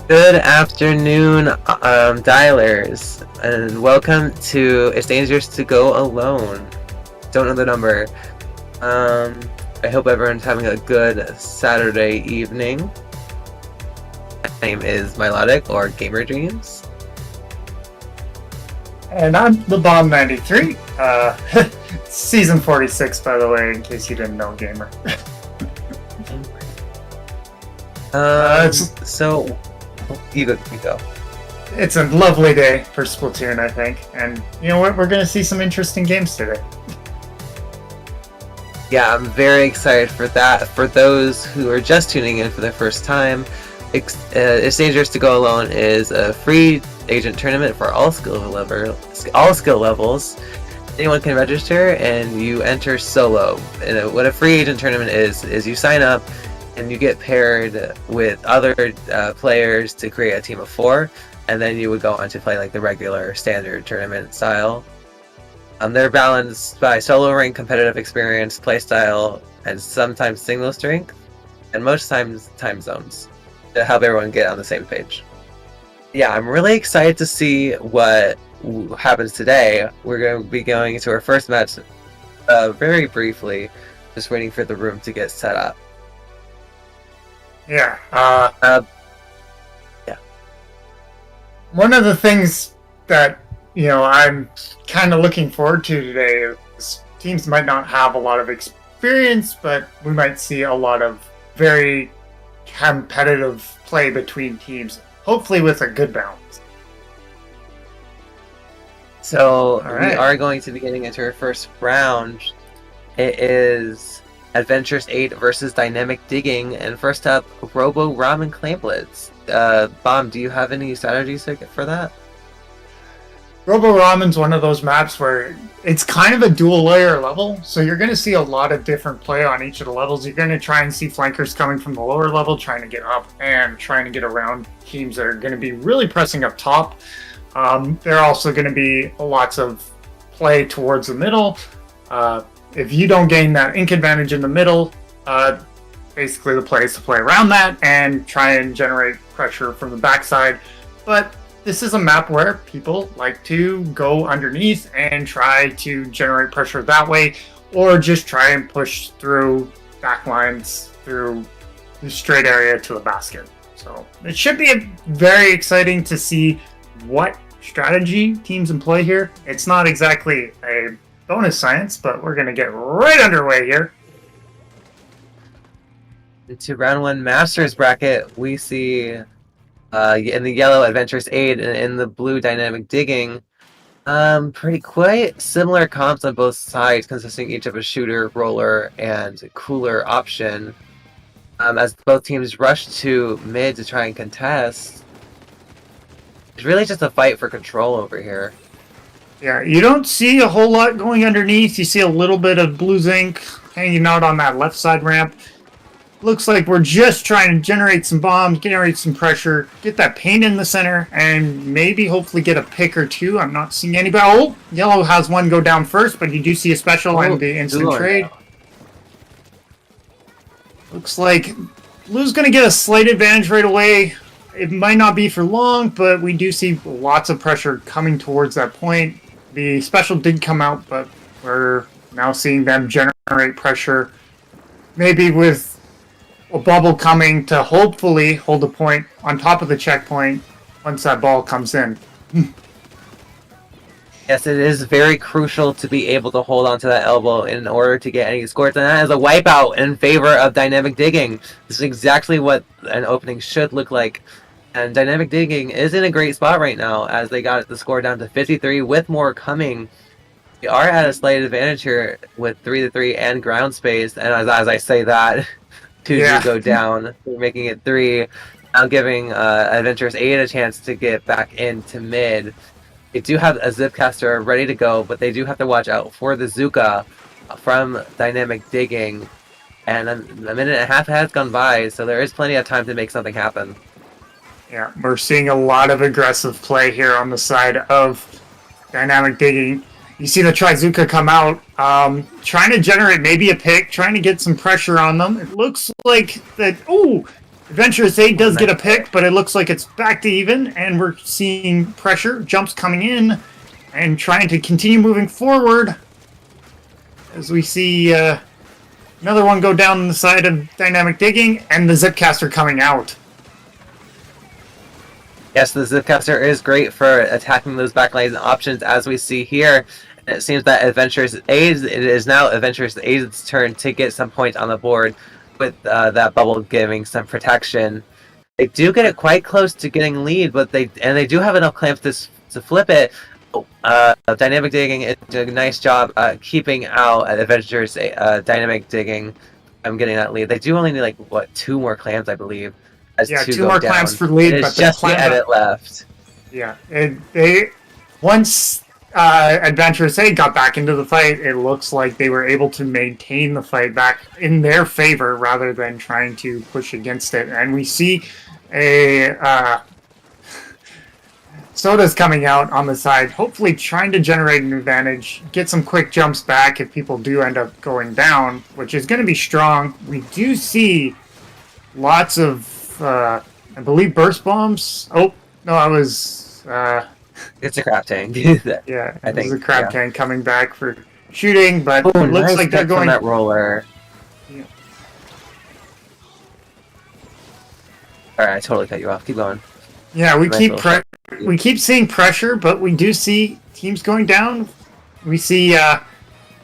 Good afternoon, dialers, and welcome to It's Dangerous to Go Alone. Don't know the number. I hope everyone's having a good Saturday evening. My name is Melodic, or Gamer Dreams. And I'm the Bomb 93. Season 46, by the way, in case you didn't know, gamer. So you go. It's a lovely day for Splatoon, I think, and you know what? We're going to see some interesting games today. Yeah, I'm very excited for that. For those who are just tuning in for the first time, It's Dangerous to Go Alone is a free agent tournament for all skill levels. Anyone can register, and you enter solo. And what a free agent tournament is you sign up, and you get paired with other players to create a team of 4, and then you would go on to play like the regular standard tournament style. They're balanced by solo rank, competitive experience, playstyle, and sometimes single strength, and most times time zones to help everyone get on the same page. Yeah, I'm really excited to see what happens today. We're going to be going into our first match very briefly, just waiting for the room to get set up. Yeah. Yeah. One of the things that, I'm kind of looking forward to today is teams might not have a lot of experience, but we might see a lot of very competitive play between teams, hopefully with a good balance. So we are going to be getting into our first round. It is Adventurous 8 versus Dynamic Digging, and first up, Robo Ramen Clamplets. Bomb, do you have any strategies for that? Robo Ramen's one of those maps where it's kind of a dual layer level, so you're going to see a lot of different play on each of the levels. You're going to try and see flankers coming from the lower level, trying to get up and trying to get around teams that are going to be really pressing up top. There are also going to be lots of play towards the middle. If you don't gain that ink advantage in the middle, basically the play is to play around that and try and generate pressure from the backside. But this is a map where people like to go underneath and try to generate pressure that way, or just try and push through backlines through the straight area to the basket. So it should be very exciting to see what strategy teams employ here. It's not exactly a bonus science, but we're going to get right underway here. Into round 1 Masters bracket, we see in the yellow Adventurous 8 and in the blue Dynamic Digging, pretty quite similar comps on both sides, consisting each of a shooter, roller, and cooler option. As both teams rush to mid to try and contest, it's really just a fight for control over here. Yeah, you don't see a whole lot going underneath. You see a little bit of blue zinc hanging out on that left side ramp. Looks like we're just trying to generate some bombs, generate some pressure, get that paint in the center, and maybe hopefully get a pick or two. I'm not seeing anybody. Oh, yellow has one go down first, but you do see a special and the instant trade. Looks like blue's going to get a slight advantage right away. It might not be for long, but we do see lots of pressure coming towards that point. The special did come out, but we're now seeing them generate pressure. Maybe with a bubble coming to hopefully hold a point on top of the checkpoint once that ball comes in. Yes, it is very crucial to be able to hold on to that elbow in order to get any scores, and that is a wipeout in favor of Dynamic Digging. This is exactly what an opening should look like, and Dynamic Digging is in a great spot right now as they got the score down to 53 with more coming. We are at a slight advantage here with 3-3 and ground space, and as I say that, 2 do go down, making it 3, now giving Adventurous 8 a chance to get back into mid. They do have a Zipcaster ready to go, but they do have to watch out for the Zuka from Dynamic Digging. And a minute and a half has gone by, so there is plenty of time to make something happen. Yeah, we're seeing a lot of aggressive play here on the side of Dynamic Digging. You see the Trizuka come out, trying to generate maybe a pick, trying to get some pressure on them. It looks like that, ooh, Adventurous 8 does get a pick, but it looks like it's back to even, and we're seeing pressure, jumps coming in, and trying to continue moving forward. As we see another one go down on the side of Dynamic Digging, and the Zipcaster coming out. Yes, the Zipcaster is great for attacking those backline options, as we see here. And it seems that it is now Adventurous 8's turn to get some points on the board, with that bubble giving some protection. They do get it quite close to getting lead, but they do have enough clamps to flip it. Dynamic Digging is doing a nice job keeping out Adventurous Dynamic Digging. I'm getting that lead. They do only need like 2 more clamps, I believe. Yeah, 2 more clamps for lead, but just the edit left. Yeah, once Adventurous 8 got back into the fight, it looks like they were able to maintain the fight back in their favor rather than trying to push against it. And we see a Soda's coming out on the side, hopefully trying to generate an advantage, get some quick jumps back if people do end up going down, which is going to be strong. We do see lots of, I believe, burst bombs. Oh, no, I was... It's a crab tank. Yeah, I think it's a crab tank coming back for shooting, but it looks like they're going... that roller. Yeah. Alright, I totally cut you off. Keep going. Yeah, we keep seeing pressure, but we do see teams going down. We see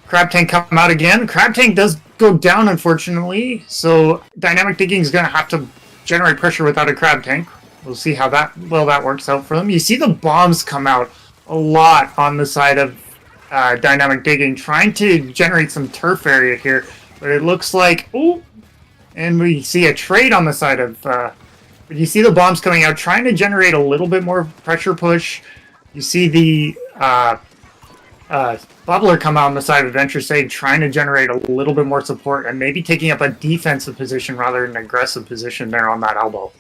Crab Tank come out again. Crab Tank does go down, unfortunately, so Dynamic Digging is going to have to generate pressure without a Crab Tank. We'll see how that works out for them. You see the bombs come out a lot on the side of Dynamic Digging, trying to generate some turf area here, but it looks like... Ooh, and we see a trade on the side of... But you see the bombs coming out, trying to generate a little bit more pressure push. You see the Bubbler come out on the side of Adventurous 8, trying to generate a little bit more support and maybe taking up a defensive position rather than an aggressive position there on that elbow.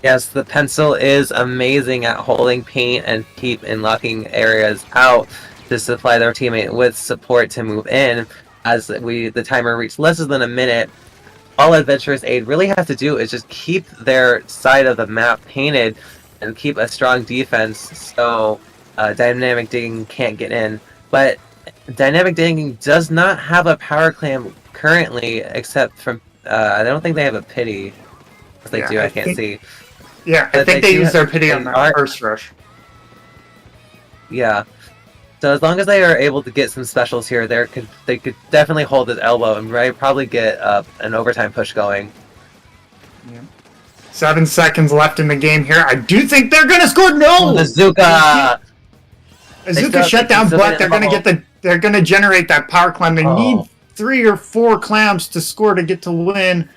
Yes, the pencil is amazing at holding paint and keep and locking areas out to supply their teammate with support to move in. As the timer reached less than a minute, all Adventurous 8 really has to do is just keep their side of the map painted and keep a strong defense so Dynamic Digging can't get in. But Dynamic Digging does not have a power clamp currently, except from I don't think they have a pity. If they do, I can't see. Yeah, I think they use their pity on that first rush. Yeah. So as long as they are able to get some specials here, they could definitely hold this elbow and probably get an overtime push going. Yeah. 7 seconds left in the game here. I do think they're gonna score. No, Azuka. Azuka shut down, but they're gonna generate that power clamp. They need 3 or 4 clamps to score to get to win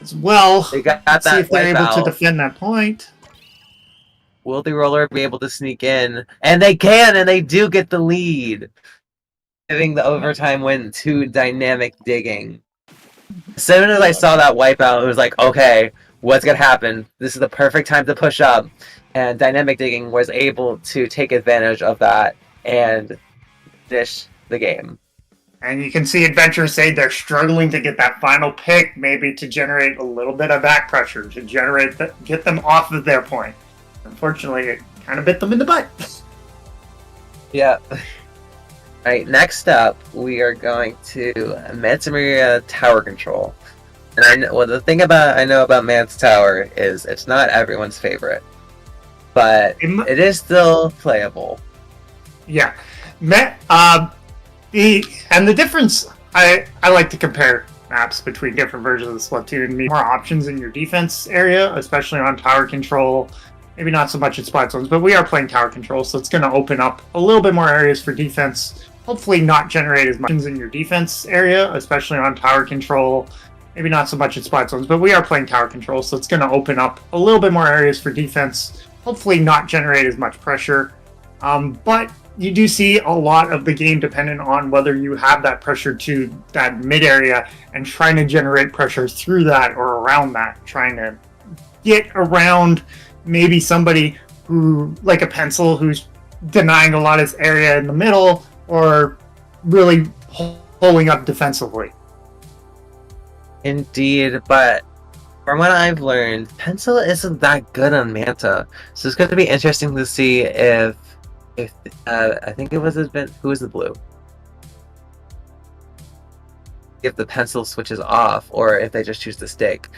as well. They got Let's see if they're able to defend that point. Will the roller be able to sneak in? And they can, and they do get the lead, giving the overtime win to Dynamic Digging. As soon as I saw that wipeout, it was like, okay, what's going to happen? This is the perfect time to push up. And Dynamic Digging was able to take advantage of that and finish the game. And you can see Adventurous 8, they're struggling to get that final pick, maybe to generate a little bit of back pressure, to get them off of their point. Unfortunately, it kind of bit them in the butt. Yeah. Alright, next up, we are going to Mansa Maria Tower Control. And the thing I know about Man's Tower is it's not everyone's favorite. But it is still playable. Yeah. The difference, I like to compare maps between different versions of Splatoon. More options in your defense area, especially on tower control. Maybe not so much in spot zones, but we are playing tower control, so it's going to open up a little bit more areas for defense. Hopefully not generate as much in your defense area, especially on tower control. Maybe not so much in spot zones, but we are playing tower control, so it's going to open up a little bit more areas for defense. Hopefully not generate as much pressure. But you do see a lot of the game dependent on whether you have that pressure to that mid area and trying to generate pressure through that or around that, trying to get around maybe somebody who, like a pencil, who's denying a lot of area in the middle or really holding up defensively. Indeed, but From what I've learned, Pencil isn't that good on Manta, so it's going to be interesting to see if I think it was who was the blue? If the Pencil switches off, or if they just choose to stick,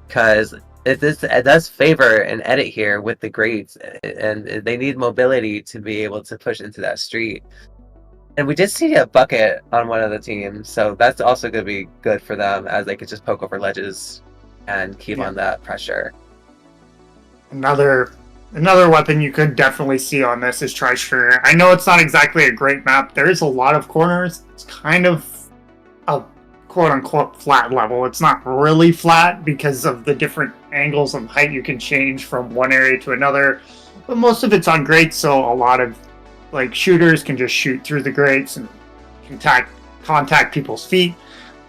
because it does favor an edit here with the grades, and they need mobility to be able to push into that street. And we did see a bucket on one of the teams, so that's also going to be good for them, as they could just poke over ledges and keep on that pressure. Another weapon you could definitely see on this is Tri-Stringer. I know it's not exactly a great map. There is a lot of corners. It's kind of a quote-unquote flat level. It's not really flat because of the different angles and height you can change from one area to another. But most of it's on grates, so a lot of shooters can just shoot through the grates and contact people's feet.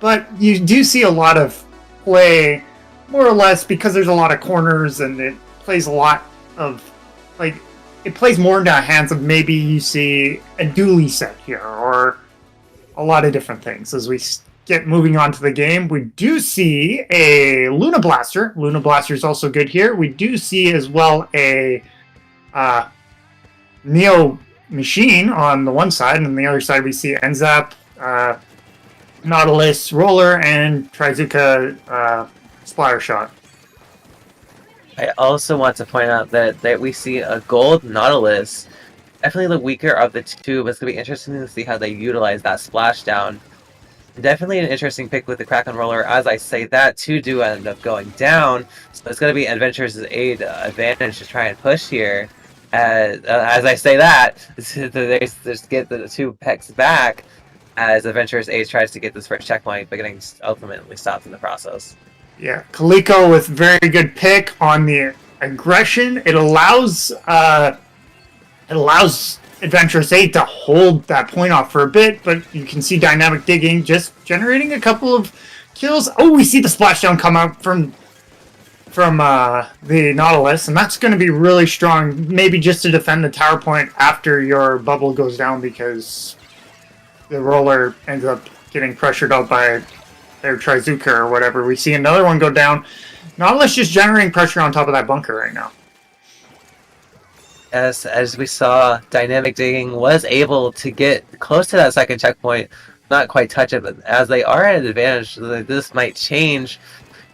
But you do see a lot of play, more or less, because there's a lot of corners, and it plays a lot of it plays more into hands of maybe you see a dually set here, or a lot of different things. As we get moving on to the game, we do see a Luna Blaster. Luna Blaster is also good here. We do see as well a Neo Machine on the one side, and on the other side we see Enzap, Nautilus, Roller, and Trizuka Splatter Shot. I also want to point out that we see a gold Nautilus, definitely the weaker of the two, but it's going to be interesting to see how they utilize that splashdown. Definitely an interesting pick with the Kraken Roller. As I say that, two do end up going down, so it's going to be Adventurous' aid advantage to try and push here. As I say that, they just get the two pecks back as Adventurous Aid tries to get this first checkpoint, but getting ultimately stopped in the process. Yeah, Kaliko with very good pick on the aggression. It allows Adventurous 8 to hold that point off for a bit, but you can see Dynamic Digging just generating a couple of kills. Oh, we see the splashdown come out from the Nautilus, and that's going to be really strong, maybe just to defend the tower point after your bubble goes down, because the Roller ends up getting pressured out by their Trizuka or whatever. We see another one go down. Nautilus just generating pressure on top of that bunker right now. As we saw, Dynamic Digging was able to get close to that second checkpoint, not quite touch it, but as they are at an advantage, this might change.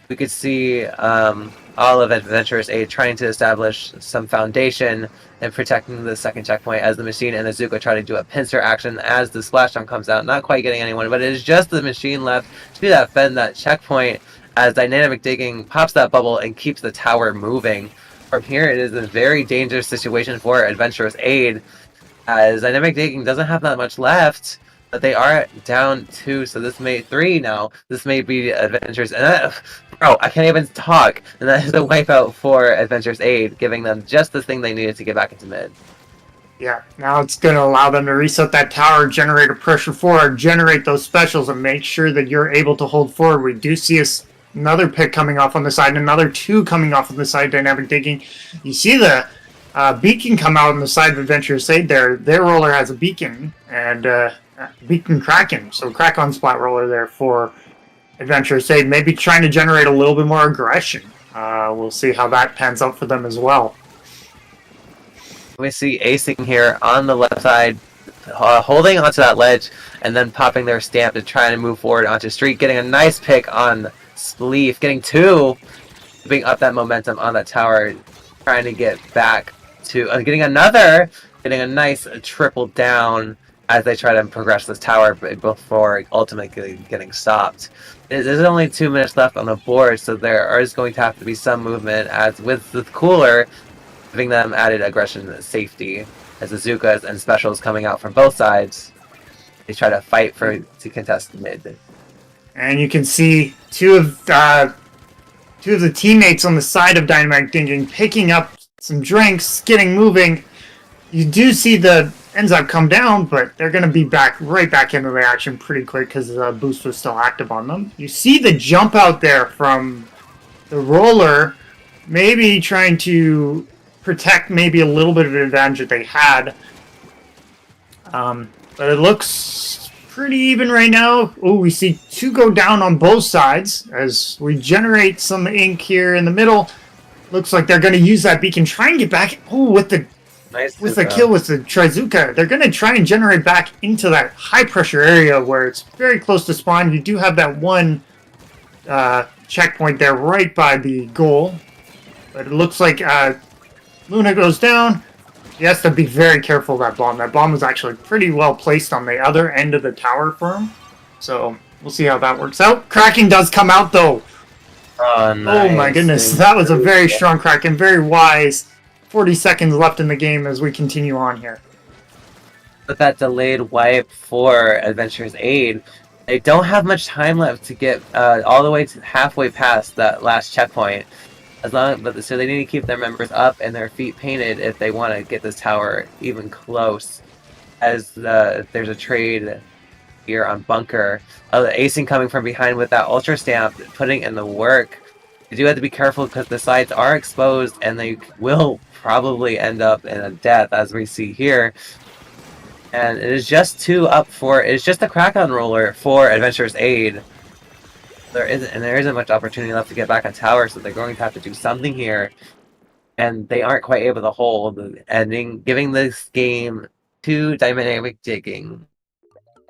We could see all of Adventurous Aid trying to establish some foundation and protecting the second checkpoint, as the Machine and Azuka try to do a pincer action as the splashdown comes out, not quite getting anyone, but it is just the Machine left to defend that checkpoint as Dynamic Digging pops that bubble and keeps the tower moving. From here, it is a very dangerous situation for Adventurous Aid, as Dynamic Digging doesn't have that much left, but they are down 2, so this may 3 now. This may be Adventurous, and bro, I can't even talk. And that is a wipeout for Adventurous Aid, giving them just the thing they needed to get back into mid. Yeah, now it's going to allow them to reset that tower, generate a pressure forward, generate those specials, and make sure that you're able to hold forward. We do see another pick coming off on the side, and another 2 coming off on the side, Dynamic Digging. You see the beacon come out on the side of Adventurous Aid there. Their Roller has a beacon, and beacon Kraken. So Kraken Splat Roller there for Adventurous Aid, maybe trying to generate a little bit more aggression. We'll see how that pans out for them as well. We see Acing here on the left side, holding onto that ledge, and then popping their stamp to try and move forward onto street, getting a nice pick on Spleef, getting 2, keeping up that momentum on that tower, trying to get back to, getting a nice triple down as they try to progress this tower before ultimately getting stopped. There's only 2 minutes left on the board, so there is going to have to be some movement, as with the cooler, giving them added aggression and safety, as the Zukas and specials coming out from both sides. They try to fight to contest mid. And you can see two of the teammates on the side of Dynamic Digging picking up some drinks, getting moving. You do see the Enzap come down, but they're going to be right back into the action pretty quick because the boost was still active on them. You see the jump out there from the Roller, maybe trying to protect maybe a little bit of an advantage that they had. But it looks pretty even right now. Oh, we see to go down on both sides as we generate some ink here in the middle. Looks like they're going to use that beacon, try and get back. Oh, with the kill with the Trizuka, they're going to try and generate back into that high pressure area where it's very close to spawn. You do have that one checkpoint there right by the goal. But it looks like Luna goes down. He has to be very careful of that bomb. That bomb was actually pretty well placed on the other end of the tower for him. So we'll see how that works out. Kraken does come out though. Oh, nice. Oh my goodness, that was a very strong Kraken, very wise. 40 seconds left in the game as we continue on here. With that delayed wipe for Adventurous Aid, they don't have much time left to get all the way to halfway past that last checkpoint. So they need to keep their members up and their feet painted if they want to get this tower even close. As there's a trade here on Bunker. The acing coming from behind with that Ultra Stamp, putting in the work. You do have to be careful because the sides are exposed and they will probably end up in a death, as we see here. And it is just it's just a crack-on roller for Adventurous Aid. There isn't much opportunity left to get back on tower, so they're going to have to do something here. And they aren't quite able to hold the ending, giving this game to dynamic digging.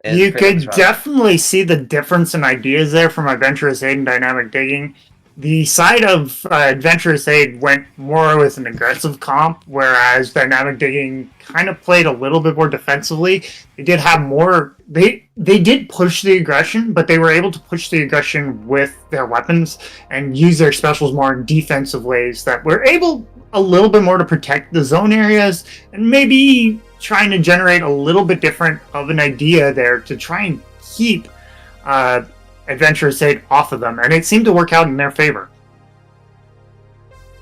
You could definitely see the difference in ideas there from Adventurous Aid and dynamic digging. The side of Adventurous Aid went more with an aggressive comp, whereas dynamic digging kind of played a little bit more defensively. They did have more. They did push the aggression, but they were able to push the aggression with their weapons and use their specials more in defensive ways that were able a little bit more to protect the zone areas and maybe trying to generate a little bit different of an idea there to try and keep Adventurous Aid off of them, and it seemed to work out in their favor.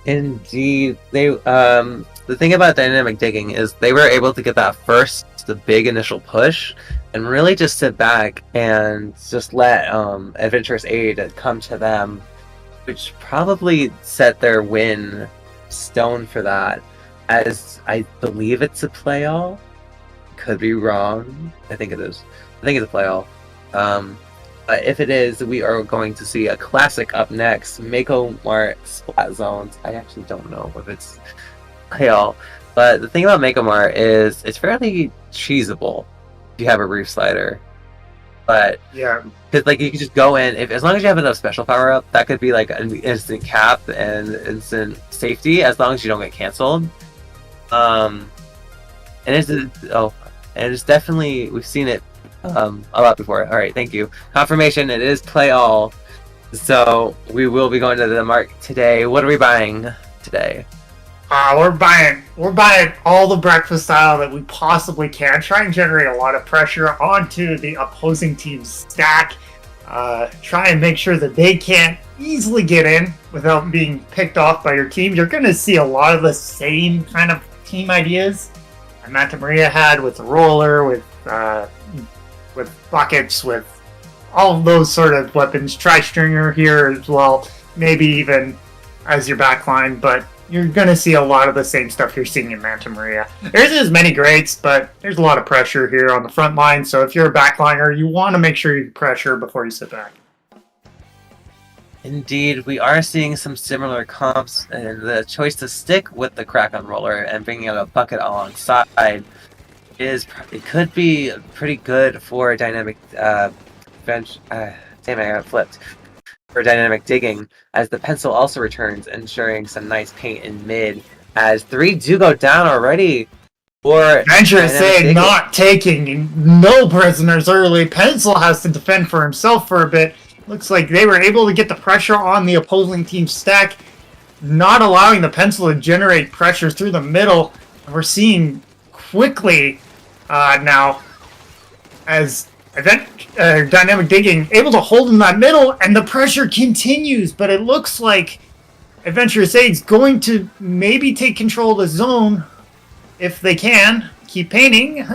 Indeed, the thing about dynamic digging is they were able to get that the big initial push, and really just sit back and just let Adventurous Aid come to them, which probably set their win stone for that. As I believe it's a play all, could be wrong. I think it is. I think it's a play all. But if it is, we are going to see a classic up next. Mako Mart Splat Zones. I actually don't know if it's play all. But the thing about Mako Mart is it's fairly cheesable if you have a Reef Slider. But yeah, because like you can just go in, as long as you have enough special power up, that could be like an instant cap and instant safety as long as you don't get canceled. And it's definitely, we've seen it a lot before. All right, thank you. Confirmation, it is play all. So we will be going to the mark today. What are we buying today? We're buying all the breakfast style that we possibly can. Try and generate a lot of pressure onto the opposing team's stack. Try and make sure that they can't easily get in without being picked off by your team. You're going to see a lot of the same kind of team ideas that Manta Maria had with the roller, with buckets, with all of those sort of weapons. Try Stringer here as well, maybe even as your backline, but you're going to see a lot of the same stuff you're seeing in Manta Maria. There's as many greats, but there's a lot of pressure here on the front line, so if you're a backliner, you want to make sure you pressure before you sit back. Indeed, we are seeing some similar comps, and the choice to stick with the Crack-On Roller and bringing out a bucket alongside it could be pretty good for dynamic bench. Damn, I got flipped. For dynamic digging, as the pencil also returns, ensuring some nice paint in mid. As 3 do go down already for Adventurous Aid not taking no prisoners early. Pencil has to defend for himself for a bit. Looks like they were able to get the pressure on the opposing team's stack, not allowing the pencil to generate pressure through the middle. And we're seeing quickly now as dynamic digging able to hold in that middle, and the pressure continues, but it looks like Adventurous Aid's going to maybe take control of the zone if they can keep painting.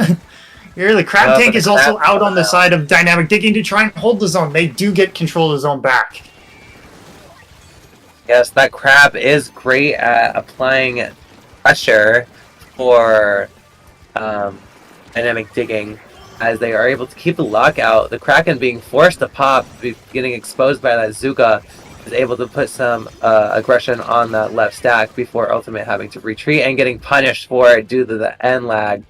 Here the crab tank is also out on the side of dynamic digging to try and hold the zone. They do get control of the zone back. Yes, that crab is great at applying pressure for dynamic digging. as they are able to keep the lockout. The Kraken being forced to pop, getting exposed by that Zuka, is able to put some aggression on that left stack before Ultimate having to retreat and getting punished for it due to the end lag.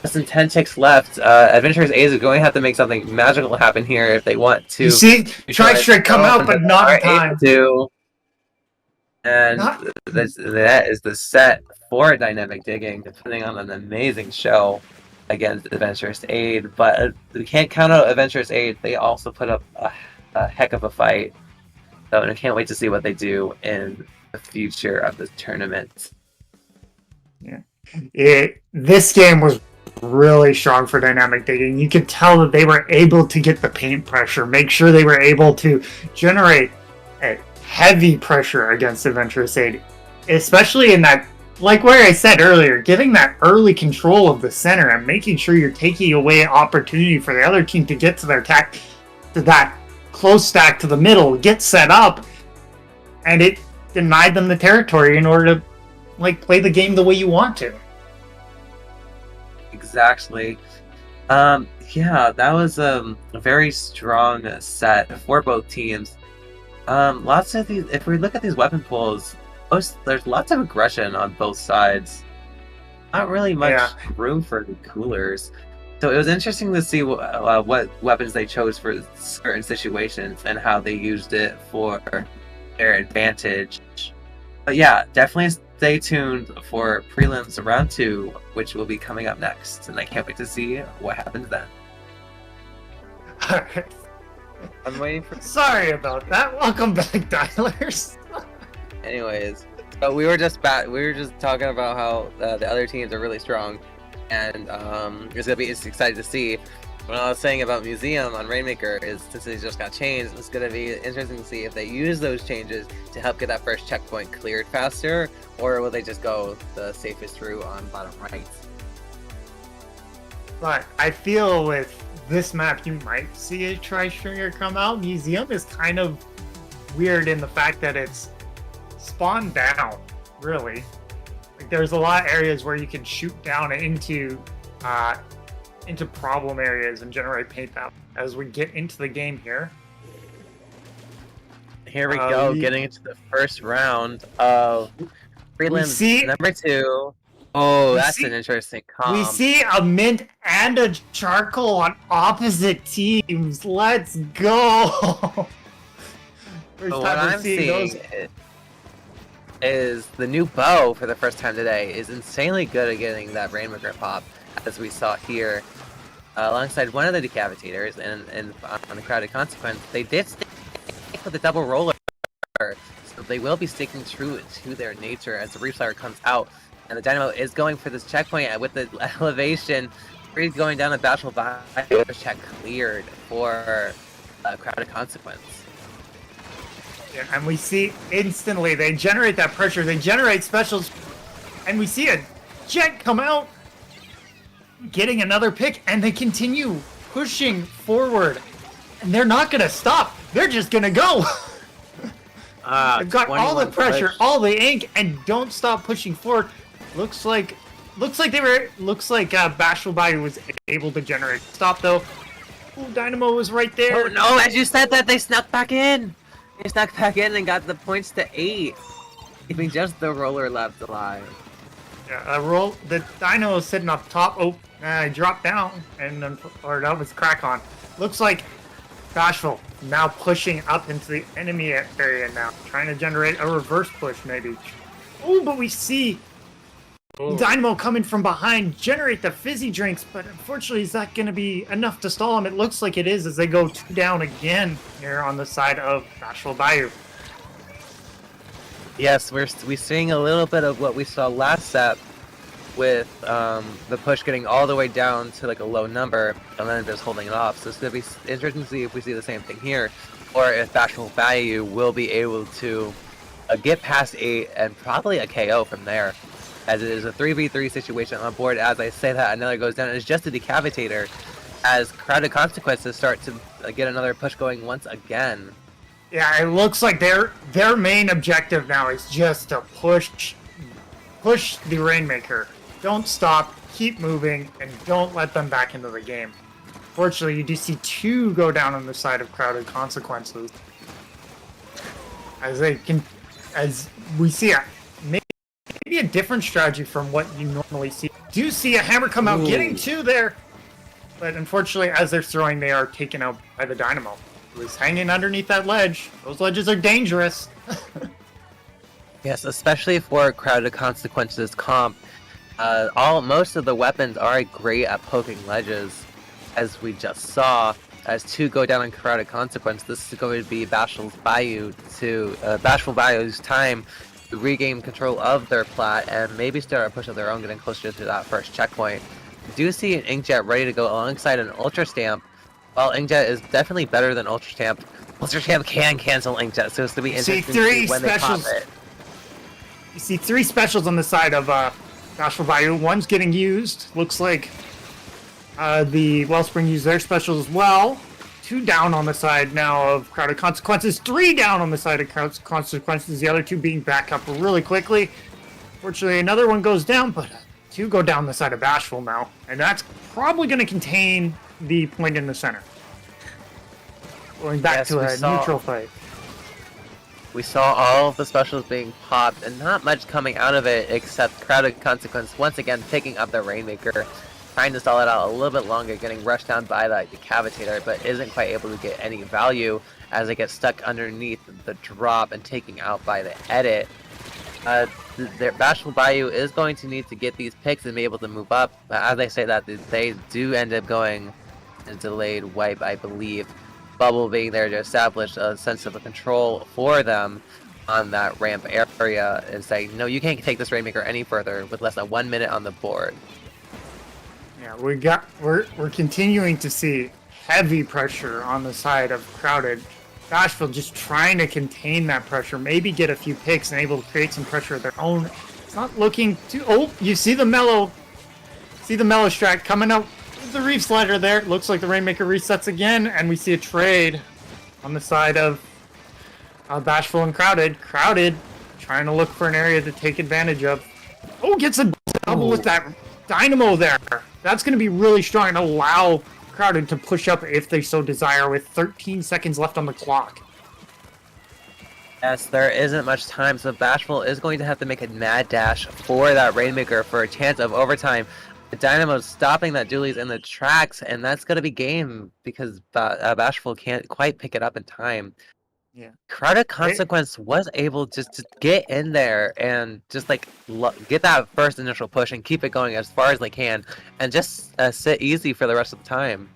Less than 10 ticks left. Adventurous A's is going to have to make something magical happen here if they want to. You see, Tri-Strike come out, but not in time. And that is the set for Dynamic Digging, depending on an amazing show against Adventurous Aid. But we can't count out Adventurous Aid. They also put up a heck of a fight. So I can't wait to see what they do in the future of the tournament. Yeah, this game was really strong for Dynamic Digging. You could tell that they were able to get the paint pressure, make sure they were able to generate a heavy pressure against Adventurous Aid, especially in that, like where I said earlier, getting that early control of the center and making sure you're taking away an opportunity for the other team to get to their attack, to that close stack to the middle, get set up, and it denied them the territory in order to play the game the way you want to. Exactly. Yeah, that was a very strong set for both teams. Lots of these. If we look at these weapon pools, there's lots of aggression on both sides. Not really much room for the coolers. So it was interesting to see what weapons they chose for certain situations and how they used it for their advantage. But yeah, definitely stay tuned for prelims round 2, which will be coming up next, and I can't wait to see what happens then. Alright. I'm waiting for. Sorry about that. Welcome back, dialers. Anyways, so we were just talking about how the other teams are really strong, and it's excited to see. What I was saying about Museum on Rainmaker is, since they just got changed, it's going to be interesting to see if they use those changes to help get that first checkpoint cleared faster, or will they just go the safest route on bottom right? But I feel with this map, you might see a Tri-Stringer come out. Museum is kind of weird in the fact that it's spawned down, really. There's a lot of areas where you can shoot down into problem areas and generate paint out. As we get into the game here. Here we go, getting into the first round of prelims number 2. Oh, that's an interesting comp. We see a mint and a charcoal on opposite teams. Let's go! So what I'm seeing is the new bow for the first time today is insanely good at getting that Rainmaker pop, as we saw here. Alongside one of the decapitators, and on the Crowded Consequence, they did stick with the double roller, so they will be sticking true to their nature as the Reeflower comes out, and the Dynamo is going for this checkpoint with the elevation. He's going down a Bashful Bayou, check cleared for Crowded Consequence. Yeah, and we see instantly they generate that pressure, they generate specials, and we see a Jet come out, getting another pick, and they continue pushing forward, and they're not gonna stop. They're just gonna go. They've got all the pressure, all the ink, and don't stop pushing forward. Looks like Bashful Bayou was able to generate. Stop though. Ooh, Dynamo was right there. Oh no! As you said that, they snuck back in. They snuck back in and got the points to 8, keeping just the roller left alive. Yeah, the Dino is sitting up top. Oh, I dropped down, or that was crack on. Looks like Bashful now pushing up into the enemy area now, trying to generate a reverse push maybe. Oh, but we see Dynamo coming from behind, generate the fizzy drinks, but unfortunately is that going to be enough to stall him? It looks like it is as they go 2 down again here on the side of Bashful Bayou. Yes, we're seeing a little bit of what we saw last set with the push getting all the way down to like a low number and then just holding it off. So it's going to be interesting to see if we see the same thing here, or if Bashful Bayou will be able to get past 8 and probably a KO from there, as it is a 3v3 situation on board. As I say that, another goes down. It's just a decapitator as Crowded Consequences start to get another push going once again. Yeah, it looks like their main objective now is just to push the Rainmaker. Don't stop, keep moving, and don't let them back into the game. Fortunately, you do see 2 go down on the side of Crowded Consequences. As we see maybe a different strategy from what you normally see. Do see a hammer come out, getting 2 there. But unfortunately, as they're throwing, they are taken out by the Dynamo. Who is hanging underneath that ledge. Those ledges are dangerous. Yes, especially for Crowded Consequences comp. Most of the weapons are great at poking ledges, as we just saw. As 2 go down in Crowded Consequence, this is going to be Bashful's Bashful Bayou's time to regain control of their plat and maybe start a push of their own, getting closer to that first checkpoint. We do see an Inkjet ready to go alongside an Ultra Stamp. While Inkjet is definitely better than Ultra Stamp, Ultra Stamp can cancel Inkjet, so it's going to be interesting to see when they pop it. You see 3 specials on the side of Bashful Bayou. One's getting used. Looks like the Wellspring used their specials as well. 2 down on the side now of Crowded Consequences. 3 down on the side of Crowded Consequences. The other 2 being back up really quickly. Fortunately, another one goes down, but 2 go down the side of Bashful now. And that's probably going to contain the point in the center. Going back to a neutral fight. We saw all of the specials being popped, and not much coming out of it except Crowded Consequence once again picking up the Rainmaker, trying to stall it out a little bit longer, getting rushed down by the Decapitator, but isn't quite able to get any value as it gets stuck underneath the drop and taken out by the edit. Their Bashful Bayou is going to need to get these picks and be able to move up, but as I say that, they do end up going a delayed wipe, I believe. Bubble being there to establish a sense of control for them on that ramp area and say, no, you can't take this Rainmaker any further with less than 1 minute on the board. Yeah, we're continuing to see heavy pressure on the side of Crowded. Bashful just trying to contain that pressure, maybe get a few picks and able to create some pressure of their own. It's not looking too... Oh, you see the Mellow strat coming out. The Reef Slider there. Looks like the Rainmaker resets again, and we see a trade on the side of Bashful and Crowded. Crowded trying to look for an area to take advantage of. Oh, gets a double with that Dynamo there. That's going to be really strong and allow Crowded to push up if they so desire with 13 seconds left on the clock. Yes, there isn't much time, so Bashful is going to have to make a mad dash for that Rainmaker for a chance of overtime. The Dynamo's stopping that Julie's in the tracks, and that's going to be game because Bashful can't quite pick it up in time. Yeah. Crowded Consequence was able just to get in there and just like get that first initial push and keep it going as far as they can and just sit easy for the rest of the time.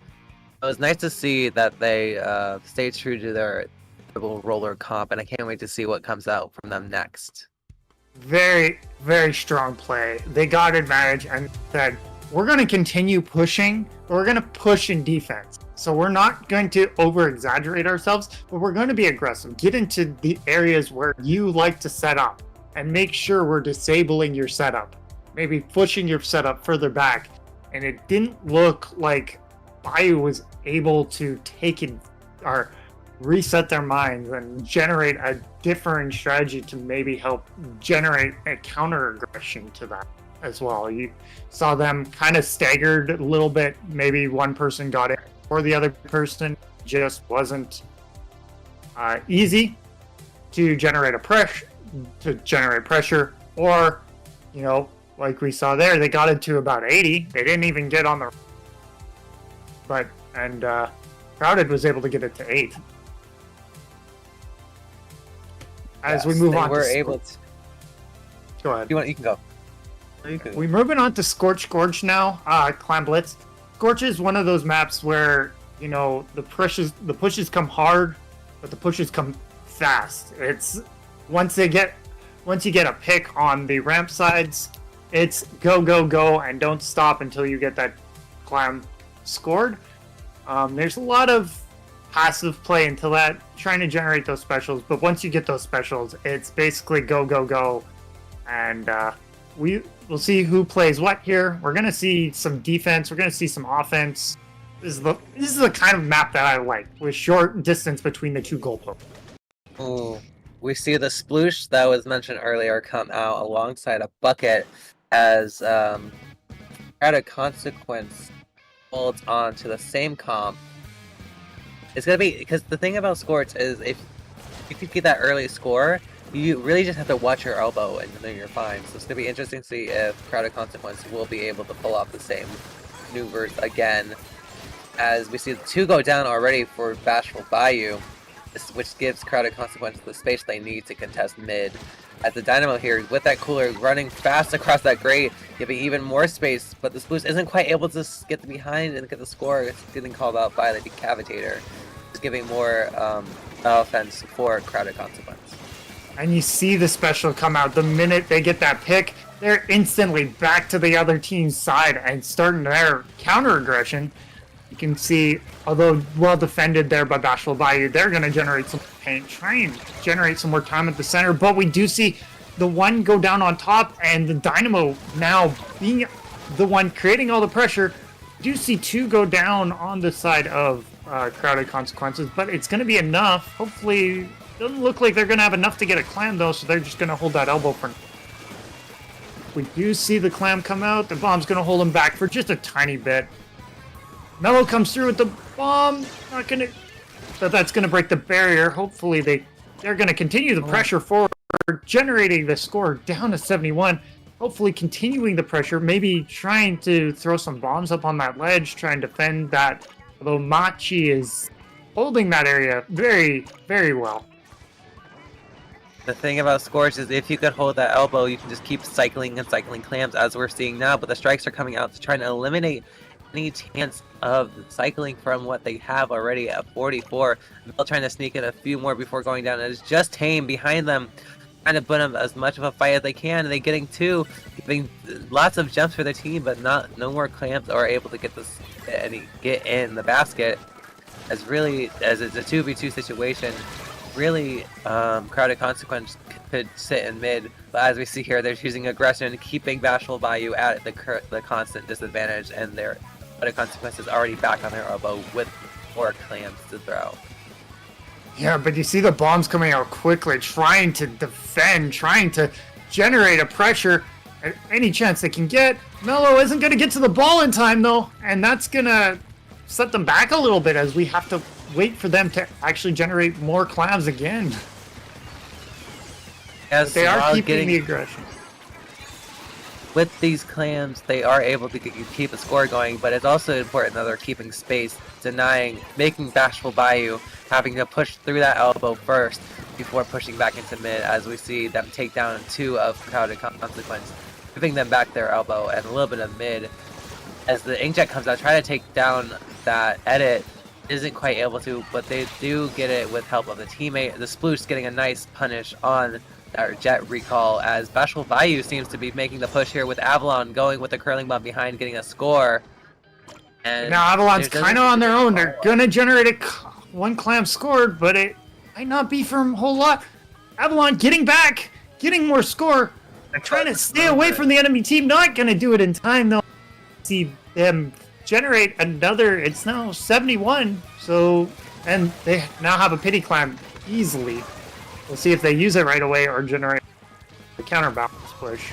It was nice to see that they stay true to their triple roller comp, and I can't wait to see what comes out from them next. Very, very strong play. They got advantage and said, we're going to continue pushing, but we're going to push in defense. So we're not going to over-exaggerate ourselves, but we're going to be aggressive. Get into the areas where you like to set up and make sure we're disabling your setup. Maybe pushing your setup further back. And it didn't look like Bayou was able to take it or reset their minds and generate a differing strategy to maybe help generate a counter aggression to that as well. You saw them kind of staggered a little bit. Maybe one person got it or the other person just wasn't easy to generate pressure, or, you know, like we saw there, they got it to about 80. They didn't even get on the, and Crowded was able to get it to 8. As we move on, go ahead. You can go. We're moving on to Scorch Gorge now. Clan Blitz. Scorch is one of those maps where, you know, the pushes come hard, but the pushes come fast. It's once you get a pick on the ramp sides, it's go go go and don't stop until you get that clan scored. There's a lot of passive play until that, trying to generate those specials, but once you get those specials, it's basically go go go, and we'll see who plays what here. We're gonna see some defense, we're gonna see some offense. This is the kind of map that I like, with short distance between the two goalposts. Ooh, we see the sploosh that was mentioned earlier come out alongside a bucket as Crowded Consequence holds on to the same comp. It's gonna be because the thing about Scorch is if you get that early score, you really just have to watch your elbow and then you're fine. So it's gonna be interesting to see if Crowded Consequence will be able to pull off the same maneuvers again. As we see the 2 go down already for Bashful Bayou, which gives Crowded Consequence the space they need to contest mid. As the Dynamo here, with that cooler running fast across that grate, giving even more space, but the Sploose isn't quite able to get behind and get the score. It's getting called out by the Decavitator. It's giving more offense for Crowded Consequence. And you see the special come out the minute they get that pick. They're instantly back to the other team's side and starting their counter aggression. You can see, although well defended there by Bashful Bayou, they're going to generate some paint, try and generate some more time at the center. But we do see the 1 go down on top, and the Dynamo now being the one creating all the pressure. We do see 2 go down on the side of Crowded Consequences, but it's going to be enough. Hopefully, doesn't look like they're going to have enough to get a clam though, so they're just going to hold that elbow for. We do see the clam come out. The bomb's going to hold them back for just a tiny bit. Mellow comes through with the bomb. Not gonna. But that's gonna break the barrier. Hopefully they're gonna continue the pressure forward, generating the score down to 71. Hopefully continuing the pressure. Maybe trying to throw some bombs up on that ledge, try and defend that. Although Machi is holding that area very, very well. The thing about Scorch is if you could hold that elbow, you can just keep cycling and cycling clams as we're seeing now. But the strikes are coming out to try and eliminate any chance of cycling from what they have already at 44. They're trying to sneak in a few more before going down. It's just Tame behind them, trying to put them as much of a fight as they can. And they're getting 2, giving lots of jumps for their team, but no more clamps are able to get in the basket. As it's a 2v2 situation, really Crowded Consequence could sit in mid, but as we see here, they're choosing aggression, keeping Bashful Bayou at the constant disadvantage, and their Crowded Consequence is already back on their elbow with 4 clams to throw. Yeah, but you see the bombs coming out quickly, trying to defend, trying to generate a pressure at any chance they can get. Mello isn't going to get to the ball in time, though, and that's going to set them back a little bit as we have to wait for them to actually generate more clams again. Yes, they are keeping the aggression. With these clams, they are able to keep a score going, but it's also important that they're keeping space, making Bashful Bayou having to push through that elbow first before pushing back into mid, as we see them take down 2 of Crowded Consequence, giving them back their elbow and a little bit of mid. As the Inkjet comes out, try to take down that edit, isn't quite able to, but they do get it with help of the teammate. The Sploosh getting a nice punish on that jet recall, as Bashful Bayou seems to be making the push here with Avalon going with the curling bomb behind, getting a score. And now Avalon's kind of on their own. They're going to generate 1 clam scored, but it might not be from a whole lot. Avalon getting back, getting more score. They're trying to stay away from the enemy team. Not going to do it in time, though. See them generate another. It's now 71. So, and they now have a pity clam easily. We'll see if they use it right away or generate the counterbalance push,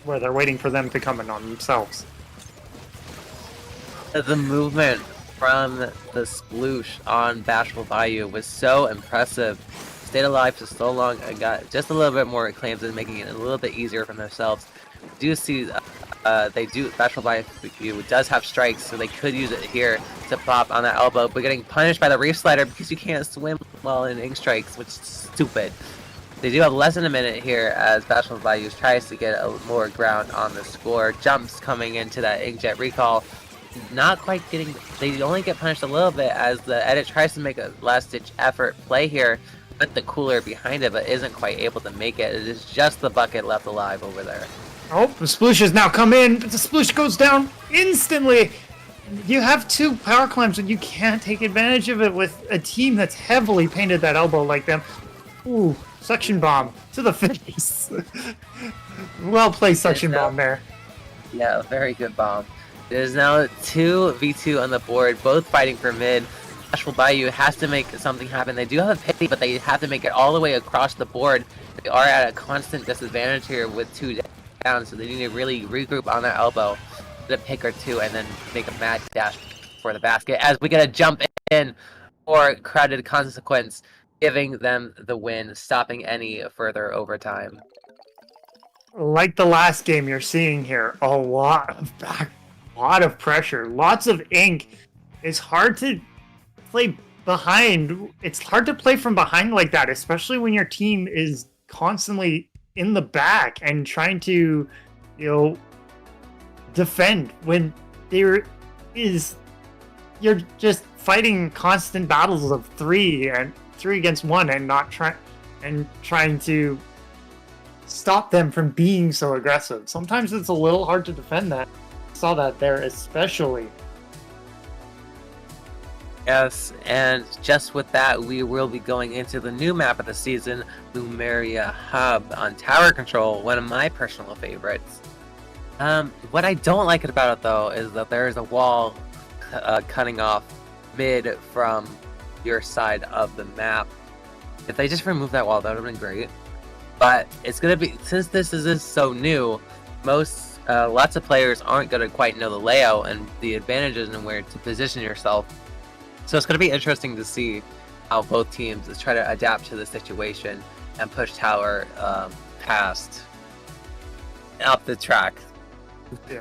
where they're waiting for them to come in on themselves. The movement from the Sploosh on Bashful Bayou was so impressive. Stayed alive for so long and got just a little bit more claims and making it a little bit easier for themselves. Do see Bashful Bayou does have strikes, so they could use it here to pop on that elbow, but getting punished by the Reef Slider because you can't swim well in ink strikes, which is stupid. They do have less than a minute here as Bashful Bayou tries to get more ground on the score. Jumps coming into that Inkjet recall. Not quite getting, they only get punished a little bit as the edit tries to make a last-ditch effort play here with the cooler behind it, but isn't quite able to make it. It is just the bucket left alive over there. Oh, the Sploosh has now come in, but the Sploosh goes down instantly. You have 2 power climbs and you can't take advantage of it with a team that's heavily painted that elbow like them. Ooh, suction bomb to the face. Well played suction bomb there. Yeah, very good bomb. There's now 2v2 on the board, both fighting for mid. Bashful Bayou has to make something happen. They do have a pity, but they have to make it all the way across the board. They are at a constant disadvantage here with 2 down, so they need to really regroup on that elbow. a pick or two and then make a mad dash for the basket as we get a jump in for Crowded Consequence, giving them the win, stopping any further overtime. Like the last game, you're seeing here a lot of pressure, lots of ink. It's hard to play behind. It's hard to play from behind like that, especially when your team is constantly in the back and trying to, defend when you're just fighting constant battles of three against one and trying to stop them from being so aggressive. Sometimes it's a little hard to defend that. Saw that there especially. Yes, and just with that, we will be going into the new map of the season, Lumeria Hub on tower control, one of my personal favorites. What I don't like about it though is that there is a wall cutting off mid from your side of the map. If they just remove that wall, that would have been great. But it's gonna be, since this is so new, lots of players aren't gonna quite know the layout and the advantages and where to position yourself. So it's gonna be interesting to see how both teams try to adapt to the situation and push tower past up the track. Yeah.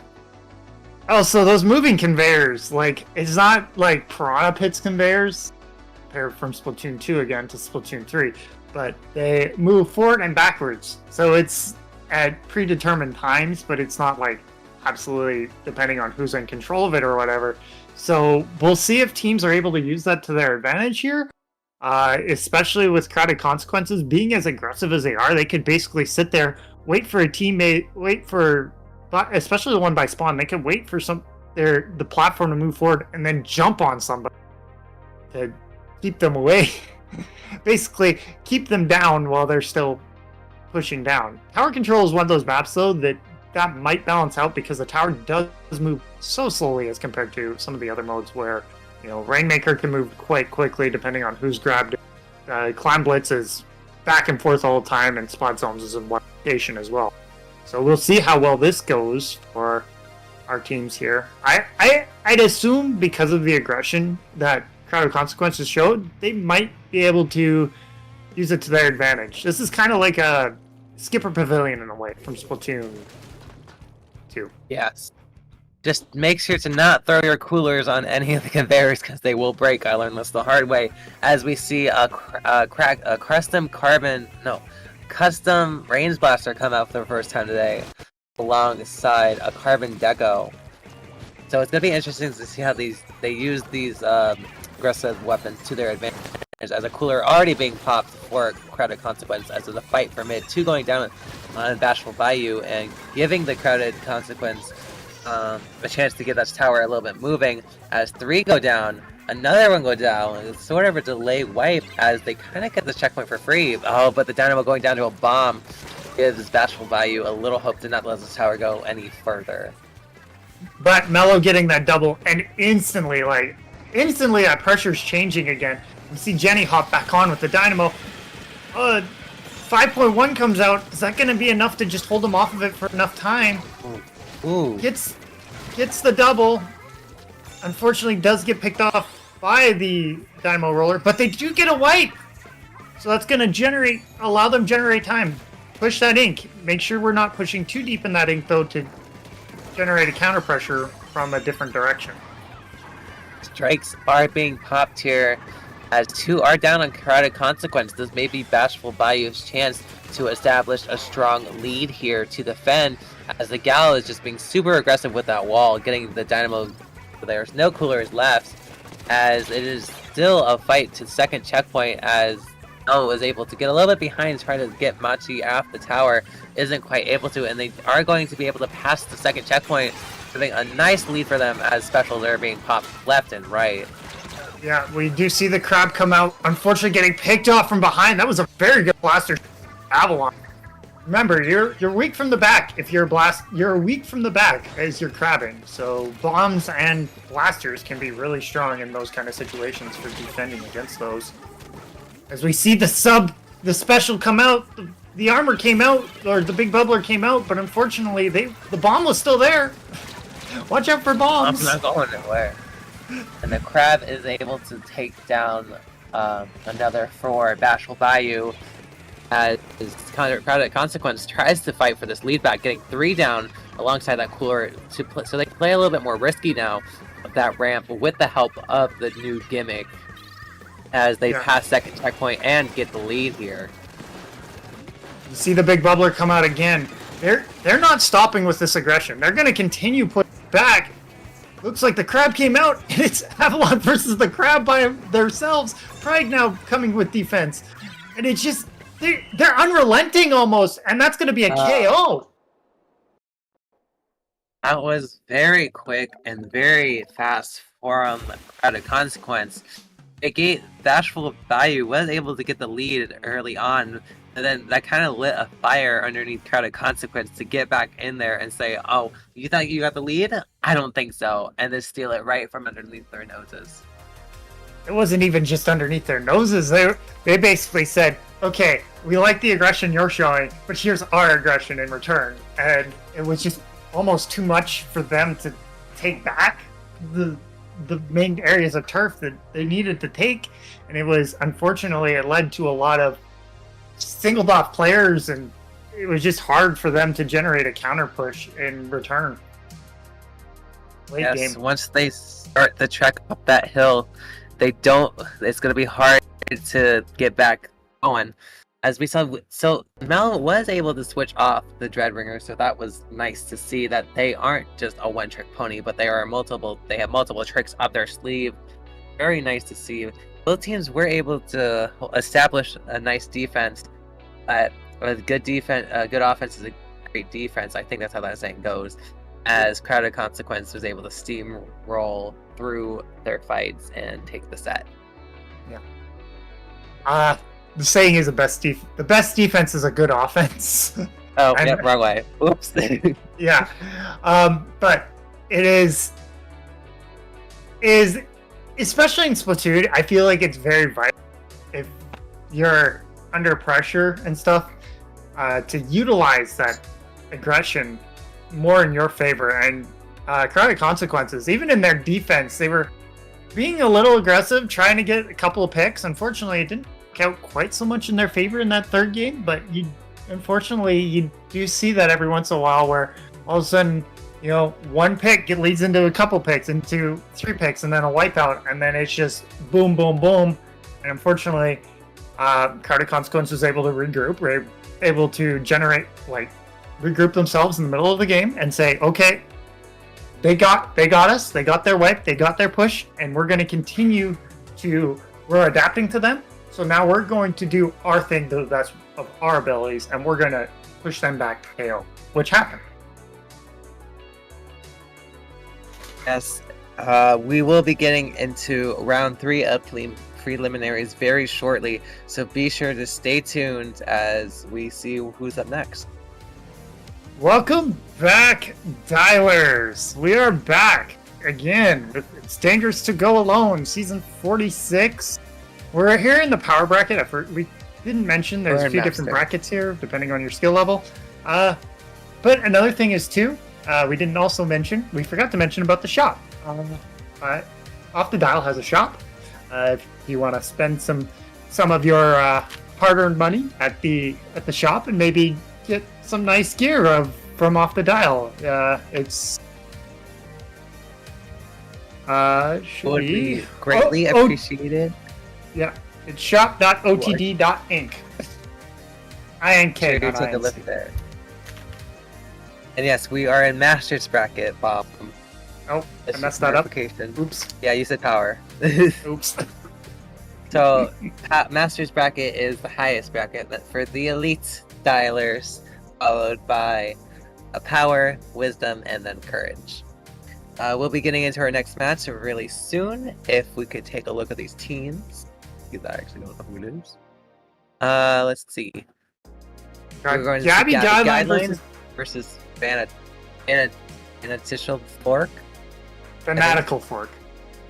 Oh, so those moving conveyors, it's not like Piranha Pits conveyors, compared from Splatoon 2 again to Splatoon 3, but they move forward and backwards. So it's at predetermined times, but it's not like absolutely depending on who's in control of it or whatever. So we'll see if teams are able to use that to their advantage here, especially with Crowded Consequences being as aggressive as they are. They could basically sit there, wait for a teammate, especially the one by spawn. They can wait for the platform to move forward and then jump on somebody to keep them away. Basically, keep them down while they're still pushing down. Tower control is one of those maps, though, that might balance out because the tower does move so slowly as compared to some of the other modes where, Rainmaker can move quite quickly depending on who's grabbed it. Climb Blitz is back and forth all the time, and Spot Zones is in one location as well. So we'll see how well this goes for our teams here. I'd assume because of the aggression that Crowded Consequences showed, they might be able to use it to their advantage. This is kind of like a Skipper Pavilion in a way from Splatoon 2. Yes. Just make sure to not throw your coolers on any of the conveyors because they will break. I learned this the hard way. As we see a custom range blaster come out for the first time today, alongside a carbon deco. So it's gonna be interesting to see how they use these aggressive weapons to their advantage. As a cooler already being popped for Crowded Consequence, as there's a fight for mid, 2 going down on Bashful Bayou and giving the Crowded Consequence a chance to get that tower a little bit moving. As 3 go down, another one go down. It's sort of a delay wipe as they kind of get the checkpoint for free. Oh, but the Dynamo going down to a bomb gives Bashful Bayou a little hope to not let the tower go any further. But Mello getting that double, and instantly that pressure's changing again. You see Jenny hop back on with the Dynamo. 5.1 comes out. Is that going to be enough to just hold him off of it for enough time? Ooh. Gets the double. Unfortunately, does get picked off by the Dynamo roller, but they do get a wipe. So that's going to allow them generate time. Push that ink. Make sure we're not pushing too deep in that ink, though, to generate a counter pressure from a different direction. Strikes are being popped here as 2 are down on Crowded Consequence. This may be Bashful Bayou's chance to establish a strong lead here to defend, as the Gal is just being super aggressive with that wall, getting the Dynamo. There's no coolers left, as it is still a fight to second checkpoint, as Mel was able to get a little bit behind trying to get Machi off the tower, isn't quite able to, and they are going to be able to pass the second checkpoint, giving a nice lead for them as specials are being popped left and right. Yeah, we do see the crab come out, unfortunately getting picked off from behind. That was a very good blaster, Avalon. Remember, you're weak from the back. If you're weak from the back as you're crabbing. So bombs and blasters can be really strong in those kind of situations for defending against those. As we see the special come out, the armor came out, or the big bubbler came out, but unfortunately the bomb was still there. Watch out for I'm bombs! not going anywhere. And the crab is able to take down another for Bashful Bayou. As Crowded Consequence tries to fight for this lead back, getting 3 down alongside that cooler so they can play a little bit more risky now of that ramp with the help of the new gimmick as they pass second checkpoint and get the lead here. You see the big bubbler come out again. They're not stopping with this aggression. They're going to continue pushing back. Looks like the crab came out, and it's Avalon versus the crab by themselves. Pride now coming with defense. And it's just, they're unrelenting almost, and that's going to be a KO. That was very quick and very fast from Crowded Consequence. Bashful Bayou was able to get the lead early on, and then that kind of lit a fire underneath Crowded Consequence to get back in there and say, oh, you thought you got the lead? I don't think so. And then steal it right from underneath their noses. It wasn't even just underneath their noses. They basically said, okay, we like the aggression you're showing, but here's our aggression in return. And it was just almost too much for them to take back the main areas of turf that they needed to take. And it was, unfortunately, it led to a lot of singled off players, and it was just hard for them to generate a counter push in return. Late game. Once they start the trek up that hill, it's going to be hard to get back going. As we saw, so Mel was able to switch off the Dreadringer, so that was nice to see that they aren't just a one-trick pony, but they have multiple tricks up their sleeve. Very nice to see. Both teams were able to establish a nice defense. With good defense, good offense is a great defense. I think that's how that saying goes. As Crowded Consequence was able to steamroll through their fights and take the set. Yeah. The saying is the best defense is a good offense. Oh, yeah, wrong way. Oops. Yeah. But it is especially in Splatoon, I feel like it's very vital if you're under pressure and stuff to utilize that aggression more in your favor. And Crowded Consequences, even in their defense, they were being a little aggressive, trying to get a couple of picks. Unfortunately, it didn't count quite so much in their favor in that third game, but unfortunately you do see that every once in a while where all of a sudden, one pick leads into a couple picks, into 3 picks, and then a wipeout, and then it's just boom, boom, boom. And unfortunately, Crowded Consequence was able to regroup, were able to regroup themselves in the middle of the game and say, okay, they got us, they got their wipe, they got their push, and we're going to continue we're adapting to them. So now we're going to do our thing to the best of our abilities, and we're going to push them back to KO, which happened. Yes, we will be getting into round 3 of preliminaries very shortly, so be sure to stay tuned as we see who's up next. Welcome back, Dialers! We are back again with It's Dangerous to Go Alone, Season 46. We're here in the power bracket. We didn't mention there's a few different brackets here, depending on your skill level. But another thing is, too, we forgot to mention about the shop. Off the Dial has a shop. If you want to spend some of your hard-earned money at the shop and maybe get some nice gear from Off the Dial, it's would be greatly appreciated. Yeah, it's shop.otd.inc. INK. Sure, take a look there. And yes, we are in Masters bracket, Bob. Oh, I messed that up. Oops. Yeah, you said power. Oops. So, Masters bracket is the highest bracket for the elite dialers, followed by a power, wisdom, and then courage. We'll be getting into our next match really soon. If we could take a look at these teams. I actually don't know who it is. Let's see. We're going to Gabby Guideline versus Fanatical Fork. Fanatical Fork.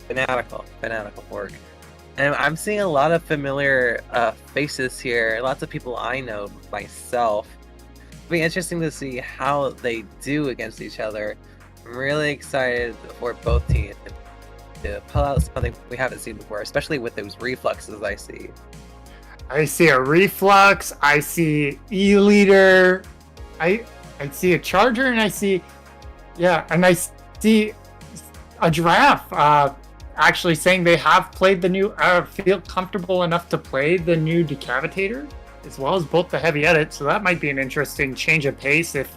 Fanatical Fork. And I'm seeing a lot of familiar faces here. Lots of people I know myself. It'll be interesting to see how they do against each other. I'm really excited for both teams to pull out something we haven't seen before, especially with those reflexes I see. I see a reflux. I see E-leader. I see a charger, and I see and I see a giraffe. Actually saying they have played the new, feel comfortable enough to play the new decavitator, as well as both the heavy edit. So that might be an interesting change of pace if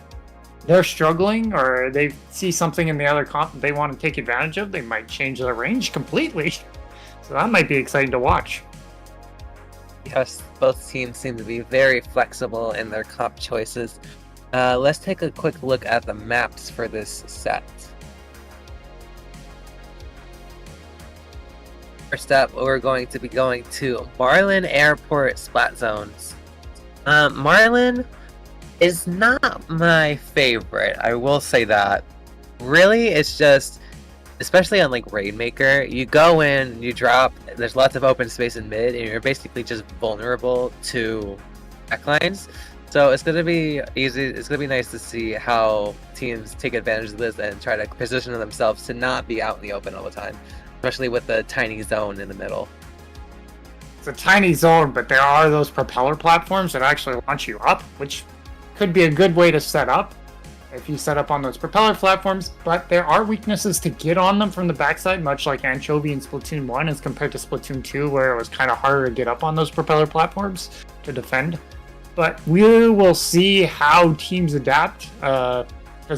they're struggling or they see something in the other comp that they want to take advantage of. They might change their range completely. So that might be exciting to watch. Yes, both teams seem to be very flexible in their comp choices. Let's take a quick look at the maps for this set. First up, we're going to be going to Marlin Airport Splat Zones. Marlin is not my favorite, I will say that. Really, it's just, especially on like Raidmaker, you go in, you drop, there's lots of open space in mid, and you're basically just vulnerable to backlines. So it's going to be easy, it's going to be nice to see how teams take advantage of this and try to position themselves to not be out in the open all the time, especially with the tiny zone in the middle. It's a tiny zone, but there are those propeller platforms that actually launch you up, which could be a good way to set up if you set up on those propeller platforms, but there are weaknesses to get on them from the backside, much like Anchovy in Splatoon 1 as compared to Splatoon 2, where it was kind of harder to get up on those propeller platforms to defend. But we will see how teams adapt, because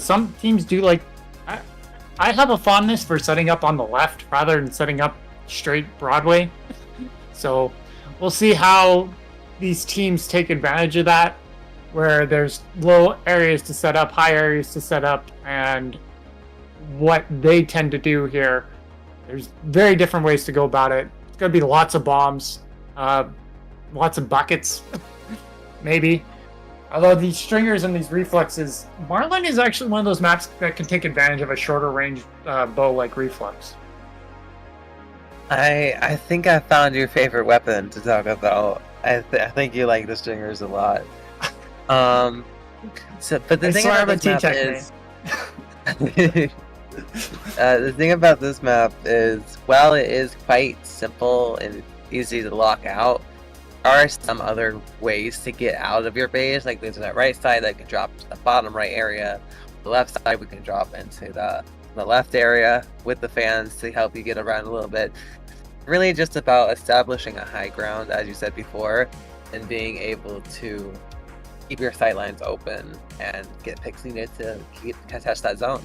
some teams do like... I have a fondness for setting up on the left rather than setting up straight Broadway. So we'll see how these teams take advantage of that, where there's low areas to set up, high areas to set up, and what they tend to do here. There's very different ways to go about it. It's going to be lots of bombs, lots of buckets, maybe. Although these stringers and these reflexes, Marlin is actually one of those maps that can take advantage of a shorter range bow like reflex. I think I found your favorite weapon to talk about. I think you like the stringers a lot. But the thing about this map is, the thing about this map is, while it is quite simple and easy to lock out, there are some other ways to get out of your base. Like there's that right side that can drop to the bottom right area. The left side we can drop into the left area with the fans to help you get around a little bit. Really just about establishing a high ground, as you said before, and being able to keep your sightlines open and get picks needed to contest that zone.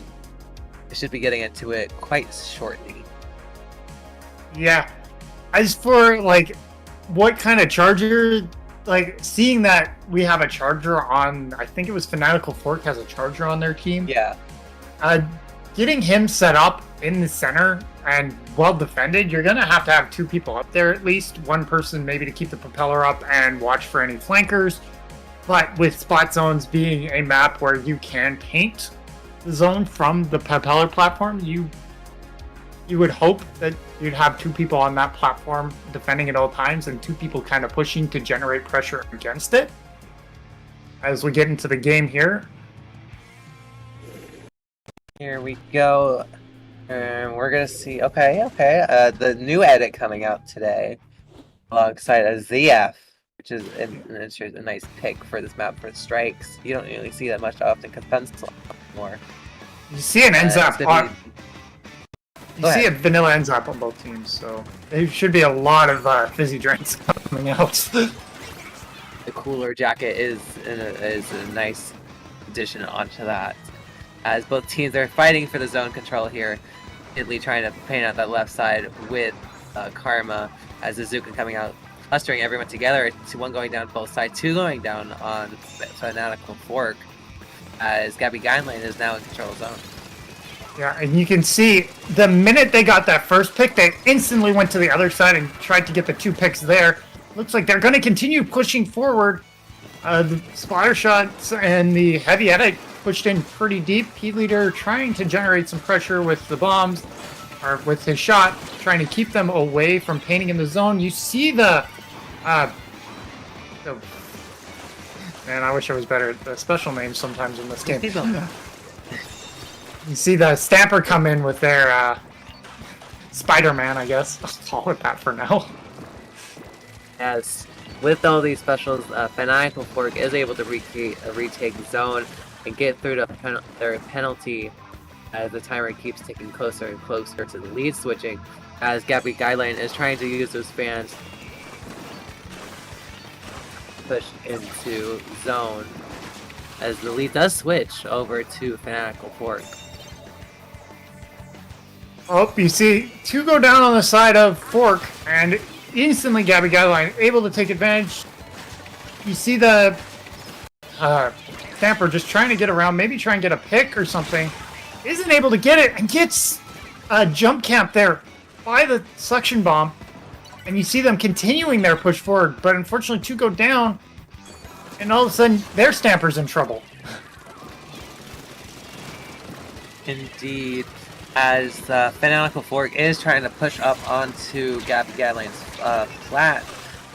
We should be getting into it quite shortly. Yeah. As for like what kind of charger, like seeing that we have a charger on, I think it was Fanatical Fork has a charger on their team. Yeah. Getting him set up in the center and well defended, you're going to have two people up there at least. One person maybe to keep the propeller up and watch for any flankers. But with spot zones being a map where you can paint the zone from the propeller platform, you would hope that you'd have two people on that platform defending at all times and two people kind of pushing to generate pressure against it. As we get into the game here. Here we go. We're going to see, the new edit coming out today alongside a ZF, which is a nice pick for this map for strikes. You don't really see that much often because pencil more. You see an ends up on... You see a vanilla ends up on both teams, so there should be a lot of fizzy drinks coming out. The cooler jacket is a nice addition onto that, as both teams are fighting for the zone control here. Italy trying to paint out that left side with Karma, as Azuka coming out, clustering everyone together. One going down both sides, two going down on Fanatical Fork, as Gabby Guideline is now in control of zone. Yeah, and you can see the minute they got that first pick, they instantly went to the other side and tried to get the two picks there. Looks like they're going to continue pushing forward. The splatter shots and the heavy edit pushed in pretty deep. P-Leader trying to generate some pressure with the bombs, or with his shot, trying to keep them away from painting in the zone. You see the man, I wish I was better at the special names sometimes in this game. You see the Stamper come in with their Spider-Man, I guess. I'll call it that for now. As with all these specials, Fanatical Fork is able to retake zone and get through to their penalty as the timer keeps ticking closer and closer to the lead switching, as Gabby Guideline is trying to use those fans push into zone, as the lead does switch over to Fanatical Fork. Oh, you see two go down on the side of Fork, and instantly Gabby Guideline able to take advantage. You see the Stamper just trying to get around, maybe try and get a pick or something. Isn't able to get it, and gets a jump camp there by the suction bomb. And you see them continuing their push forward, but unfortunately two go down, and all of a sudden their Stamper's in trouble. Indeed, as Fanatical Fork is trying to push up onto Gabby Guideline's flat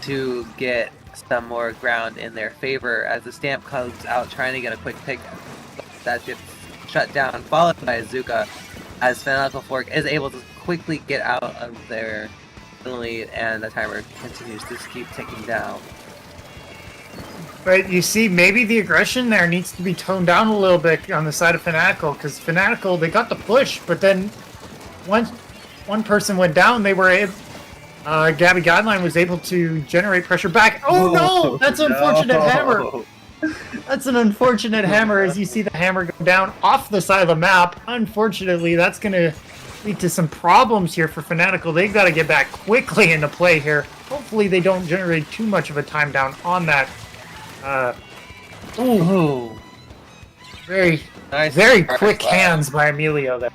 to get some more ground in their favor, as the Stamp comes out trying to get a quick pick that gets shut down, followed by Azuka, as Fanatical Fork is able to quickly get out of their lead, and the timer continues to keep ticking down. But you see, maybe the aggression there needs to be toned down a little bit on the side of Fanatical, because Fanatical, they got the push, but then once one person went down, they were able, Gabby Guideline was able to generate pressure back. Oh no! That's an unfortunate hammer! That's an unfortunate hammer, as you see the hammer go down off the side of the map. Unfortunately, that's going to lead to some problems here for Fanatical. They've got to get back quickly into play here. Hopefully they don't generate too much of a time down on that. Ooh. Very, Nice very first quick lap. hands by Emilio there.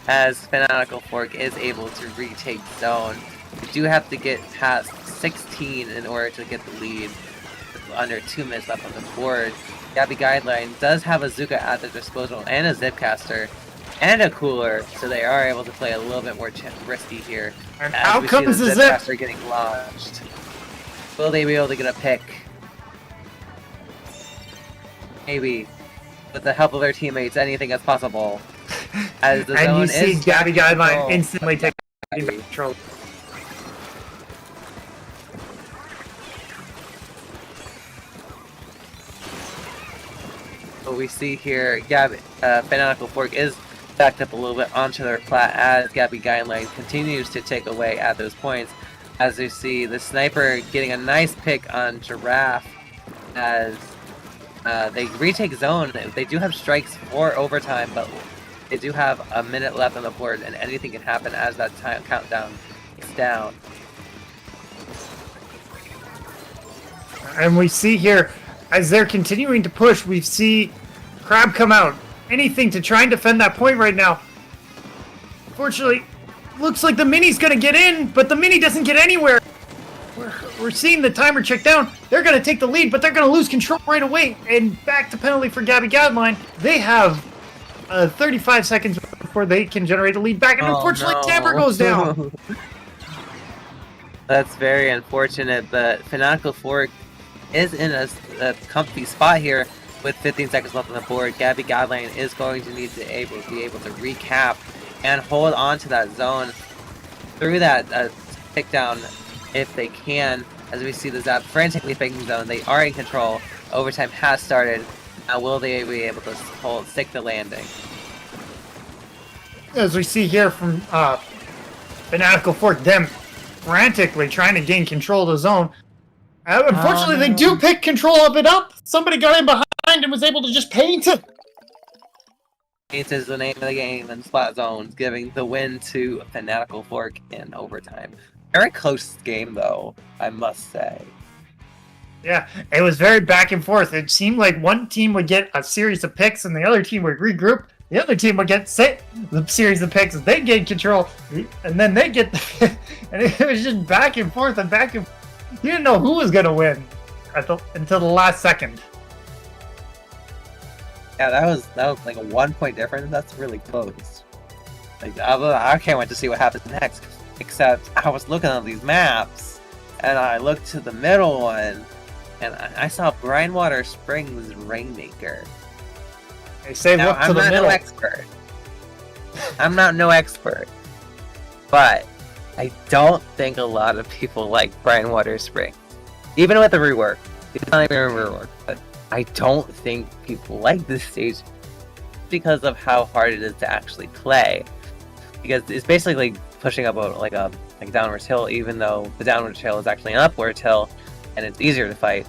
As Fanatical Fork is able to retake zone, you do have to get past 16 in order to get the lead. Under 2 minutes left on the board. Gabby Guideline does have a Zuka at their disposal and a Zipcaster and a cooler, so they are able to play a little bit more risky here. And as out we comes see the the Zip! Zipcaster getting launched. Will they be able to get a pick? Maybe. With the help of their teammates, anything is possible. As the And zone you see is Gabby Guideline control. instantly take control. What we see here, Fanatical Fork is backed up a little bit onto their plat as Gabby Guideline continues to take away at those points. As you see the sniper getting a nice pick on Giraffe as they retake zone. They do have strikes for overtime, but they do have a minute left on the board, and anything can happen as that time countdown is down. And we see here, as they're continuing to push, we see Crab come out. Anything to try and defend that point right now. Fortunately, looks like the Mini's going to get in, but the Mini doesn't get anywhere. We're seeing the timer check down. They're going to take the lead, but they're going to lose control right away. And back to penalty for Gabby Guideline. They have 35 seconds before they can generate a lead back, and unfortunately, no. Tamper goes down. That's very unfortunate, but Fanatical Fork is in a comfy spot here with 15 seconds left on the board. Gabby Guideline is going to need to be able to recap and hold on to that zone through that pick down if they can. As we see the Zap frantically picking zone, they are in control. Overtime has started. Now will they be able to stick the landing? As we see here from Fanatical Fork, them frantically trying to gain control of the zone. Unfortunately, they do pick control of it up. Somebody got in behind and was able to just paint it. Paint is the name of the game, and Splat Zones giving the win to Fanatical Fork in overtime. Very close game, though, I must say. Yeah, it was very back and forth. It seemed like one team would get a series of picks and the other team would regroup. The other team would get the series of picks, they gain control, and then they get and it was just back and forth and back and forth. You didn't know who was going to win until the last second. Yeah, that was like a 1 point difference. That's really close. Like I can't wait to see what happens next. Except I was looking at these maps, and I looked to the middle one, and I saw Brinewater Springs Rainmaker. They say Now, look to I'm the not middle. no expert. I'm not no expert. But I don't think a lot of people like Brine Water Spring. Even with the rework. It's not even a rework. But I don't think people like this stage because of how hard it is to actually play. Because it's basically pushing up a downward hill, even though the downward hill is actually an upward hill, and it's easier to fight,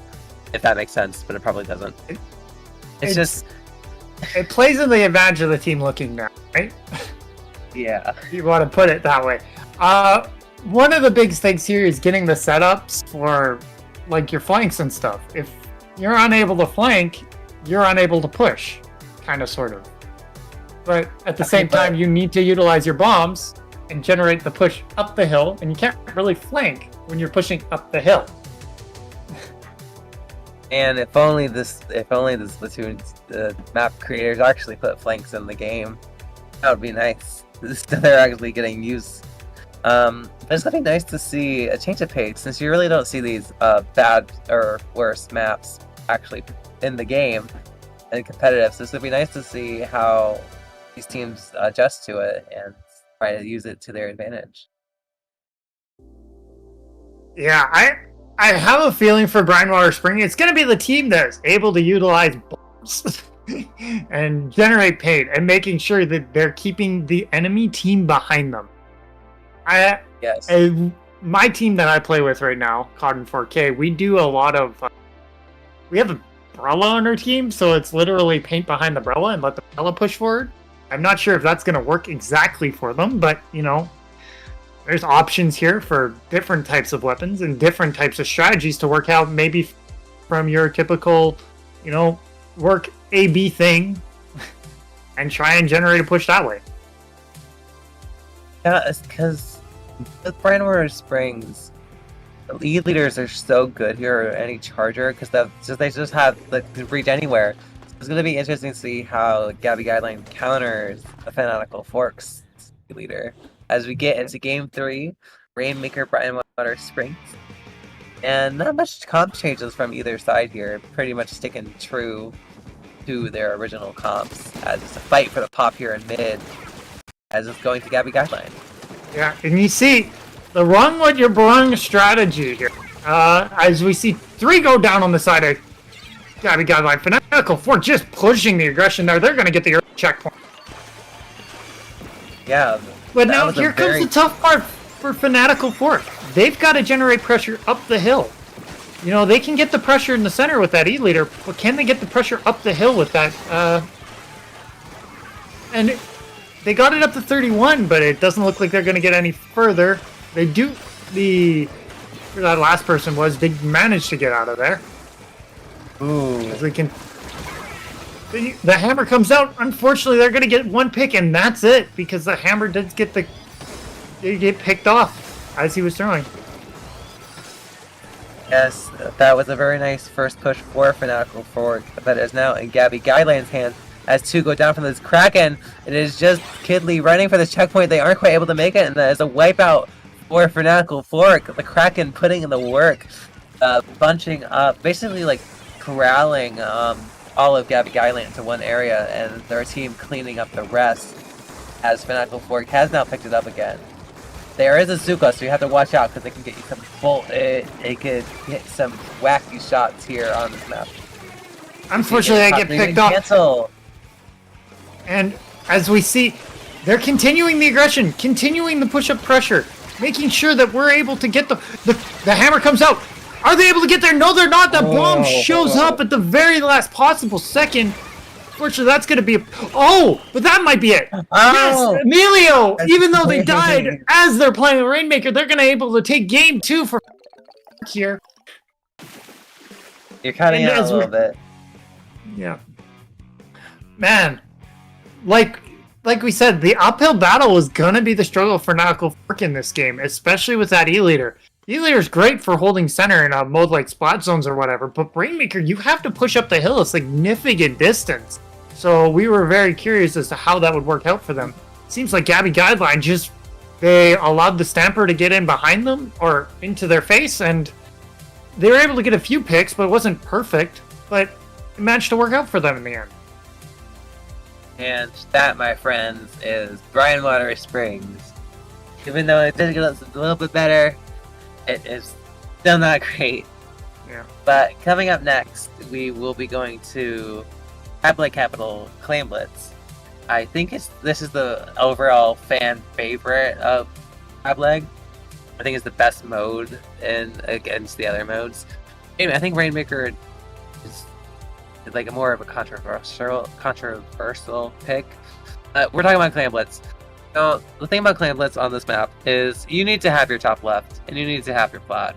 if that makes sense, but it probably doesn't. It's just... It plays in the advantage of the team looking down, right? Yeah. You want to put it that way. One of the big things here is getting the setups for like your flanks and stuff. If you're unable to flank, you're unable to push, kind of, sort of. But at the same time, you need to utilize your bombs and generate the push up the hill, and you can't really flank when you're pushing up the hill. And if only the Splatoon map creators actually put flanks in the game, that would be nice. They're actually getting used. But it's gonna be nice to see a change of pace, since you really don't see these bad or worse maps actually in the game and competitive. So it's gonna be nice to see how these teams adjust to it and try to use it to their advantage. Yeah, I have a feeling for Brinewater Spring. It's going to be the team that's able to utilize bombs and generate pain and making sure that they're keeping the enemy team behind them. Yes. My team that I play with right now, Cotton 4K, we do a lot of... we have a umbrella on our team, so it's literally paint behind the umbrella and let the umbrella push forward. I'm not sure if that's going to work exactly for them, but, you know, there's options here for different types of weapons and different types of strategies to work out, maybe from your typical, you know, work A-B thing and try and generate a push that way. Yeah, it's because with Brinewater Springs, the lead leaders are so good here, or any charger, because they just have the reach anywhere. So it's going to be interesting to see how Gabby Guideline counters the Fanatical Forks leader. As we get into Game 3, Rainmaker, Brinewater Springs. And not much comp changes from either side here, pretty much sticking true to their original comps, as it's a fight for the pop here in mid, as it's going to Gabby Guideline. Yeah, and you see the run what you're wrong strategy here. As we see 3 go down on the side of Gabby Guideline. Fanatical 4 just pushing the aggression there. They're going to get the checkpoint. Yeah. But now here comes the tough part for Fanatical 4. They've got to generate pressure up the hill. You know, they can get the pressure in the center with that E-leader, but can they get the pressure up the hill with that? And they got it up to 31, but it doesn't look like they're going to get any further. They do, where that last person was, they managed to get out of there. Ooh. As we can... The hammer comes out. Unfortunately, they're going to get 1 pick, and that's it, because the hammer did get picked off as he was throwing. Yes, that was a very nice first push for Fanatical 4, that is now in Gabby Guideline's hands. As 2 go down from this Kraken, it is just Kidley running for this checkpoint. They aren't quite able to make it, and that is a wipeout for Fanatical 4. The Kraken putting in the work, bunching up, basically like corralling all of Gabby Guideline into one area, and their team cleaning up the rest, as Fanatical 4 has now picked it up again. There is a Zuko, so you have to watch out, because it can get you some it could get some wacky shots here on this map. Unfortunately, I get picked off. Cancel. And as we see, they're continuing the aggression, continuing the push-up pressure, making sure that we're able to get the hammer comes out. Are they able to get there? No, they're not. That bomb shows up at the very last possible second. Fortunately, that's going to be but that might be it. Yes, Emilio, even though they died as they're playing the Rainmaker, they're going to be able to take game 2 for here. You're cutting out a little bit. Yeah. Man, like we said, the uphill battle was going to be the struggle for Fanatical Fork in this game, especially with that E-leader. E-leader's great for holding center in a mode like Splat Zones or whatever, but Rainmaker, you have to push up the hill a significant distance. So we were very curious as to how that would work out for them. Seems like Gabby Guideline they allowed the Stamper to get in behind them or into their face, and they were able to get a few picks, but it wasn't perfect. But it managed to work out for them in the end. And that, my friends, is Brine Water Springs. Even though it does get a little bit better, it is still not great. Yeah. But coming up next, we will be going to Tablet Capital Claim Blitz. I think this is the overall fan favorite of Tableg. I think it's the best mode against the other modes. Anyway, I think Rainmaker is like more of a controversial pick. We're talking about Clan Blitz. Now, the thing about Clan Blitz on this map is you need to have your top left and you need to have your plot.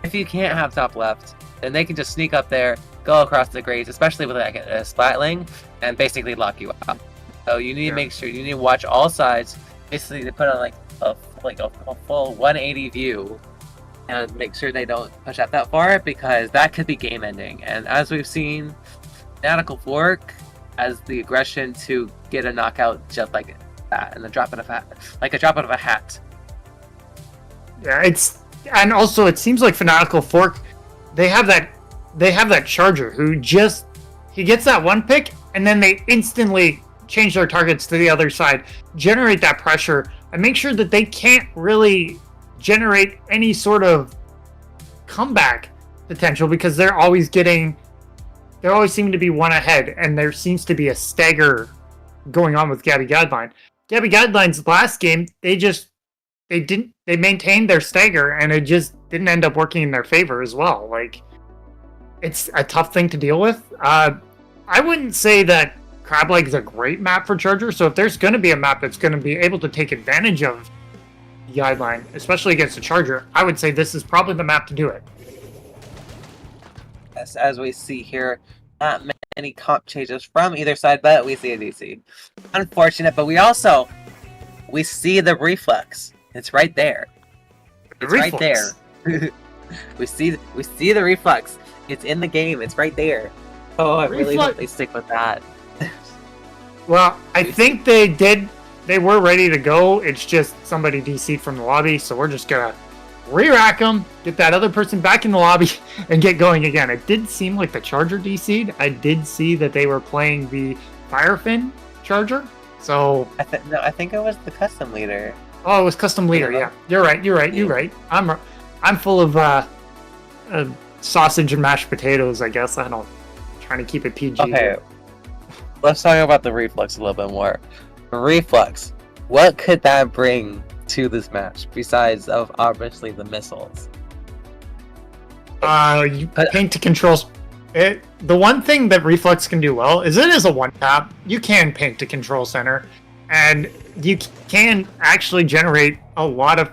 If you can't have top left, then they can just sneak up there, go across the grades, especially with like a splatling, and basically lock you out. So you need to make sure you need to watch all sides. Basically, they put on like a full 180 view, and make sure they don't push out that far because that could be game ending. And as we've seen, Fanatical Fork has the aggression to get a knockout just like that, and a drop out of a hat. Yeah, and also it seems like Fanatical Fork, they have that charger who he gets that one pick and then they instantly change their targets to the other side, generate that pressure, and make sure that they can't really generate any sort of comeback potential because they're always seeming to be one ahead, and there seems to be a stagger going on with Gabby Guideline. Gabby Guideline's last game, they maintained their stagger, and it just didn't end up working in their favor as well. Like, it's a tough thing to deal with. I wouldn't say that Crab Leg is a great map for Charger, so if there's going to be a map that's going to be able to take advantage of Guideline, especially against a Charger, I would say this is probably the map to do it. Yes, as we see here, not many comp changes from either side, but we see a DC. Unfortunate, but we see the reflex. It's right there. It's right there. we see the reflex. It's in the game. It's right there. Oh, I really hope they stick with that. Well, I think they did. They were ready to go. It's just somebody DC'd from the lobby, so we're just gonna re-rack them, get that other person back in the lobby, and get going again. It did seem like the Charger DC'd. I did see that they were playing the Firefin Charger. So I think it was the custom leader. Oh, it was custom leader. Yeah, you're right. I'm full of sausage and mashed potatoes. I guess I'm trying to keep it PG. Okay, let's talk about the reflex a little bit more. Reflex, what could that bring to this match besides of obviously the missiles? You paint to controls. The one thing that Reflex can do well is it is a one tap. You can paint to control center, and you can actually generate a lot of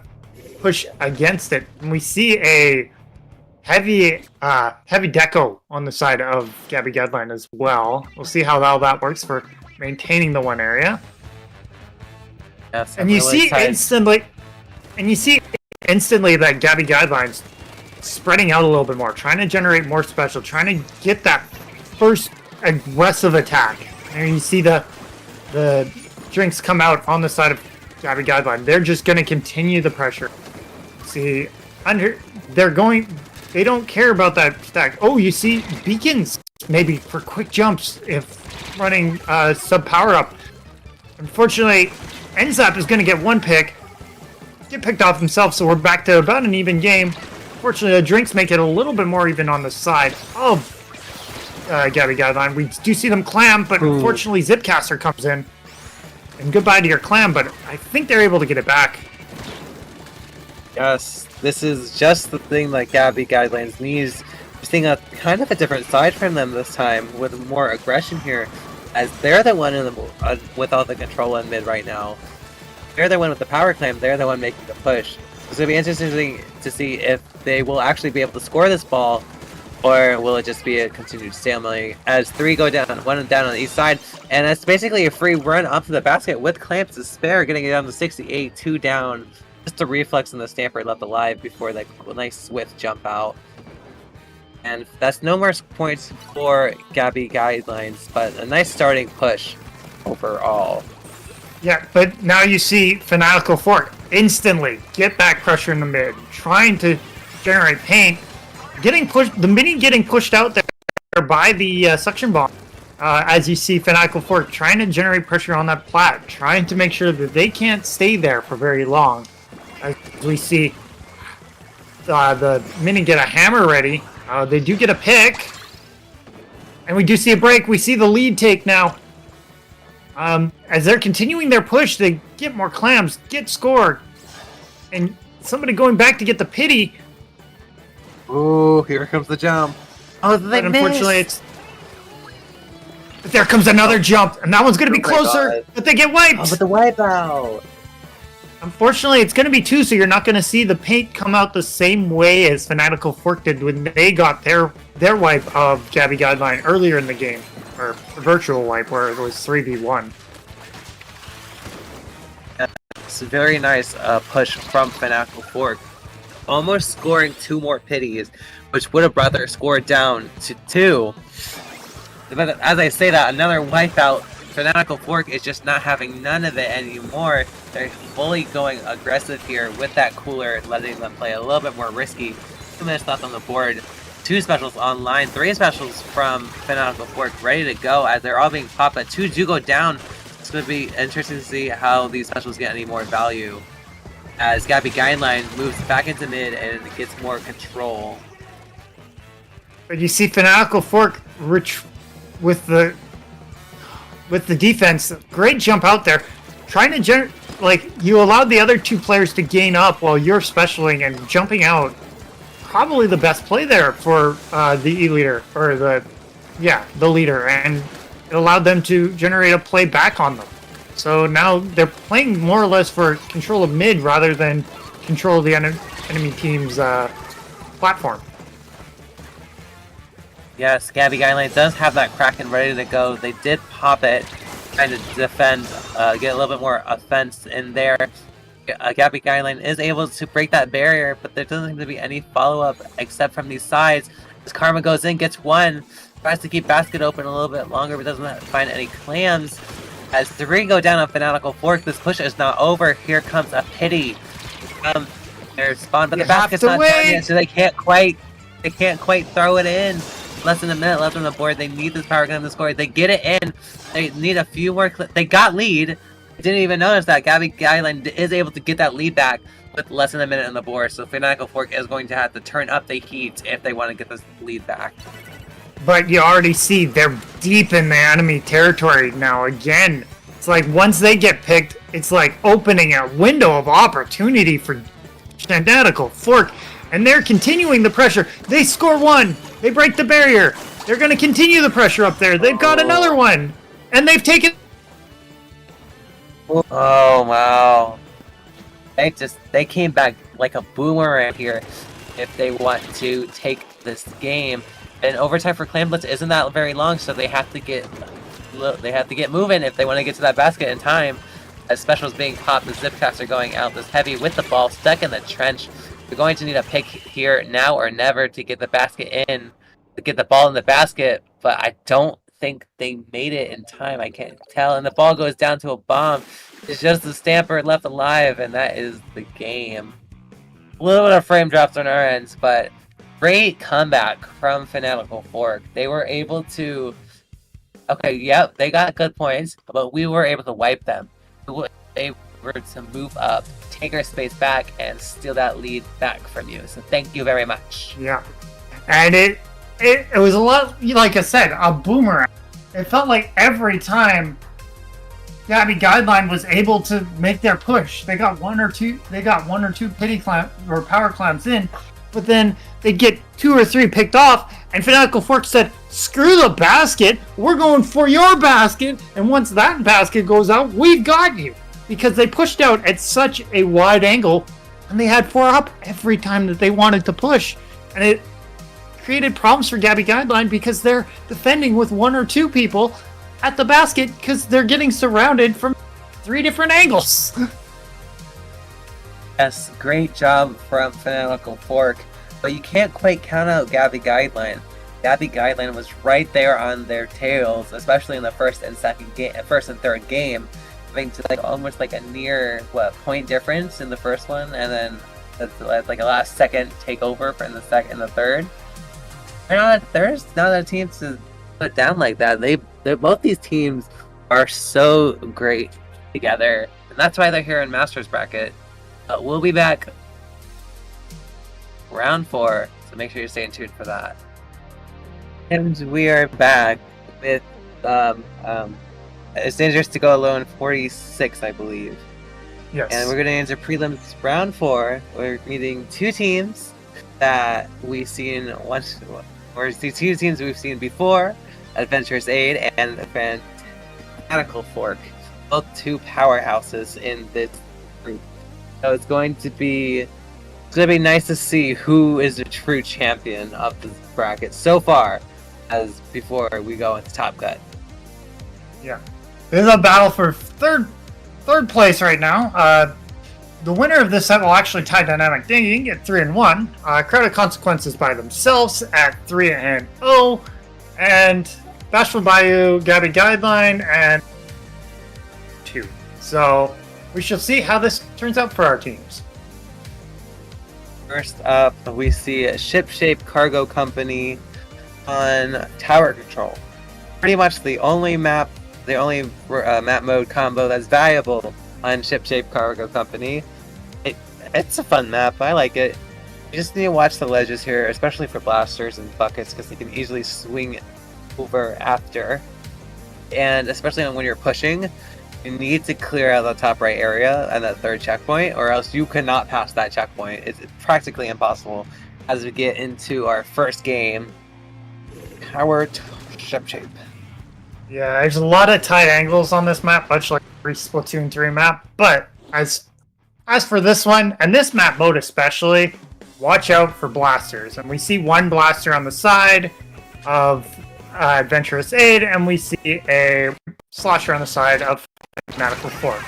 push against it. And we see a heavy deco on the side of Gabby Guideline as well. We'll see how well that works for maintaining the one area. Yes, and you see instantly that Gabby Guideline's spreading out a little bit more, trying to generate more special, trying to get that first aggressive attack. And you see the drinks come out on the side of Gabby Guideline. They're just going to continue the pressure. See, they don't care about that stack. Oh, you see beacons maybe for quick jumps if running sub power up. Unfortunately, Enzap is going to get one pick, get picked off himself, so we're back to about an even game. Fortunately, the drinks make it a little bit more even on the side of Gabby Guideline. We do see them clam, but unfortunately Zipcaster comes in. And goodbye to your clam, but I think they're able to get it back. Yes, this is just the thing that Gabby Guidelines needs. We're seeing a kind of a different side from them this time, with more aggression here, as they're the one with all the control in mid right now. They're the one with the power claim, they're the one making the push. It's going to be interesting to see if they will actually be able to score this ball, or will it just be a continued stalemate as 3 go down, 1 down on the east side, and it's basically a free run up to the basket with clamps to spare, getting it down to 68, 2 down. Just a reflex and the Stamper left alive before that nice swift jump out. And that's no more points for Gabby Guidelines, but a nice starting push overall. Yeah, but now you see Fanatical Fork instantly get back pressure in the mid, trying to generate paint, getting pushed. The mini getting pushed out there by the suction bomb. As you see, Fanatical Fork trying to generate pressure on that plat, trying to make sure that they can't stay there for very long. As we see the Mini get a hammer ready. They do get a pick. And we do see a break. We see the lead take now. As they're continuing their push, they get more clams, get scored. And somebody going back to get the pity. Ooh, here comes the jump. Oh, they missed. Unfortunately, but there comes another jump, and that one's going to be closer, God. but they get wiped. Oh, but the wipeout. Unfortunately, it's going to be 2, so you're not going to see the paint come out the same way as Fanatical Fork did when they got their wipe of Gabby Guideline earlier in the game, or virtual wipe, where it was 3v1. It's a very nice push from Fanatical Fork. Almost scoring 2 more pities, which would have brought their score down to 2. But as I say that, another wipeout. Fanatical Fork is just not having none of it anymore. They're fully going aggressive here with that cooler, letting them play a little bit more risky. 2 minutes left on the board. 2 specials online, 3 specials from Fanatical Fork ready to go as they're all being popped, but 2 do go down. It's going to be interesting to see how these specials get any more value as Gabby Guideline moves back into mid and gets more control. But you see Fanatical Fork with the defense, great jump out there, trying to you allowed the other 2 players to gain up while you're specialing and jumping out. Probably the best play there for the E-leader, or the leader, and it allowed them to generate a play back on them. So now they're playing more or less for control of mid rather than control of the enemy team's platform. Yes, Gabby Guideline does have that Kraken ready to go. They did pop it, trying to defend, get a little bit more offense in there. Gabby Guideline is able to break that barrier, but there doesn't seem to be any follow-up except from these sides. As Karma goes in, gets 1, tries to keep basket open a little bit longer, but doesn't find any clams. As 3 go down on Fanatical Fork, this push is not over. Here comes a pity. They're spawned, but the basket's not done yet, so they can't quite throw it in. Less than a minute left on the board. They need this power gun to score. They get it in. They need a few more. They got lead. I didn't even notice that. Gabby Guideline is able to get that lead back with less than a minute on the board. So Fanatical Fork is going to have to turn up the heat if they want to get this lead back. But you already see they're deep in the enemy territory now again. It's like once they get picked, it's like opening a window of opportunity for Fanatical Fork. And they're continuing the pressure. They score 1. They break the barrier. They're going to continue the pressure up there. They've got another one. And they've taken... Oh, wow. They came back like a boomerang here if they want to take this game. And overtime for Clan Blitz isn't that very long, so they have to get moving if they want to get to that basket in time. As specials being popped, the zip caps are going out. This heavy with the ball stuck in the trench. They're going to need a pick here now or never to get the basket in, to get the ball in the basket, but I don't think they made it in time. I can't tell, and the ball goes down to a bomb. It's just the Stamper left alive, and that is the game. A little bit of frame drops on our ends, but great comeback from Fanatical Fork. They were able to... Okay, yep, they got good points, but we were able to wipe them. They were to move up, take our space back, and steal that lead back from you. So thank you very much. Yeah. And it was a lot, like I said, a boomerang. It felt like every time Gabby Guideline was able to make their push, they got one or two pity clamp or power clamps in, but then they'd get 2 or 3 picked off, and Fanatical Fork said, screw the basket, we're going for your basket, and once that basket goes out, we've got you. Because they pushed out at such a wide angle, and they had 4 up every time that they wanted to push. And it created problems for Gabby Guideline because they're defending with 1 or 2 people at the basket because they're getting surrounded from 3 different angles. Yes, great job from Fanatical Fork, but you can't quite count out Gabby Guideline. Gabby Guideline was right there on their tails, especially in the first and third game, having to almost a near point difference in the first one, and then that's like a last second takeover in the second and the third. Now that team to put down like that. They both these teams are so great together, and that's why they're here in Masters bracket. We'll be back round 4, so make sure you're staying tuned for that. And we are back with It's Dangerous to Go Alone 46, I believe. Yes. And we're going to enter prelims round 4. We're meeting two teams that we've seen once, or these two teams we've seen before, Adventurous Aid and Fanatical Fork, both two powerhouses in this group. So it's going to be nice to see who is the true champion of this bracket so far, as before we go into Top Cut. Yeah, this is a battle for third place right now. The winner of this set will actually tie Dynamic Dinging at 3-1. Crowd of Consequences by themselves at 3-0, and Bashful, Bayou, Gabby, Guideline, and 2. So we shall see how this turns out for our teams. First up, we see a Ship-Shape Cargo Company on Tower Control. Pretty much the only map mode combo that's valuable on Ship-Shape Cargo Company. It's a fun map. I like it. You just need to watch the ledges here, especially for blasters and buckets, because they can easily swing over after. And especially when you're pushing, you need to clear out the top right area and that third checkpoint, or else you cannot pass that checkpoint. It's practically impossible. As we get into our first game, Tower Ship-Shape. Yeah, there's a lot of tight angles on this map, much like every Splatoon 3 map. But as for this one, and this map mode especially, watch out for blasters. And we see one blaster on the side of Adventurous Aid, and we see a slosher on the side of Fanatical Fork.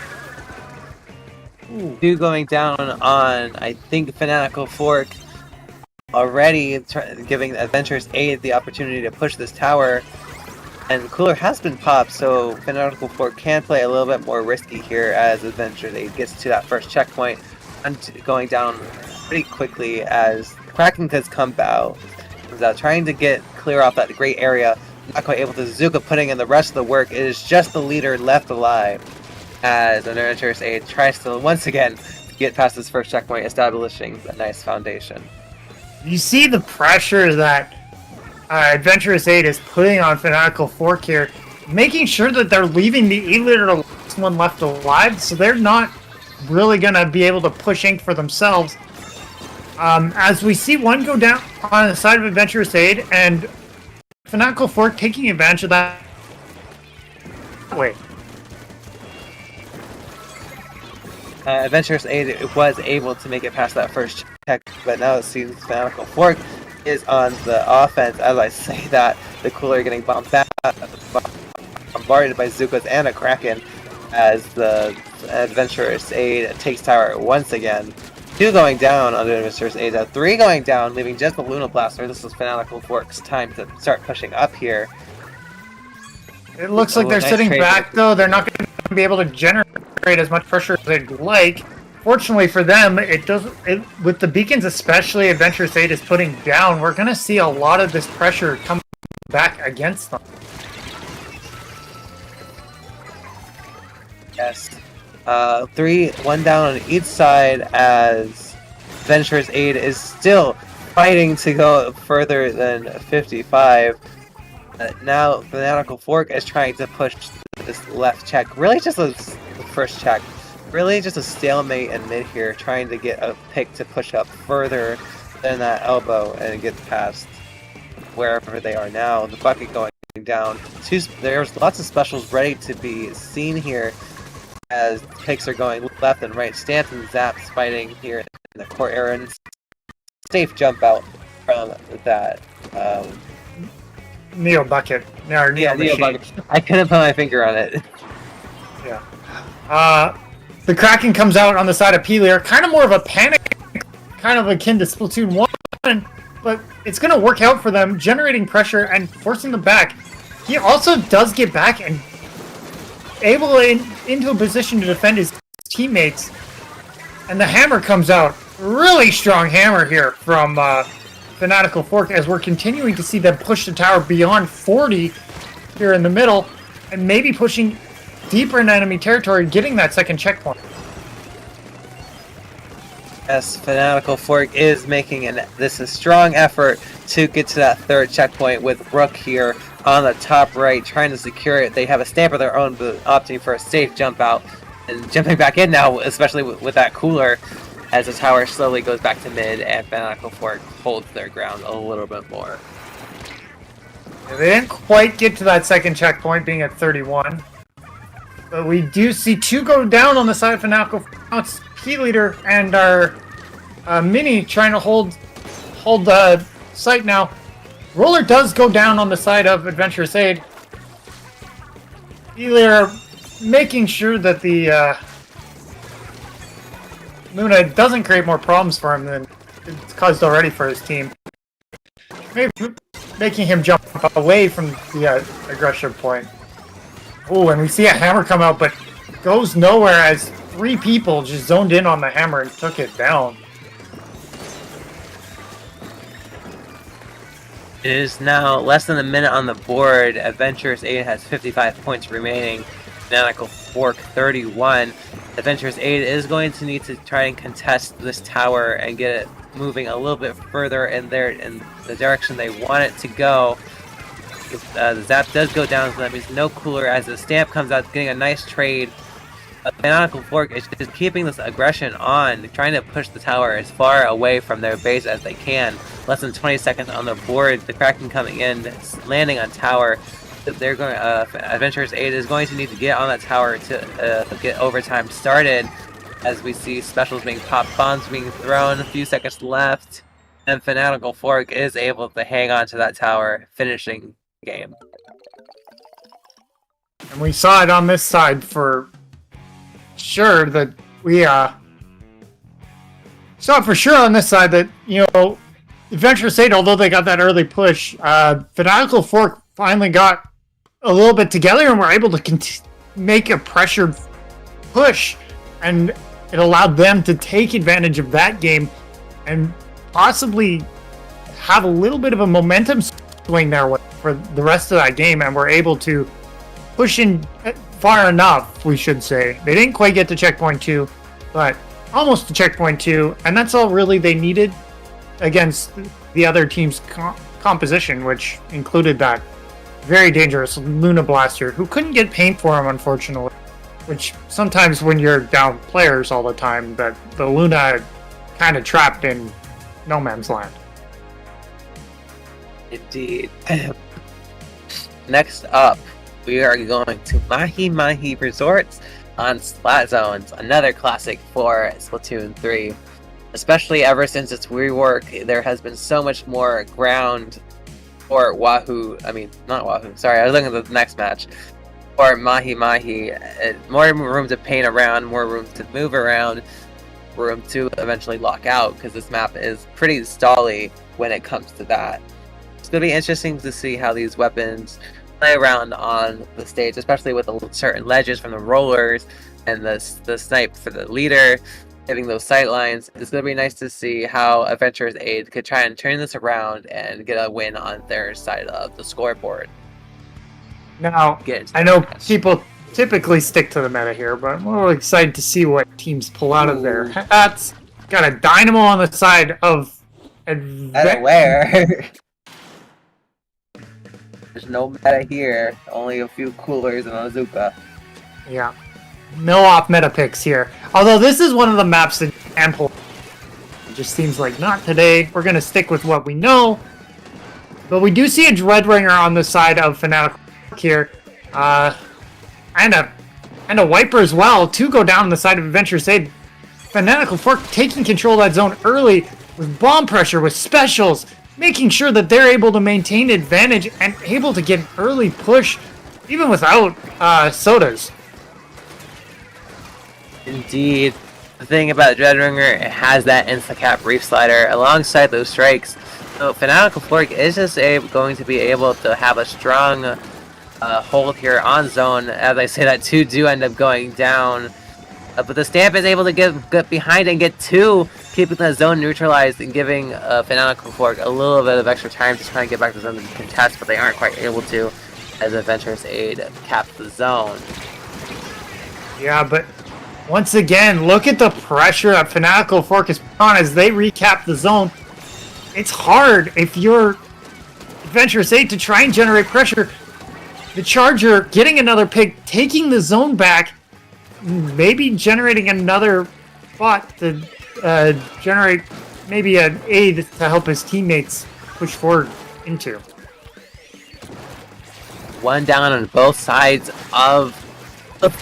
Two going down on, I think, Fanatical Fork, already giving Adventurous Aid the opportunity to push this tower. And Cooler has been popped, so Fanatical Fork can play a little bit more risky here as Adventurous Aid gets to that first checkpoint and going down pretty quickly as Kraken has come out. Trying to get clear off that great area. Not quite able to. Zuka putting in the rest of the work. It is just the leader left alive as Adventurous Aid tries to once again get past this first checkpoint, establishing a nice foundation. You see the pressure that Adventurous Aid is putting on Fanatical Fork here, making sure that they're leaving the E-Leader the last one left alive, so they're not really going to be able to push ink for themselves. As we see one go down on the side of Adventurous Aid, and Fanatical Fork taking advantage of that. Wait. Adventurous Aid was able to make it past that first check, but now it seems Fanatical Fork is on the offense. As I say that, the Cooler getting bombarded by Zukas and a Kraken as the Adventurous Aid takes tower once again. 2 going down under Adventurous Aid, 3 going down, leaving just the Luna Blaster. This is Fanatical Fork's time to start pushing up here. It looks like they're sitting back, though. They're not going to be able to generate as much pressure as they'd like. Fortunately for them, with the beacons especially, Adventurous Aid is putting down. We're going to see a lot of this pressure come back against them. Yes. 1 down on each side as Adventurous Aid is still fighting to go further than 55. Now Fanatical Fork is trying to push this left check. Really just the first check. Really just a stalemate in mid here, trying to get a pick to push up further than that elbow and get past wherever they are now. The bucket going down. There's lots of specials ready to be seen here as picks are going left and right. Stamps and Zaps fighting here in the core area. Safe jump out from that. Neo Bucket. Neo Bucket. I couldn't put my finger on it. Yeah. The Kraken comes out on the side of Pelear, kind of more of a panic, kind of akin to Splatoon 1, but it's going to work out for them, generating pressure and forcing them back. He also does get back and able into a position to defend his teammates, and the hammer comes out. Really strong hammer here from Fanatical Fork as we're continuing to see them push the tower beyond 40 here in the middle and maybe pushing deeper in enemy territory, getting that second checkpoint. Yes, Fanatical Fork is making this a strong effort to get to that third checkpoint with Rook here on the top right, trying to secure it. They have a stamp of their own, but opting for a safe jump out and jumping back in now, especially with that cooler, as the tower slowly goes back to mid and Fanatical Fork holds their ground a little bit more. They didn't quite get to that second checkpoint, being at 31. But we do see 2 go down on the side of Fanatical. Now it's Key Leader and our Mini trying to hold the site now. Roller does go down on the side of Adventurous Aid. Key Leader making sure that the Luna doesn't create more problems for him than it's caused already for his team. Maybe making him jump away from the aggression point. Oh, and we see a hammer come out, but goes nowhere as 3 people just zoned in on the hammer and took it down. It is now less than a minute on the board. Adventurous Aid has 55 points remaining. Fanatical Fork 31. Adventurous Aid is going to need to try and contest this tower and get it moving a little bit further in the direction they want it to go. If the zap does go down, so that means no cooler as the stamp comes out, getting a nice trade. Fanatical Fork is just keeping this aggression on, trying to push the tower as far away from their base as they can. Less than 20 seconds on the board, the Kraken coming in, landing on tower. They're going. Adventurous Aid is going to need to get on that tower to get overtime started. As we see specials being popped, bombs being thrown, a few seconds left, and Fanatical Fork is able to hang on to that tower, finishing the game. And we saw it on this side for sure that we saw for sure on this side that, you know, Adventurous Aid, although they got that early push, Fanatical Fork finally got a little bit together and were able to make a pressured push, and it allowed them to take advantage of that game and possibly have a little bit of a momentum swing there for the rest of that game, and were able to push in far enough, we should say. They didn't quite get to checkpoint 2, but almost to checkpoint 2, and that's all really they needed against the other team's composition, which included that very dangerous Luna Blaster, who couldn't get paint for him, unfortunately. Which sometimes when you're down players all the time, that the Luna kind of trapped in no man's land. Indeed. Next up, we are going to Mahi Mahi Resorts on Splat Zones, another classic for Splatoon 3. Especially ever since its rework, there has been so much more ground for Wahoo. I mean, not Wahoo. Sorry, I was looking at the next match. Or Mahi Mahi. More room to paint around, more room to move around, room to eventually lock out, because this map is pretty stally when it comes to that. It's going to be interesting to see how these weapons play around on the stage, especially with certain ledges from the rollers and the snipe for the leader, hitting those sight lines. It's going to be nice to see how Adventurous Aid could try and turn this around and get a win on their side of the scoreboard. Now, I know people typically stick to the meta here, but I'm a little excited to see what teams pull out of their hats. Got a Dynamo on the side of Where? There's no meta here. Only a few coolers and a Zuka. Yeah. No off meta picks here. Although this is one of the maps that can pull. It just seems like not today. We're going to stick with what we know. But we do see a Dreadringer on the side of Fanatical here. And a Wiper as well. 2 go down on the side of Adventurous Aid. Fanatical Fork taking control of that zone early with bomb pressure, with specials, making sure that they're able to maintain advantage and able to get an early push even without sodas. Indeed. The thing about Dreadringer, it has that insta-cap Reef Slider alongside those strikes. So Fanatical Fork is just going to be able to have a strong hold here on zone. As I say, that 2 do end up going down. But the Stamp is able to get behind and get 2, keeping the zone neutralized and giving Fanatical Fork a little bit of extra time to try and get back to the zone to contest, but they aren't quite able to, as Adventurous Aid caps the zone. Yeah, but once again, look at the pressure that Fanatical Fork is put on as they recap the zone. It's hard if you're Adventurous Aid to try and generate pressure. The Charger getting another pick, taking the zone back, maybe generating another spot to generate maybe an aid to help his teammates push forward into. One down on both sides of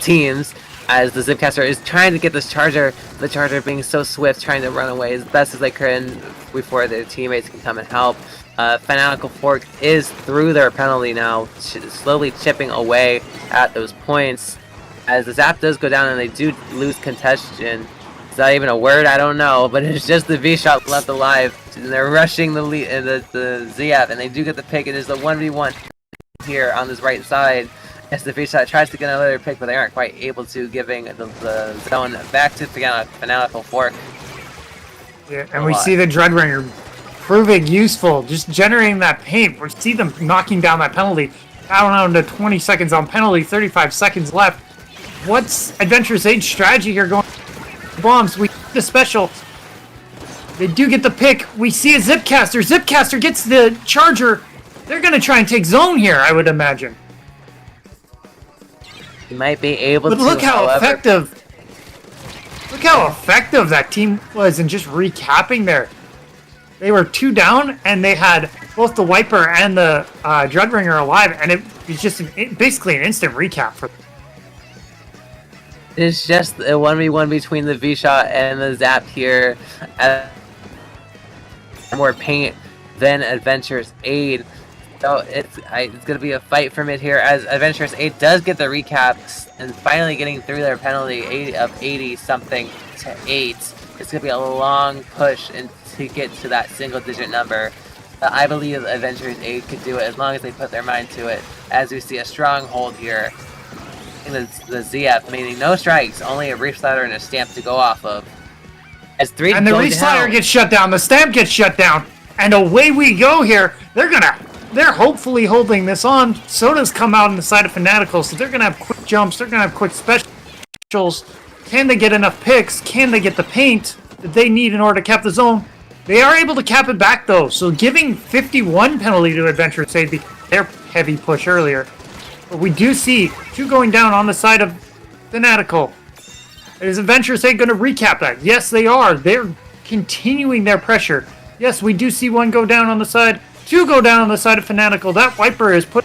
teams as the Zipcaster is trying to get this Charger. The Charger being so swift, trying to run away as best as they can before their teammates can come and help. Fanatical Fork is through their penalty now, slowly chipping away at those points. As the zap does go down and they do lose contention. Is that even a word? I don't know, but it's just the V-Shot left alive. And they're rushing the ZF, and they do get the pick. It is the 1v1 here on this right side. As the V-Shot tries to get another pick, but they aren't quite able to, giving the zone back to Fanatical Fork. Yeah, and we see the Dreadringer proving useful, just generating that paint. We see them knocking down that penalty. Down to 20 seconds on penalty, 35 seconds left. What's Adventurous Aid's strategy here going? Bombs, we the special. They do get the pick. We see a Zipcaster. Zipcaster gets the Charger. They're going to try and take zone here, I would imagine. You might be able to. But look how effective. Look how effective that team was in just recapping there. They were 2 down, and they had both the Wiper and the Dreadringer alive, and it was just basically an instant recap for them. It's just a 1v1 between the V-Shot and the Zap here. More paint than Adventurous Aid. So it's going to be a fight for mid here as Adventurous Aid does get the recaps and finally getting through their penalty of 80-something to 8. It's going to be a long push and to get to that single-digit number. I believe Adventurous Aid could do it as long as they put their mind to it, as we see a strong hold here. The ZF, meaning no strikes, only a Reef Slider and a Stamp to go off of. As 3 and the Reef Slider gets shut down, the Stamp gets shut down, and away we go here. They're hopefully holding this on. Soda's come out on the side of Fanatical, so they're gonna have quick jumps, they're gonna have quick specials. Can they get enough picks? Can they get the paint that they need in order to cap the zone? They are able to cap it back though, so giving 51 penalty to Adventurous Aid because their heavy push earlier. But we do see 2 going down on the side of Fanatical. Is Adventurous Aid going to recap that? Yes, they are. They're continuing their pressure. Yes, we do see 1 go down on the side. 2 go down on the side of Fanatical. That Wiper is put...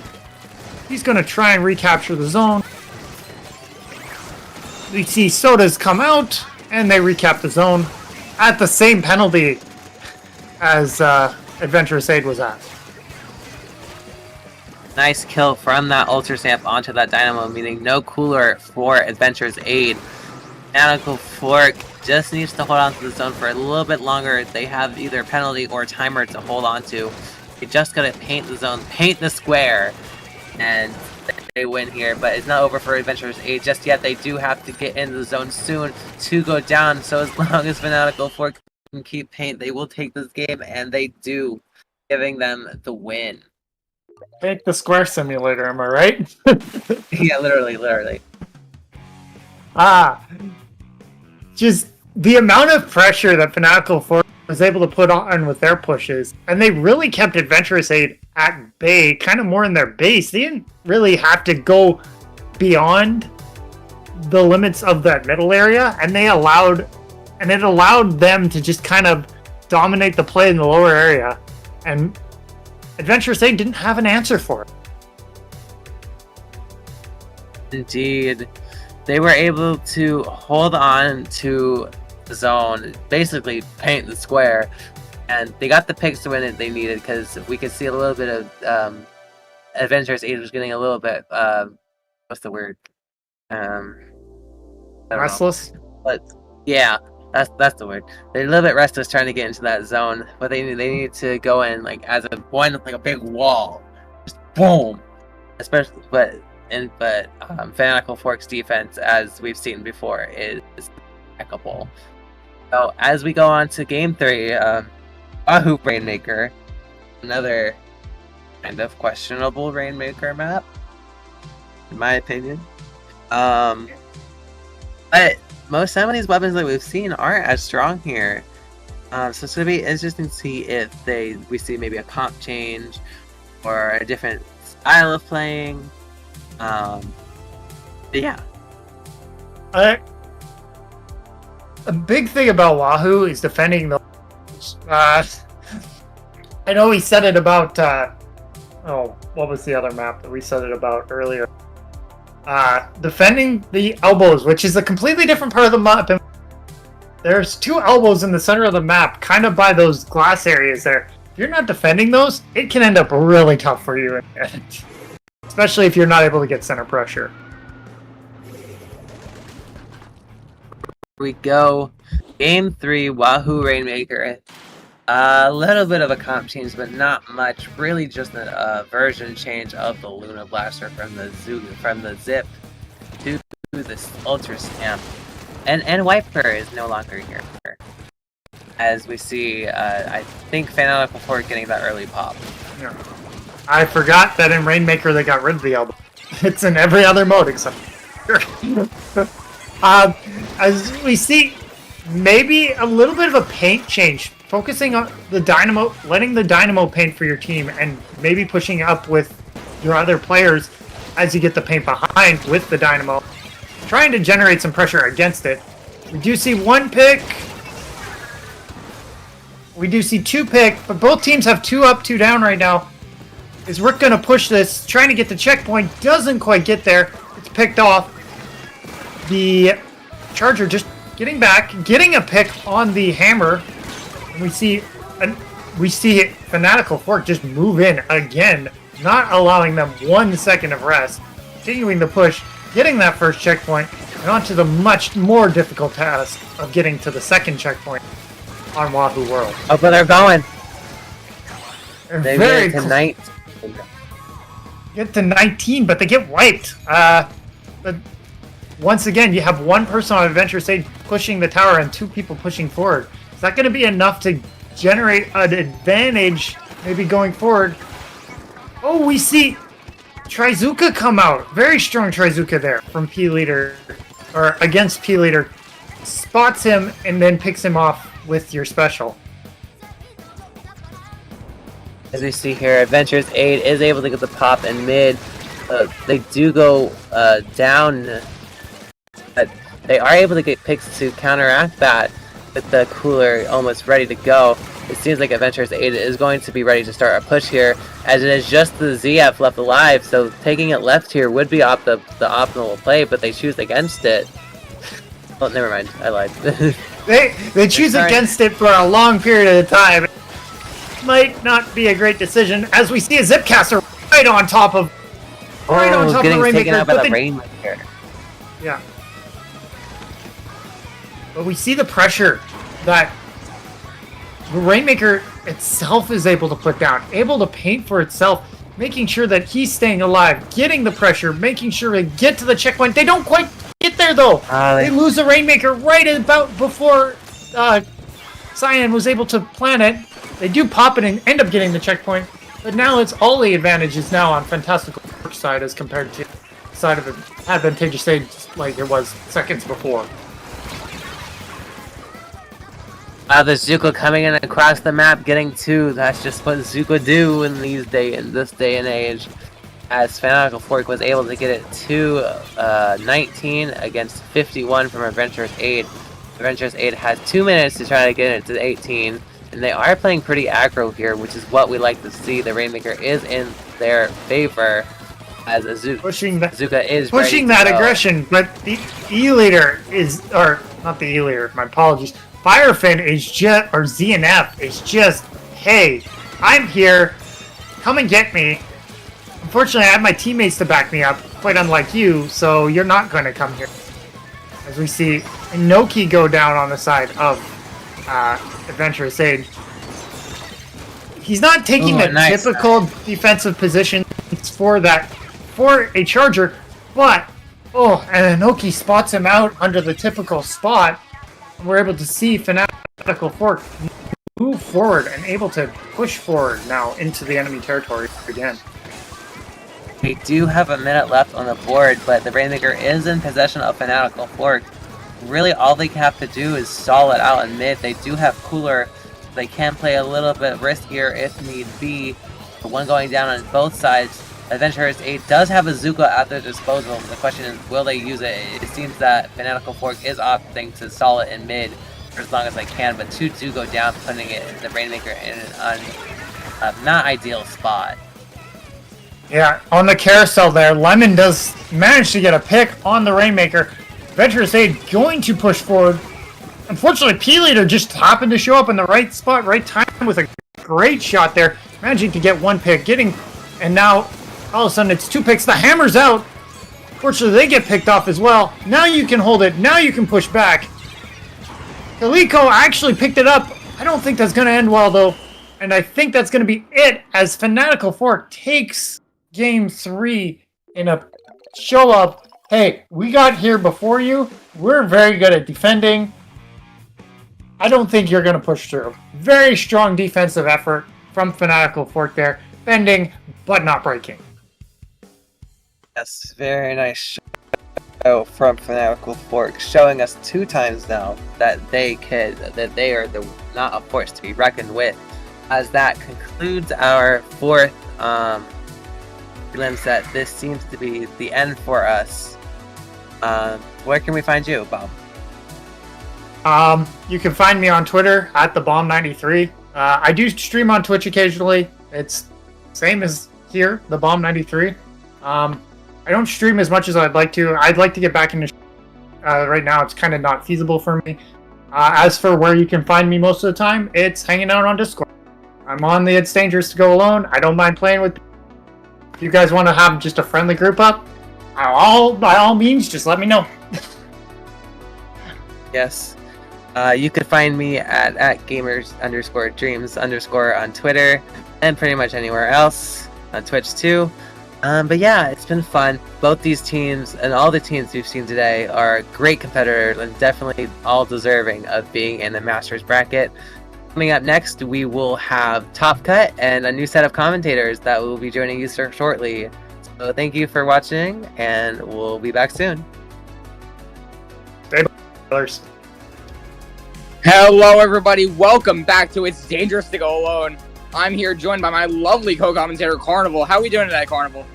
He's going to try and recapture the zone. We see Sodas come out, and they recap the zone at the same penalty as Adventurous Aid was at. Nice kill from that Ultra Stamp onto that Dynamo, meaning no cooler for Adventurous Aid. Fanatical Fork just needs to hold on to the zone for a little bit longer. They have either penalty or timer to hold on to. They just gotta paint the zone, paint the square, and they win here. But it's not over for Adventurous Aid just yet. They do have to get into the zone soon to go down. So as long as Fanatical Fork can keep paint, they will take this game, and they do, giving them the win. Take the square simulator, am I right? Yeah, literally. Just the amount of pressure that Fanatical Force was able to put on with their pushes, and they really kept Adventurous Aid at bay, kind of more in their base. They didn't really have to go beyond the limits of that middle area, and it allowed them to just kind of dominate the play in the lower area, and Adventurous Aid didn't have an answer for it. Indeed. They were able to hold on to the zone, basically paint the square, and they got the picks to win it they needed, because we could see a little bit of Adventurous Aid was getting a little bit, what's the word? Restless? But yeah, that's the word. They're a little bit restless trying to get into that zone, but they need to go in like as a big wall, just boom. Especially, but but Fanatical Fork's defense, as we've seen before, is impeccable. So as we go on to Game 3, Wahoo Rainmaker, another kind of questionable Rainmaker map, in my opinion. But some of these weapons that we've seen aren't as strong here. So it's going to be interesting to see if we see maybe a comp change or a different style of playing. But yeah. A big thing about Wahoo is defending the. I know we said it about. What was the other map that we said it about earlier? Defending the elbows, which is a completely different part of the map. There's 2 elbows in the center of the map, kind of by those glass areas there. If you're not defending those, it can end up really tough for you, especially if you're not able to get center pressure. Here we go. Game 3, Wahoo Rainmaker. A little bit of a comp change, but not much. Really just a version change of the Luna Blaster from the Zip to this Ultra Stamp. And Wiper is no longer here. As we see, I think Fanatical Fork getting that early pop. Yeah. I forgot that in Rainmaker they got rid of the elbow. It's in every other mode except as we see, maybe a little bit of a paint change. Focusing on the Dynamo, letting the Dynamo paint for your team, and maybe pushing up with your other players as you get the paint behind with the Dynamo. Trying to generate some pressure against it. We do see 1 pick. We do see 2 pick, but both teams have 2 up, 2 down right now. Is Rick going to push this? Trying to get the checkpoint. Doesn't quite get there. It's picked off. The Charger just getting back. Getting a pick on the Hammer. And we see Fanatical Fork just move in again. Not allowing them 1 second of rest. Continuing the push. Getting that first checkpoint. And on to the much more difficult task of getting to the second checkpoint on Wahoo World. Oh, but they're going. They very get to 19. Get to 19, but they get wiped. But once again, you have 1 person on Adventurous Aid pushing the tower and 2 people pushing forward. Is that going to be enough to generate an advantage maybe going forward? Oh, we see Trizuka come out. Very strong Trizuka there from P-Leader, or against P-Leader. Spots him and then picks him off with your special. As we see here, Adventurous Aid is able to get the pop in mid. They do go down, but they are able to get picks to counteract that with the cooler almost ready to go. It seems like Adventurous Aid is going to be ready to start a push here, as it is just the ZF left alive, so taking it left here would be the optimal play, but they choose against it. Oh, never mind, I lied. They choose against it for a long period of time. Might not be a great decision, as we see a Zipcaster right on top of the Rainmaker. Getting taken out by the Rainmaker. Yeah. But we see the pressure that the Rainmaker itself is able to put down, able to paint for itself, making sure that he's staying alive, getting the pressure, making sure to get to the checkpoint. They don't quite get there though. They lose the Rainmaker right about before Cyan was able to plan it. They do pop it and end up getting the checkpoint, but now it's all the advantages now on Fantastical side as compared to the side of an Advantageous Stage like it was seconds before. The Zuko coming in across the map, getting 2. That's just what Zuko do in this day and age. As Fanatical Fork was able to get it to 19 against 51 from Adventurous Aid. Adventurous Aid has 2 minutes to try to get it to 18, and they are playing pretty aggro here, which is what we like to see. The Rainmaker is in their favor, as Zuka is pushing that aggression, but the E-Leader is, or not the E-Leader, my apologies. Firefin is just, or ZNF is just, hey, I'm here, come and get me. Unfortunately, I have my teammates to back me up, quite unlike you, so you're not going to come here. As we see Inoki go down on the side of Adventurous Aid. He's not taking the typical defensive positions for that for a charger, but, and Inoki spots him out under the typical spot. We're able to see Fanatical Fork move forward and able to push forward now into the enemy territory again. We do have a minute left on the board, but the Rainmaker is in possession of Fanatical Fork. Really, all they have to do is stall it out in mid. They do have Cooler. They can play a little bit riskier if need be. The one going down on both sides. Adventurous 8 does have a Zuka at their disposal. The question is, will they use it? It seems that Fanatical Fork is opting to stall it in mid for as long as they can, but 2 do go down, putting the Rainmaker in an not ideal spot. Yeah, on the carousel there, Lemon does manage to get a pick on the Rainmaker. Adventurous 8 going to push forward. Unfortunately, P-Leader just happened to show up in the right spot, right time with a great shot there. Managing to get 1 pick, and now all of a sudden it's 2 picks. The hammer's out. Fortunately, they get picked off as well. Now you can hold it. Now you can push back. Kaliko actually picked it up. I don't think that's going to end well, though. And I think that's going to be it as Fanatical Fork takes Game 3 in a show up. Hey, we got here before you. We're very good at defending. I don't think you're going to push through. Very strong defensive effort from Fanatical Fork there. Bending, but not breaking. Yes, very nice show from Fanatical Fork, showing us 2 times now that they are not a force to be reckoned with. As that concludes our 4th prelim set, this seems to be the end for us. Where can we find you, Bob? You can find me on Twitter at thebomb93. I do stream on Twitch occasionally. It's same as here, thebomb93. I don't stream as much as I'd like to. I'd like to get back into right now. It's kind of not feasible for me. As for where you can find me most of the time, it's hanging out on Discord. I'm on the It's Dangerous to Go Alone. I don't mind playing with people. If you guys want to have just a friendly group up, by all means, just let me know. Yes. You can find me at gamers_dreams_ on Twitter and pretty much anywhere else, on Twitch too. But yeah, it's been fun. Both these teams and all the teams we've seen today are great competitors and definitely all deserving of being in the Masters bracket. Coming up next, we will have Top Cut and a new set of commentators that will be joining you shortly. So thank you for watching, and we'll be back soon. Stay brothers. Hello everybody, welcome back to It's Dangerous to Go Alone. I'm here joined by my lovely co-commentator, Carnival. How are we doing today, Carnival?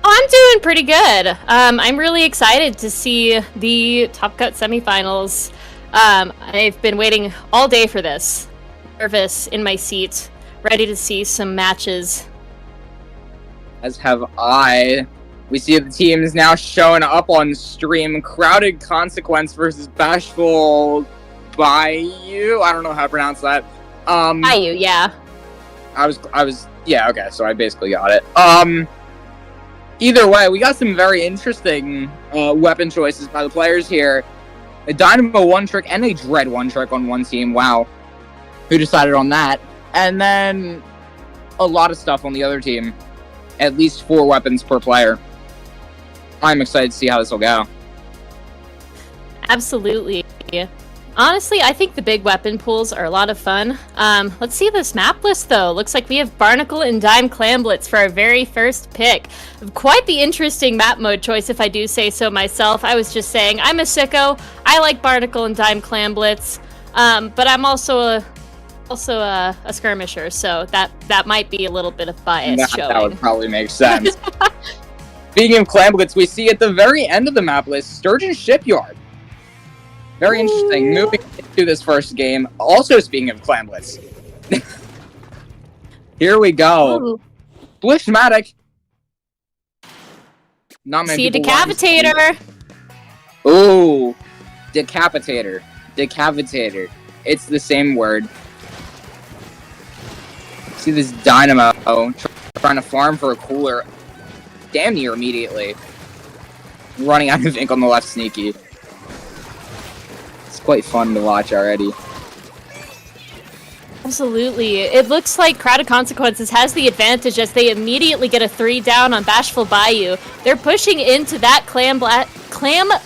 Oh, I'm doing pretty good. I'm really excited to see the Top Cut semifinals. I've been waiting all day for this. Nervous in my seat, ready to see some matches. As have I. We see the teams now showing up on stream. Crowded Consequence versus Bashful Bayou. I don't know how to pronounce that. Bayou, yeah. Yeah, okay, so I basically got it. Either way, we got some very interesting weapon choices by the players here. A Dynamo 1-trick and a Dread 1-trick on one team. Wow. Who decided on that? And then a lot of stuff on the other team. At least 4 weapons per player. I'm excited to see how this will go. Absolutely. Honestly, I think the big weapon pools are a lot of fun. Let's see this map list, though. Looks like we have Barnacle and Dime Clamblitz for our very first pick. Quite the interesting map mode choice, if I do say so myself. I was just saying, I'm a sicko. I like Barnacle and Dime Clamblitz, but I'm also a skirmisher, so that might be a little bit of bias showing. That would probably make sense. Speaking of Clamblitz, we see at the very end of the map list, Sturgeon Shipyard. Very interesting. Moving into this first game. Also, speaking of Clamblitz. Here we go. Splishmatic. Not many see people Decapitator. Ooh. Decapitator. Decapitator. It's the same word. See this Dynamo trying to farm for a cooler. Damn near immediately. Running out of ink on the left sneaky. It's quite fun to watch already. Absolutely. It looks like Crowded Consequences has the advantage as they immediately get a 3 down on Bashful Bayou. They're pushing into that clam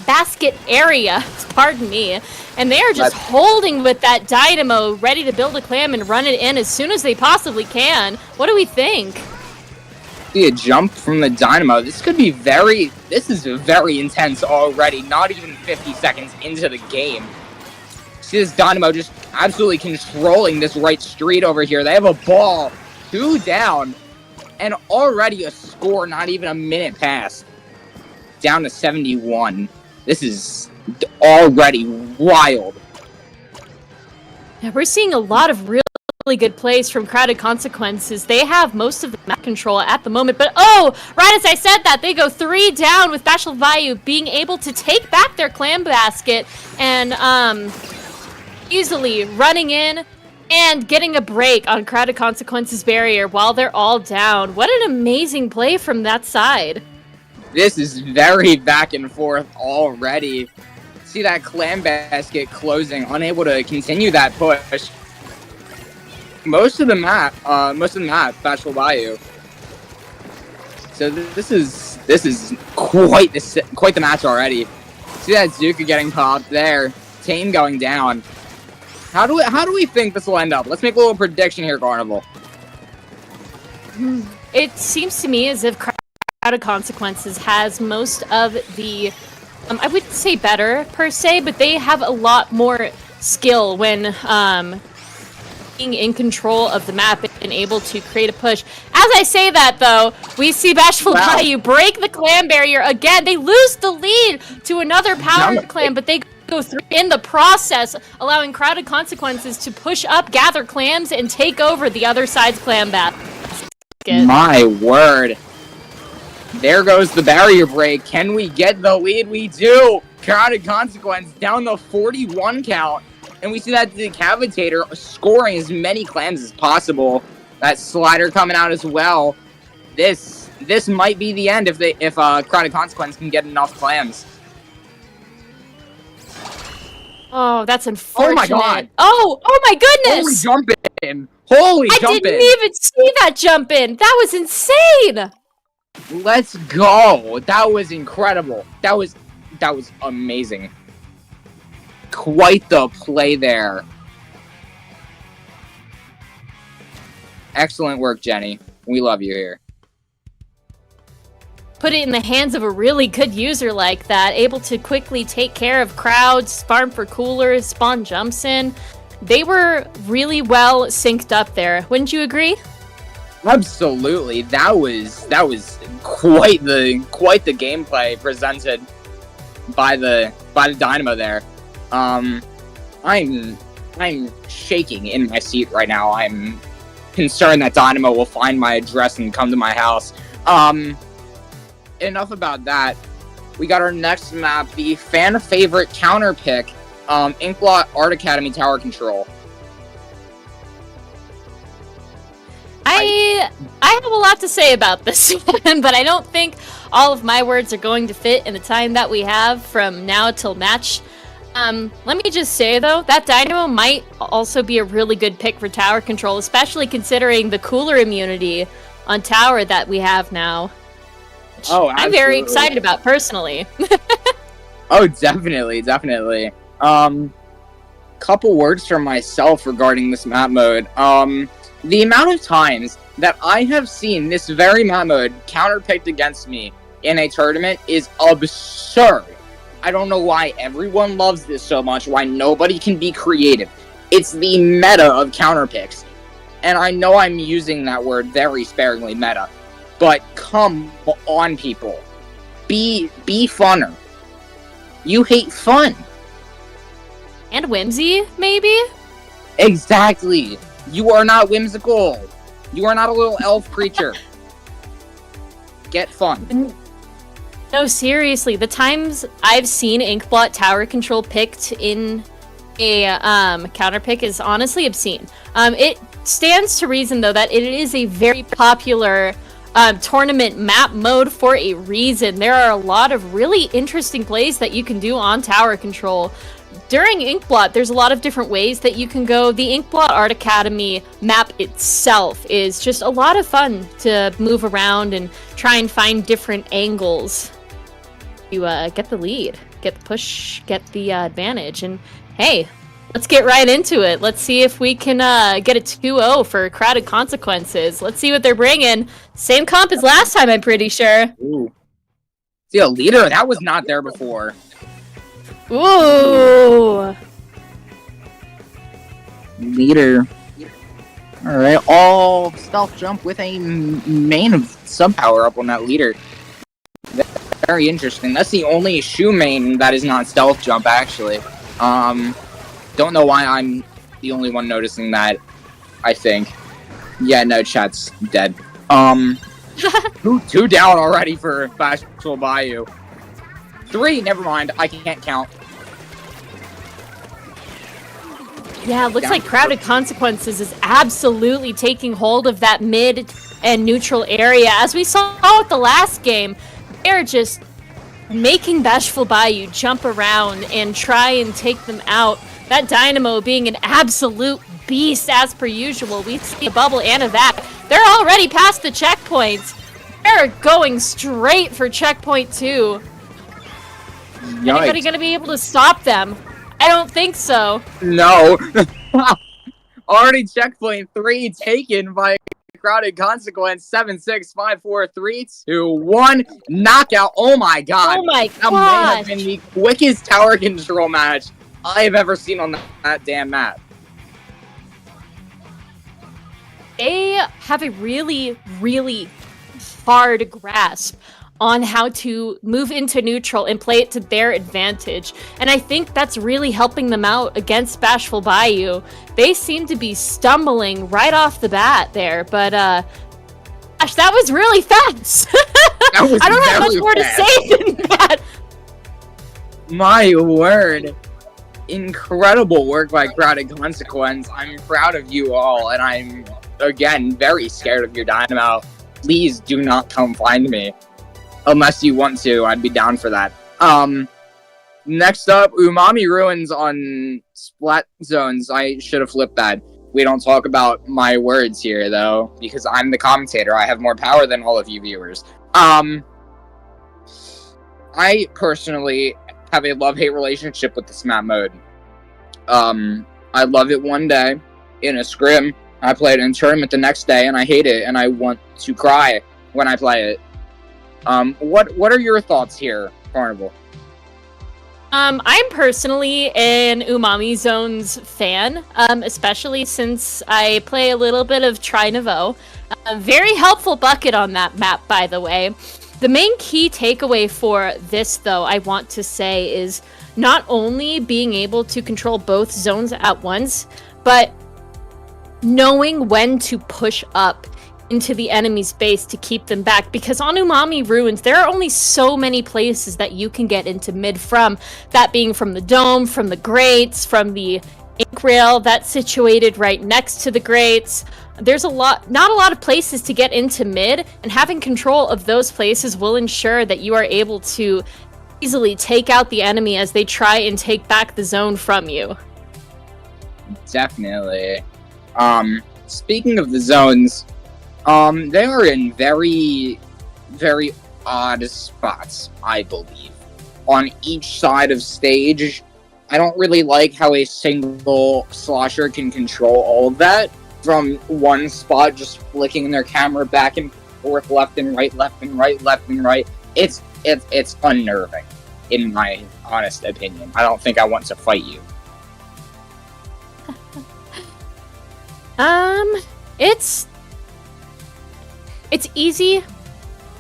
basket area, pardon me, and they are just holding with that Dynamo, ready to build a clam and run it in as soon as they possibly can. What do we think? See a jump from the Dynamo. This is very intense already, not even 50 seconds into the game. See this Dynamo just absolutely controlling this right street over here. They have a ball, 2 down, and already a score, not even a minute past. Down to 71. This is already wild. Yeah, we're seeing a lot of really good plays from Crowded Consequences. They have most of the map control at the moment, but right as I said that, they go 3 down with Bashful Bayou being able to take back their clam basket and easily running in and getting a break on Crowded Consequences barrier while they're all down. What an amazing play from that side. This is very back and forth already. See that clam basket closing, unable to continue that push. Most of the map, Bashful Bayou. So this is quite the match already. See that Zuka getting popped there, Tame going down. How do we think this will end up? Let's make a little prediction here, Carnival. It seems to me as if Crowded Consequences has most of the, I wouldn't say better per se, but they have a lot more skill when being in control of the map and able to create a push. As I say that, though, we see Bashful Bayou break the clam barrier again. They lose the lead to another power clam, but they go through in the process, allowing Crowded Consequences to push up, gather clams, and take over the other side's clam basket. My word. There goes the barrier break. Can we get the lead? We do. Crowded Consequence down the 41 count. And we see that Decapitator scoring as many clams as possible. That slider coming out as well. This might be the end if Crowded Consequence can get enough clams. Oh, that's unfortunate. Oh my god. Oh my goodness. Holy jump in. Holy jump in. I didn't even see that jump in. That was insane. Let's go. That was incredible. That was amazing. Quite the play there. Excellent work, Jenny. We love you here. Put it in the hands of a really good user like that, able to quickly take care of crowds, farm for coolers, spawn jumps in. They were really well synced up there. Wouldn't you agree? Absolutely. That was quite the gameplay presented by the Dynamo there. I'm shaking in my seat right now. I'm concerned that Dynamo will find my address and come to my house. Enough about that. We got our next map, the fan favorite counter pick, Inkblot Art Academy Tower Control. I have a lot to say about this one, but I don't think all of my words are going to fit in the time that we have from now till match. Let me just say, though, that Dynamo might also be a really good pick for tower control, especially considering the cooler immunity on tower that we have now. Oh, I'm very excited about, personally. Oh, definitely. Couple words from myself regarding this map mode. The amount of times that I have seen this very map mode counterpicked against me in a tournament is absurd. I don't know why everyone loves this so much, why nobody can be creative. It's the meta of counterpicks. And I know I'm using that word very sparingly, meta. But come on, people. Be funner. You hate fun. And whimsy, maybe? Exactly. You are not whimsical. You are not a little elf creature. Get fun. No, seriously. The times I've seen Inkblot tower control picked in a counter pick is honestly obscene. It stands to reason, though, that it is a very popular tournament map mode for a reason. There are a lot of really interesting plays that you can do on tower control. during Inkblot, there's a lot of different ways that you can go. The Inkblot Art Academy map itself is just a lot of fun to move around and try and find different angles to get the lead, get the push, get the advantage. And hey, let's get right into it. Let's see if we can get a 2-0 for Crowded Consequences. Let's see what they're bringing. Same comp as last time, I'm pretty sure. Ooh. See, a leader? That was not there before. Ooh. Leader. Alright, all stealth jump with a main of sub power up on that leader. Very interesting. That's the only shoe main that is not stealth jump, actually. Don't know why I'm the only one noticing that, I think. Yeah, no, chat's dead. Two down already for Bashful Bayou. 3, never mind, I can't count. Yeah, looks like Crowded Consequences is absolutely taking hold of that mid and neutral area. As we saw with the last game, they're just making Bashful Bayou jump around and try and take them out. That Dynamo being an absolute beast as per usual. We see a bubble and a vac. They're already past the checkpoints. They're going straight for checkpoint 2. Yikes. Anybody gonna be able to stop them? I don't think so. No. Already checkpoint 3 taken by Crowded Consequence. 7-6, 5-4, 3, 2, 1. Knockout. Oh my god. Oh my That may have been the quickest tower control match I've ever seen on that damn map. They have a really, really hard grasp on how to move into neutral and play it to their advantage. And I think that's really helping them out against Bashful Bayou. They seem to be stumbling right off the bat there, but gosh, that was really fast. That was I don't have much more fast. to say than that. My word. Incredible work by Crowded Consequence. I'm proud of you all, and I'm, again, very scared of your Dynamo. Please do not come find me. Unless you want to, I'd be down for that. Next up, Umami Ruins on Splat Zones. I should have flipped that. We don't talk about my words here, though, because I'm the commentator. I have more power than all of you viewers. I personally have a love-hate relationship with this map mode. I love it one day in a scrim. I play it in a tournament the next day, and I hate it, and I want to cry when I play it. What are your thoughts here, Carnival? I'm personally an Umami Zones fan, especially since I play a little bit of Tri-Nouveau. Very helpful bucket on that map, by the way. The main key takeaway for this, though, I want to say, is not only being able to control both zones at once, but knowing when to push up into the enemy's base to keep them back, because on Umami Ruins there are only so many places that you can get into mid from, that being from the dome, from the grates, from the ink rail that's situated right next to the grates. There's not a lot of places to get into mid, and having control of those places will ensure that you are able to easily take out the enemy as they try and take back the zone from you. Definitely. Speaking of the zones, they are in very, very odd spots, I believe. On each side of stage, I don't really like how a single slosher can control all of that from one spot, just flicking their camera back and forth, left and right, left and right, left and right. It's unnerving, in my honest opinion. I don't think I want to fight you. It's easy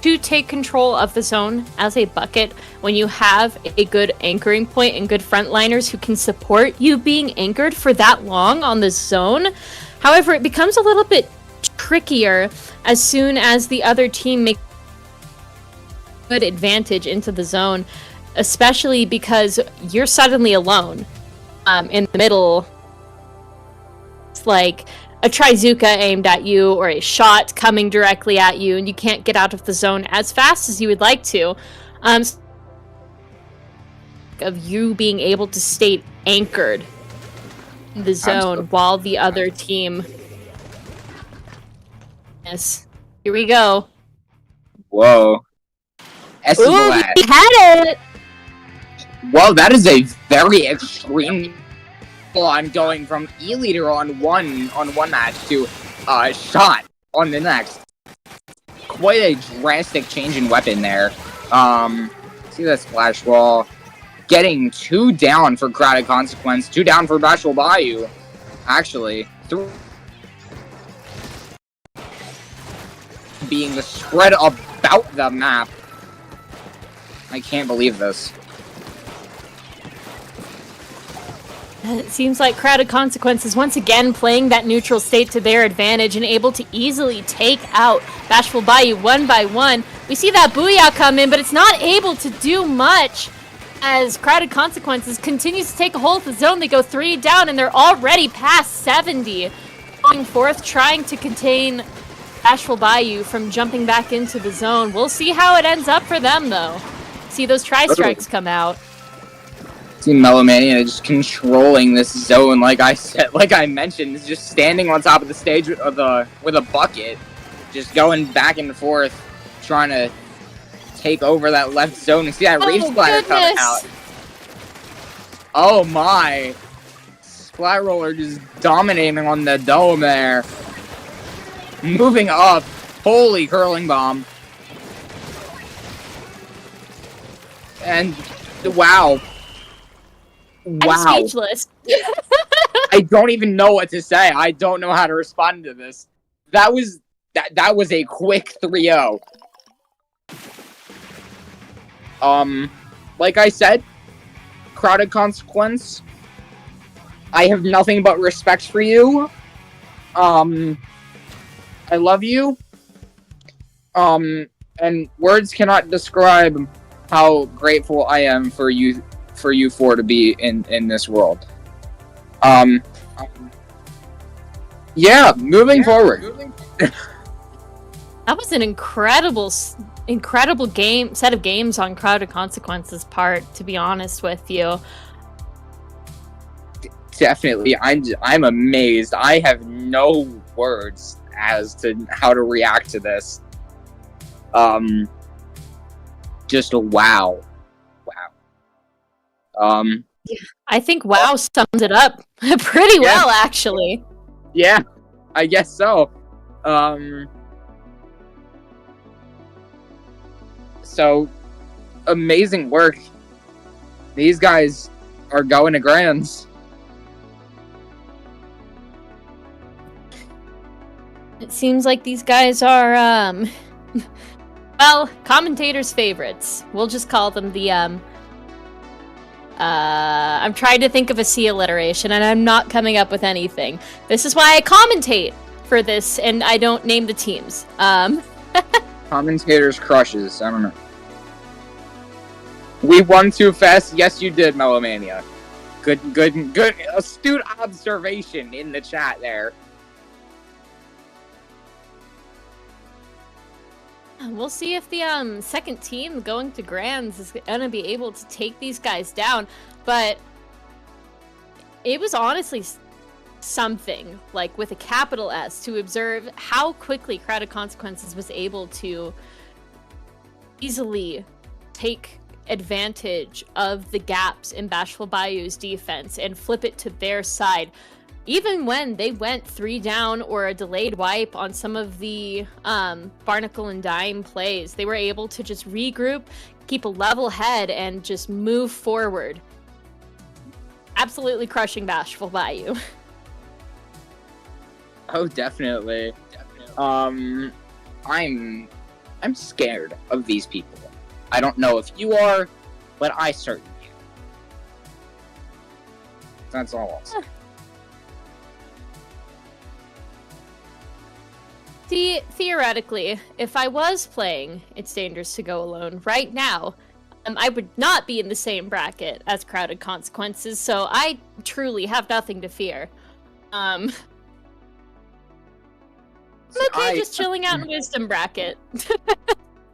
to take control of the zone as a bucket when you have a good anchoring point and good frontliners who can support you being anchored for that long on the zone. However, it becomes a little bit trickier as soon as the other team makes a good advantage into the zone, especially because you're suddenly alone in the middle. It's like a Trizuka aimed at you or a shot coming directly at you, and you can't get out of the zone as fast as you would like to. of you being able to stay anchored in the zone while the other team. Yes. Here we go. Whoa. Ooh, Establat. we had it! Well, that is a very extreme. I'm going from E-leader on one match to shot on the next. Quite a drastic change in weapon there. See that splash wall. Getting 2 down for Crowded Consequence, 2 down for Bashful Bayou. Actually, 3 being the spread about the map. I can't believe this. It seems like Crowded Consequences once again playing that neutral state to their advantage and able to easily take out Bashful Bayou one by one. We see that Booyah come in, but it's not able to do much as Crowded Consequences continues to take a hold of the zone. They go 3 down and they're already past 70. Going forth, trying to contain Bashful Bayou from jumping back into the zone. We'll see how it ends up for them, though. See those tri-strikes come out. See Melomania just controlling this zone, like I mentioned, is just standing on top of the stage with a bucket, just going back and forth, trying to take over that left zone. And see that Reef Splatter coming out. Oh my! Splat Roller just dominating on the dome there. Moving up. Holy curling bomb. And wow. Wow. I'm speechless. I don't even know what to say. I don't know how to respond to this. That was a quick 3-0. Like I said, Crowded Consequence, I have nothing but respect for you. I love you. And words cannot describe how grateful I am for you four to be in this world. Yeah, moving forward. That was an incredible set of games on Crowded Consequences' part, to be honest with you. Definitely, I'm amazed. I have no words as to how to react to this. Just a wow. I think WoW sums it up pretty well, actually. Yeah, I guess so. So, amazing work. These guys are going to Grands. It seems like these guys are, well, commentators' favorites. We'll just call them the, I'm trying to think of a C alliteration, and I'm not coming up with anything. This is why I commentate for this, and I don't name the teams. Commentators' crushes. I don't know. We won too fast. Yes, you did, Melomania. Good. Astute observation in the chat there. We'll see if the second team going to Grands is gonna be able to take these guys down, but it was honestly something, like with a capital S, to observe how quickly Crowded Consequences was able to easily take advantage of the gaps in Bashful Bayou's defense and flip it to their side. Even when they went 3 down or a delayed wipe on some of the Barnacle and Dime plays, they were able to just regroup, keep a level head, and just move forward. Absolutely crushing Bashful Bayou. Oh, definitely. I'm scared of these people. I don't know if you are, but I certainly am. That's all I'll say. See, theoretically, if I was playing It's Dangerous to Go Alone right now, I would not be in the same bracket as Crowded Consequences, so I truly have nothing to fear. I'm okay just chilling out in Wisdom bracket.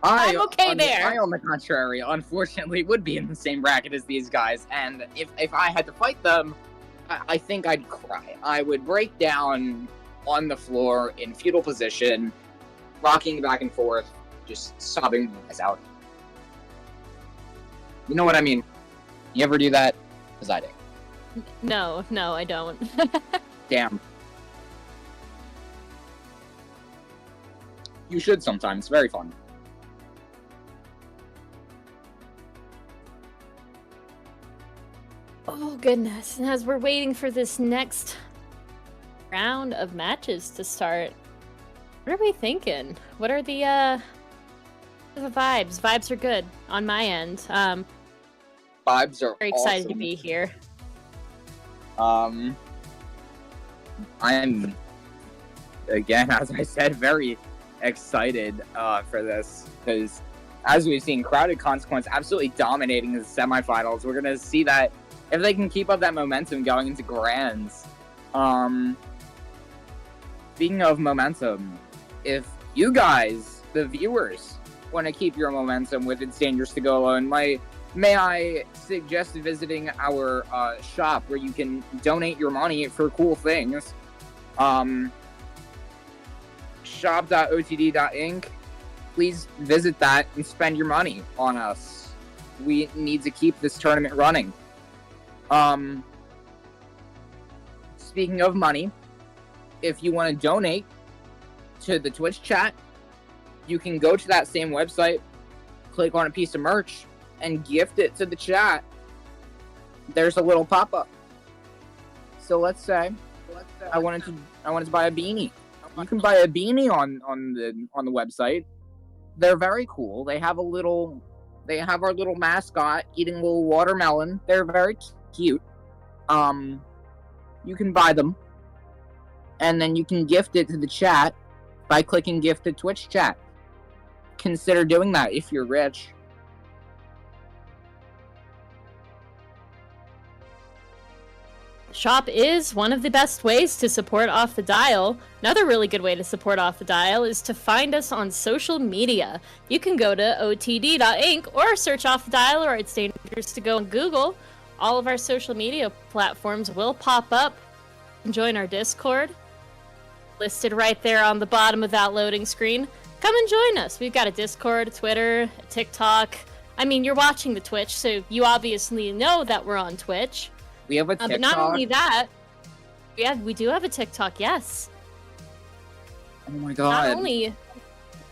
I'm okay there. I, on the contrary, unfortunately, would be in the same bracket as these guys, and if I had to fight them, I think I'd cry. I would break down on the floor in fetal position, rocking back and forth, just sobbing my eyes out. You know what I mean? You ever do that? Because I do. No, I don't. Damn. You should sometimes. It's very fun. Oh, goodness. And as we're waiting for this next round of matches to start, what are we thinking? What are the vibes? Vibes are good on my end. Vibes are Very excited awesome. to be here. I'm, again, as I said, very excited for this, because as we've seen, Crowded Consequence absolutely dominating the semifinals. We're going to see that if they can keep up that momentum going into Grands. Speaking of momentum, if you guys, the viewers, want to keep your momentum with It's Dangerous to Go Alone, may I suggest visiting our shop where you can donate your money for cool things. Shop.otd.inc. Please visit that and spend your money on us. We need to keep this tournament running. Speaking of money, if you want to donate to the Twitch chat, you can go to that same website, click on a piece of merch, and gift it to the chat. There's a little pop-up. So let's say I wanted to buy a beanie. You can buy a beanie on the website. They're very cool. They have our little mascot eating a little watermelon. They're very cute. You can buy them, and then you can gift it to the chat by clicking gift to Twitch chat. Consider doing that if you're rich. Shop is one of the best ways to support Off the Dial. Another really good way to support Off the Dial is to find us on social media. You can go to otd.inc or search Off the Dial or It's Dangerous to Go on Google. All of our social media platforms will pop up. Join our Discord, listed right there on the bottom of that loading screen. Come and join us. We've got a Discord, Twitter, a TikTok. I mean, you're watching the Twitch, so you obviously know that we're on Twitch. We have a TikTok. But not only that, we do have a TikTok, yes. Oh my god. Not only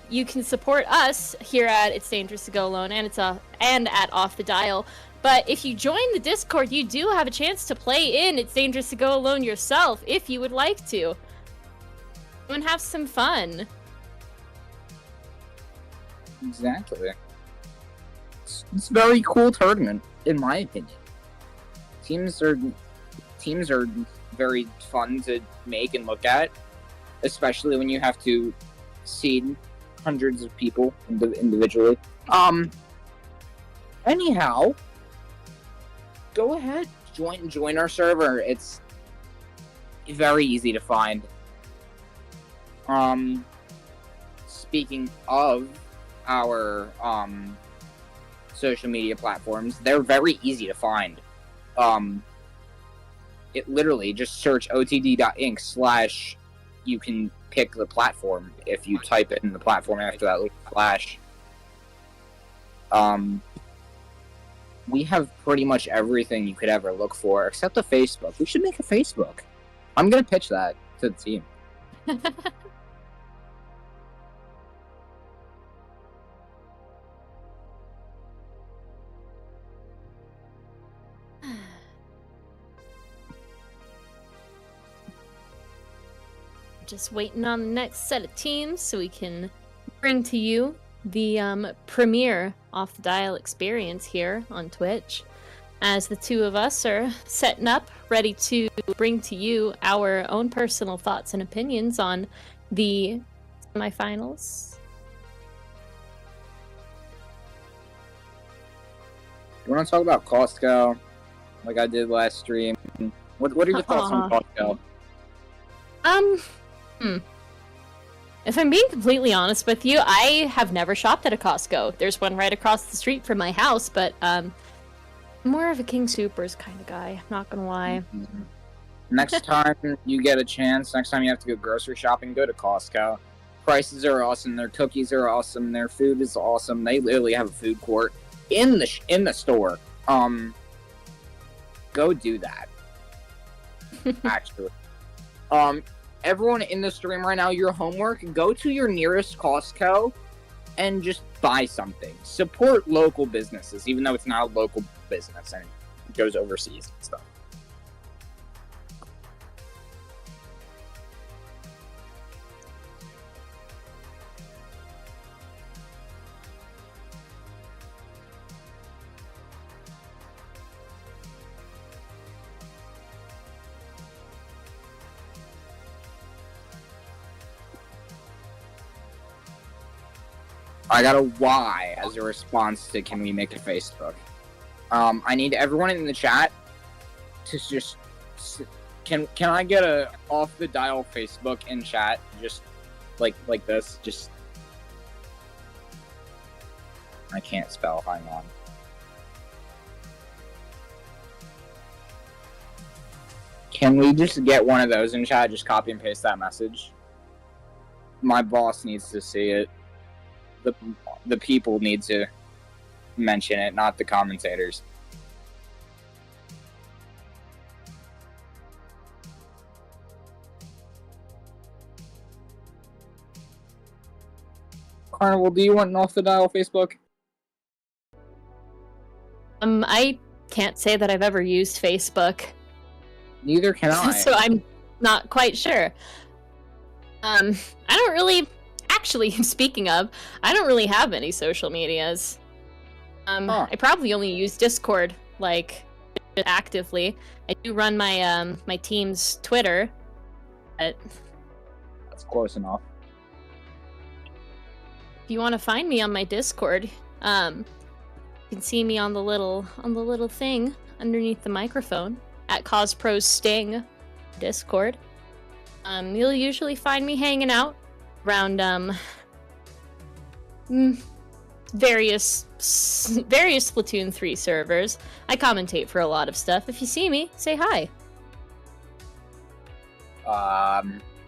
you can support us here at It's Dangerous to Go Alone and at Off the Dial, but if you join the Discord, you do have a chance to play in It's Dangerous to Go Alone yourself if you would like to. And have some fun. Exactly. It's a very cool tournament, in my opinion. Teams are very fun to make and look at, especially when you have to seed hundreds of people individually. Anyhow, go ahead, join our server. It's very easy to find. Speaking of our social media platforms, they're very easy to find. It literally just search otd.inc/ you can pick the platform if you type in the platform after that little slash. We have pretty much everything you could ever look for except a Facebook. We should make a Facebook. I'm gonna pitch that to the team. Just waiting on the next set of teams so we can bring to you the premiere Off the Dial experience here on Twitch. As the two of us are setting up, ready to bring to you our own personal thoughts and opinions on the semifinals. You want to talk about Costco, like I did last stream? What are your thoughts on Costco? If I'm being completely honest with you, I have never shopped at a Costco. There's one right across the street from my house, but I'm more of a King Soopers kind of guy. Not gonna lie. Next time you get a chance, next time you have to go grocery shopping, go to Costco. Prices are awesome. Their cookies are awesome. Their food is awesome. They literally have a food court in the store. Go do that. Actually, everyone in the stream right now, your homework: go to your nearest Costco and just buy something. Support local businesses, even though it's not a local business and it goes overseas and stuff. I got a Y as a response to can we make a Facebook. I need everyone in the chat to just can I get a off the dial Facebook in chat just like this? Just I can't spell. Hang on. Can we just get one of those in chat? Just copy and paste that message. My boss needs to see it. The people need to mention it, not the commentators. Carnival, do you want an off the dial Facebook? I can't say that I've ever used Facebook. Neither can I. So I'm not quite sure. I don't really... Actually, speaking of, I don't really have any social medias. I probably only use Discord, like, actively. I do run my my team's Twitter, but... That's close enough. If you want to find me on my Discord, you can see me on the little thing underneath the microphone at CosPro's Sting Discord. You'll usually find me hanging out around various Splatoon 3 servers. I commentate for a lot of stuff. If you see me, say hi.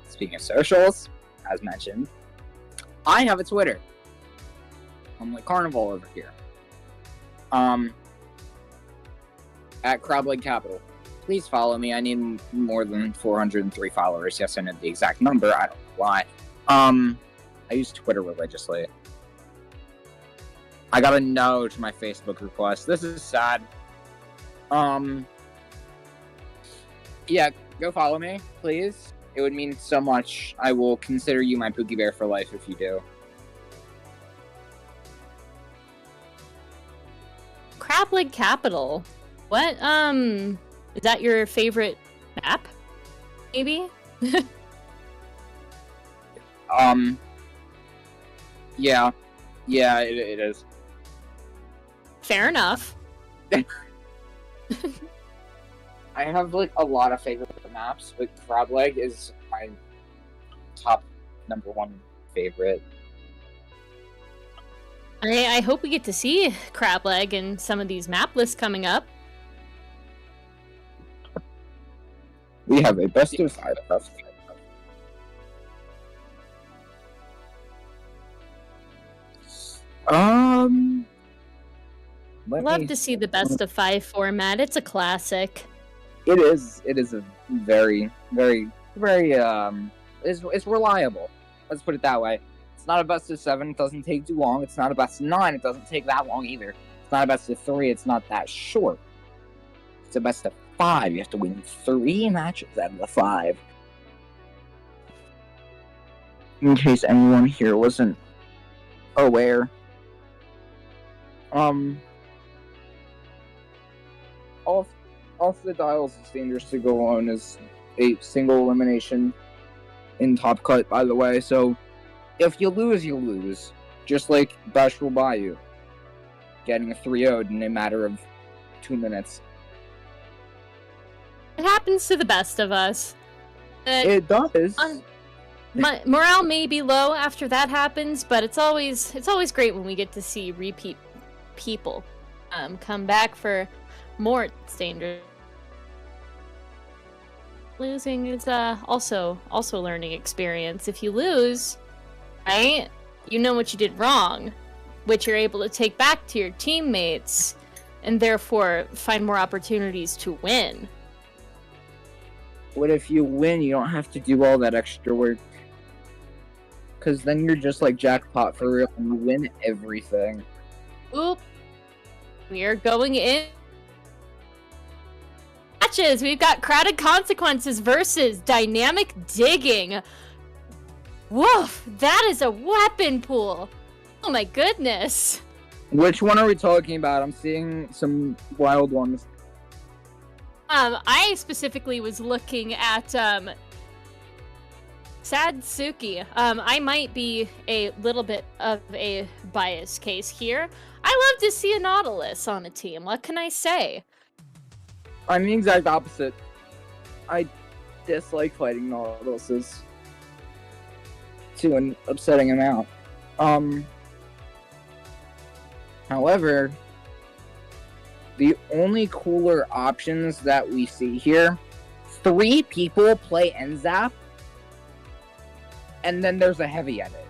Speaking of socials, as mentioned, I have a Twitter. I'm like Carnival over here. At Crableg Capital. Please follow me. I need more than 403 followers. Yes, I know the exact number. I don't know why. I use Twitter religiously. I got a no to my Facebook request. This is sad. Yeah, go follow me, please. It would mean so much. I will consider you my Pookie Bear for life if you do. Crableg Capital. What, is that your favorite map? Maybe? Yeah. Yeah, it is. Fair enough. I have, like, a lot of favorite maps, but Crableg is my top #1 favorite. I hope we get to see Crableg in some of these map lists coming up. We have a best of 5 stuff. Love to see the best of 5 format. It's a classic. It is a very, very, very, it's reliable. Let's put it that way. It's not a best of 7, it doesn't take too long. It's not a best of 9, it doesn't take that long either. It's not a best of 3, it's not that short. It's a best of 5, you have to win 3 matches out of the 5. In case anyone here wasn't aware. Off the dials, it's dangerous to go on as a single elimination in Top Cut, by the way, so if you lose, you lose. Just like Bashful Bayou getting a 3-0'd in a matter of 2 minutes. It happens to the best of us. It does. Morale may be low after that happens, but it's always great when we get to see repeat people come back for more standard. Losing is also learning experience. If you lose, right, you know what you did wrong, which you're able to take back to your teammates, and therefore find more opportunities to win. What if you win? You don't have to do all that extra work. Because then you're just like jackpot for real and you win everything. Oop. We are going in. Matches. We've got Crowded Consequences versus Dynamic Digging. Woof. That is a weapon pool. Oh my goodness. Which one are we talking about? I'm seeing some wild ones. I specifically was looking at Sadsuki. I might be a little bit of a bias case here. I love to see a Nautilus on a team. What can I say? I'm the exact opposite. I dislike fighting Nautiluses to an upsetting amount. However, the only cooler options that we see here, 3 people play NZAP, and then there's a heavy edit.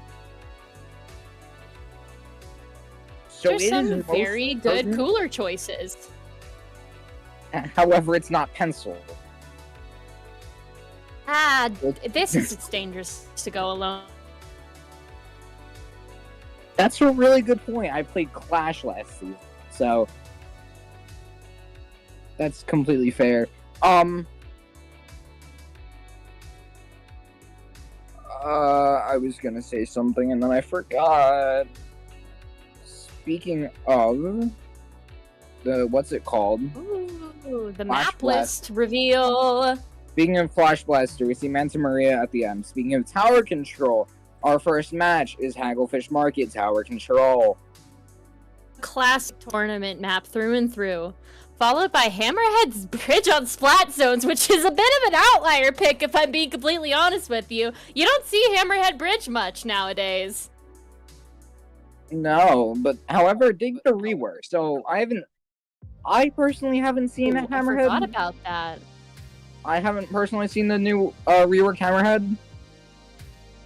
So There's some very good cooler choices. However, it's not pencil. This is it's dangerous to go alone. That's a really good point. I played Clash last season, so that's completely fair. I was gonna say something and then I forgot. Speaking of what's it called? Ooh, the Flash map Blast. list reveal. Speaking of Flash Blaster, we see Manta Maria at the end. Speaking of tower control, our first match is Hagglefish Market Tower Control. Classic tournament map through and through. Followed by Hammerhead's Bridge on Splat Zones, which is a bit of an outlier pick if I'm being completely honest with you. You don't see Hammerhead Bridge much nowadays. No, but however, it did get a rework, so I personally haven't seen a I Hammerhead. forgot about that. I haven't personally seen the new rework Hammerhead.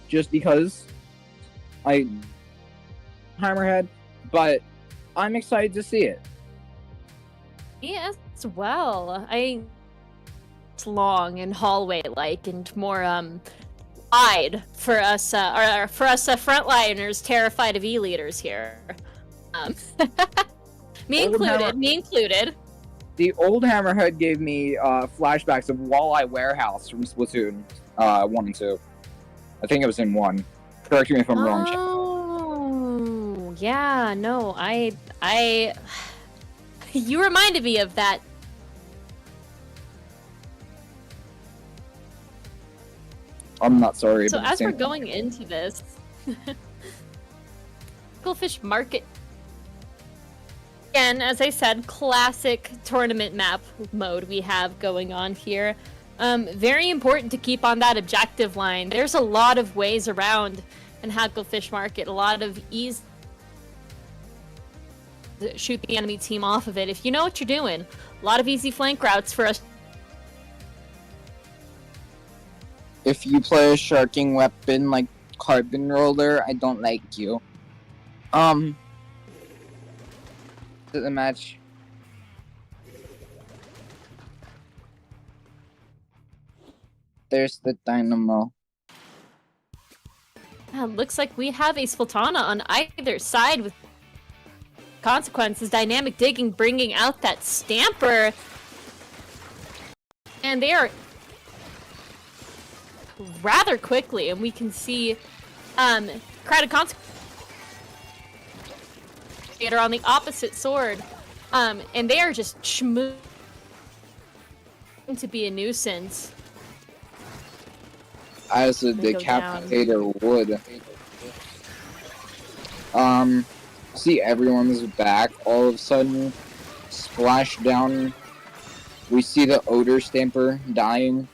Just because Hammerhead, but I'm excited to see it. Yes, well. It's long and hallway-like and more wide for us frontliners terrified of E-leaders here. Me included. The old Hammerhead gave me flashbacks of Walleye Warehouse from Splatoon 1 and 2. I think it was in 1. Correct me if I'm wrong. Oh, yeah, no, I you reminded me of that. I'm not sorry. So but as we're going into this, Hagglefish Market, again, as I said, classic tournament map mode we have going on here. Very important to keep on that objective line. There's a lot of ways around in Hagglefish Market, a lot of ease to shoot the enemy team off of it if you know what you're doing. A lot of easy flank routes for us. If you play a sharking weapon like Carbon Roller, I don't like you. To the match. There's the Dynamo. Looks like we have a Splatana on either side with consequences. Dynamic Digging bringing out that Stamper. And they are rather quickly, and we can see Crowded Consequences on the opposite sword. And they are just to be a nuisance. As a decapitator would. See everyone's back all of a sudden. Splash down. We see the Odor Stamper dying.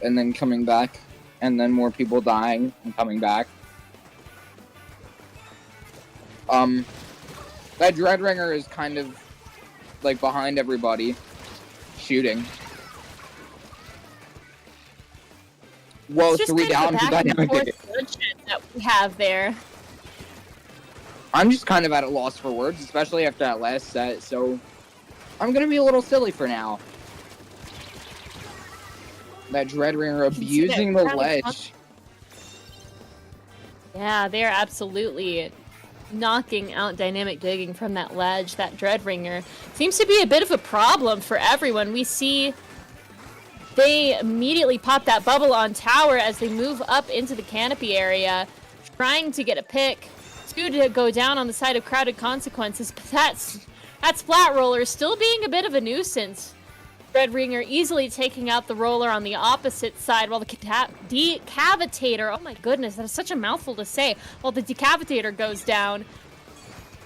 And then coming back. and then more people dying and coming back. That Dreadringer is kind of like behind everybody, shooting. Whoa, It's just 3 down for Dynamic Digging. that we have there. I'm just kind of at a loss for words, especially after that last set, so I'm gonna be a little silly for now. That Dreadringer abusing the ledge. Yeah, they're absolutely knocking out Dynamic Digging from that ledge. That Dreadringer seems to be a bit of a problem for everyone. We see they immediately pop that bubble on tower as they move up into the canopy area, trying to get a pick. 2 to go down on the side of Crowded Consequences, but that Splat Roller still being a bit of a nuisance. Dreadringer easily taking out the roller on the opposite side, while the Decavitator, oh my goodness, that is such a mouthful to say, while the Decavitator goes down.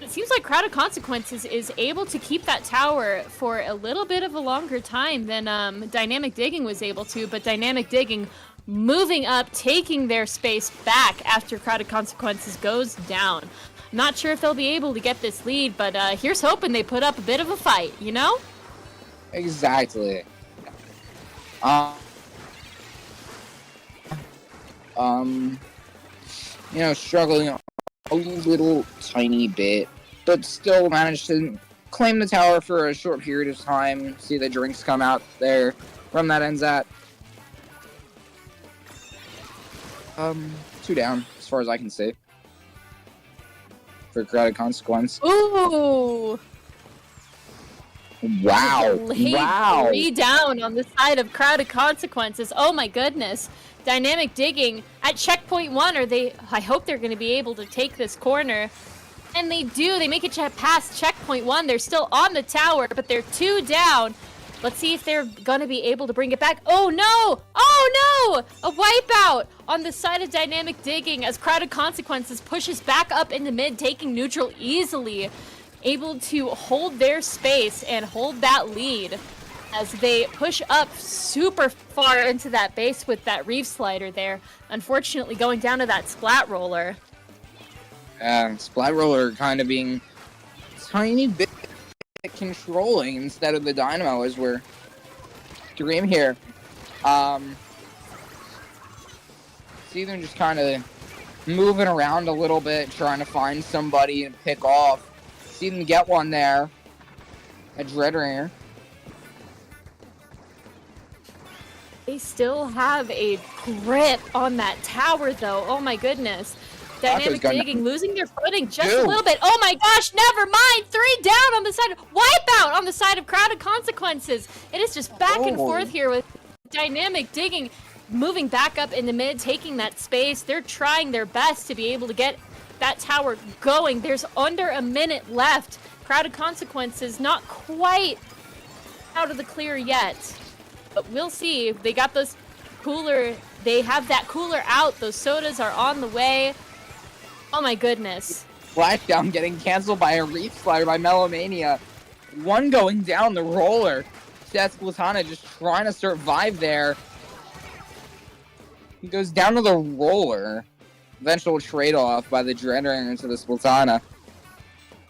It seems like Crowded Consequences is able to keep that tower for a little bit of a longer time than Dynamic Digging was able to, but Dynamic Digging moving up, taking their space back after Crowded Consequences goes down. I'm not sure if they'll be able to get this lead, but here's hoping they put up a bit of a fight, you know? Exactly. You know, struggling a little tiny bit, but still managed to claim the tower for a short period of time. See the drinks come out there from that NZAT. 2 down, as far as I can see. For Crowded Consequence. Ooh! Wow! Wow! 3 down on the side of Crowded Consequences. Oh my goodness. Dynamic Digging at checkpoint 1, I hope they're going to be able to take this corner. And they do. They make it past checkpoint 1. They're still on the tower, but they're 2 down. Let's see if they're going to be able to bring it back. Oh no! Oh no! A wipeout on the side of Dynamic Digging as Crowded Consequences pushes back up into mid, taking neutral easily. Able to hold their space and hold that lead as they push up super far into that base with that Reef Slider there. Unfortunately, going down to that Splat Roller. Splat Roller kind of being tiny bit controlling instead of the Dynamo as we're Dream here. See them just kind of moving around a little bit, trying to find somebody and pick off. See them get one there. A Dreadringer. They still have a grip on that tower, though. Oh my goodness. Dynamic Digging losing their footing just a little bit. Oh my gosh, never mind. 3 down on the side. Wipeout on the side of Crowded Consequences. It is just back and forth here with Dynamic Digging moving back up into mid, taking that space. They're trying their best to be able to get that tower going. There's under a minute left. Crowded Consequences not quite out of the clear yet. But we'll see. They got those cooler. They have that cooler out. Those sodas are on the way. Oh my goodness. Flashdown getting canceled by a Reef Slider by Melomania. One going down the roller. Seth Platana just trying to survive there. He goes down to the roller. Eventual trade-off by the Dreadringer into the Splatana.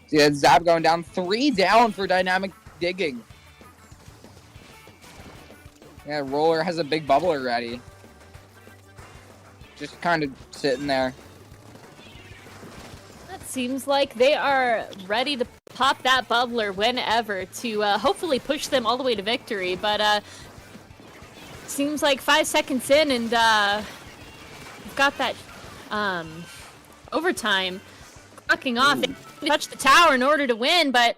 See that Zap going down. 3 down for Dynamic Digging. Yeah, roller has a big bubble already. Just kind of sitting there. That seems like they are ready to pop that bubbler whenever to hopefully push them all the way to victory. But seems like 5 seconds in and we've got that overtime clocking off. They touch the tower in order to win, but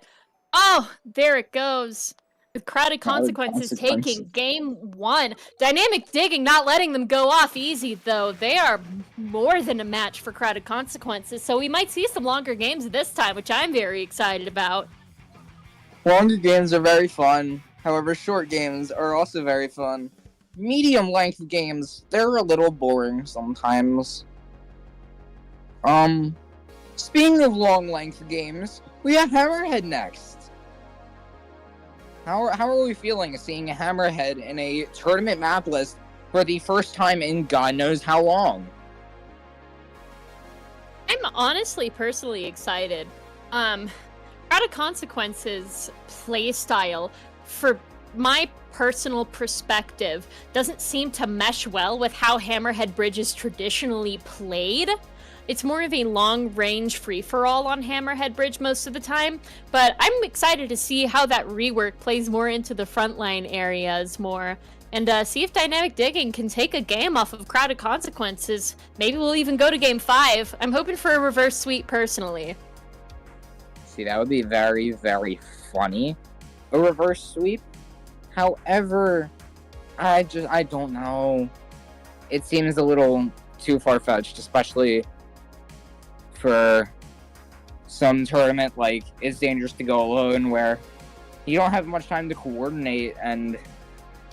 oh, there it goes. With Crowded Consequences taking game 1. Dynamic Digging not letting them go off easy, though. They are more than a match for Crowded Consequences, so we might see some longer games this time, which I'm very excited about. Longer games are very fun. However, short games are also very fun. Medium-length games, they're a little boring sometimes. Speaking of long-length games, we have Hammerhead next. How are we feeling seeing Hammerhead in a tournament map list for the first time in God knows how long. I'm honestly personally excited. Out of Consequences playstyle, for my personal perspective, doesn't seem to mesh well with how Hammerhead Bridge is traditionally played. It's more of a long-range free-for-all on Hammerhead Bridge most of the time, but I'm excited to see how that rework plays more into the frontline areas more, and see if Dynamic Digging can take a game off of Crowded Consequences. Maybe we'll even go to Game 5. I'm hoping for a reverse sweep, personally. See, that would be very, very funny. A reverse sweep? However, I don't know. It seems a little too far-fetched, especially for some tournament like It's Dangerous to Go Alone, where you don't have much time to coordinate, and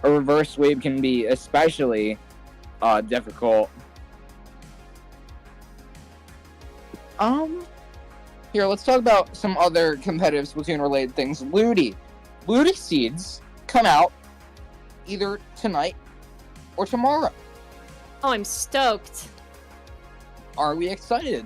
a reverse sweep can be especially difficult. Here, let's talk about some other competitive Splatoon-related things. Ludi seeds come out either tonight or tomorrow. Oh, I'm stoked. Are we excited?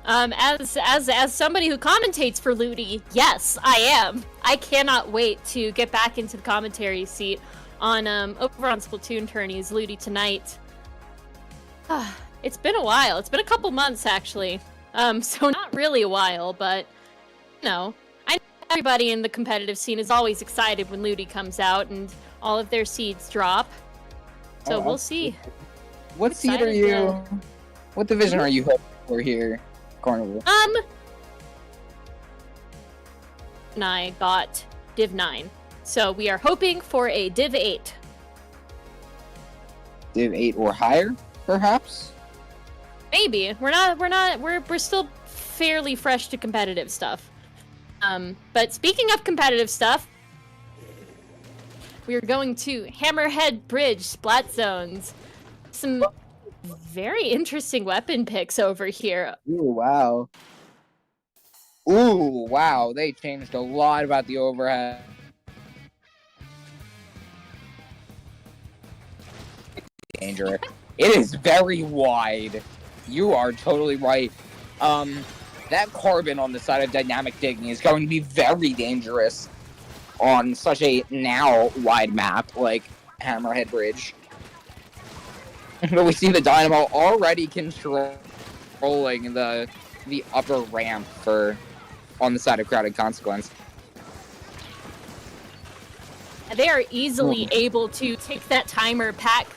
As somebody who commentates for Ludi, yes, I am. I cannot wait to get back into the commentary seat on over on Splatoon tourneys Ludi tonight. It's been a while. It's been a couple months actually. So not really a while, but you know, I know everybody in the competitive scene is always excited when Ludi comes out and all of their seeds drop. So we'll see. What seed are you? What division are you hoping for here, Carnival? And I got Div 9. So we are hoping for a Div 8. Div 8 or higher, perhaps? Maybe. We're still fairly fresh to competitive stuff. But speaking of competitive stuff, we are going to Hammerhead Bridge Splat Zones. Some very interesting weapon picks over here. Ooh, wow. Ooh, wow. They changed a lot about the overhead. Dangerous. It is very wide. You are totally right. That carbon on the side of Dynamic Digging is going to be very dangerous on such a now wide map like Hammerhead Bridge. But we see the Dynamo already controlling the upper ramp on the side of Crowded Consequence. They are easily able to take that timer pack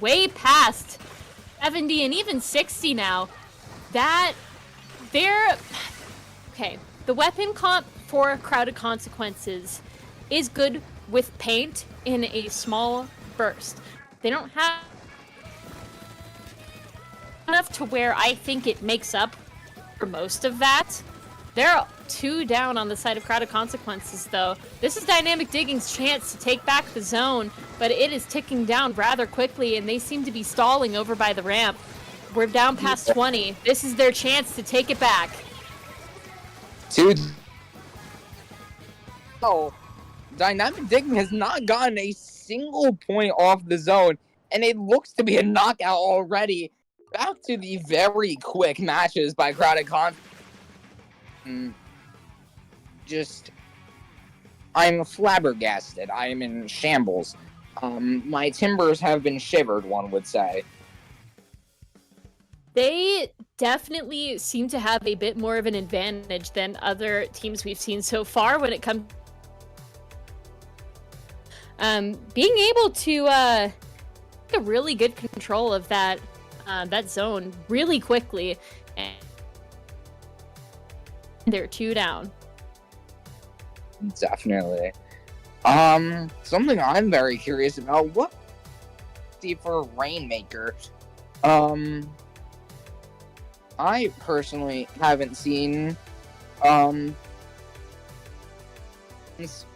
way past 70 and even 60 now. Okay, the weapon comp for Crowded Consequences is good with paint in a small burst. They don't have enough to where I think it makes up for most of that. They're 2 down on the side of Crowded Consequences, though. This is Dynamic Digging's chance to take back the zone, but it is ticking down rather quickly, and they seem to be stalling over by the ramp. We're down past 20. This is their chance to take it back. Dynamic Digging has not gotten a single point off the zone, and it looks to be a knockout already. Back to the very quick matches by Crowded Consequences. I'm flabbergasted. I am in shambles. My timbers have been shivered, one would say. They definitely seem to have a bit more of an advantage than other teams we've seen so far when it comes being able to take a really good control of that zone really quickly, and they're 2 down. Definitely. Something I'm very curious about, what see for Rainmaker? I personally haven't seen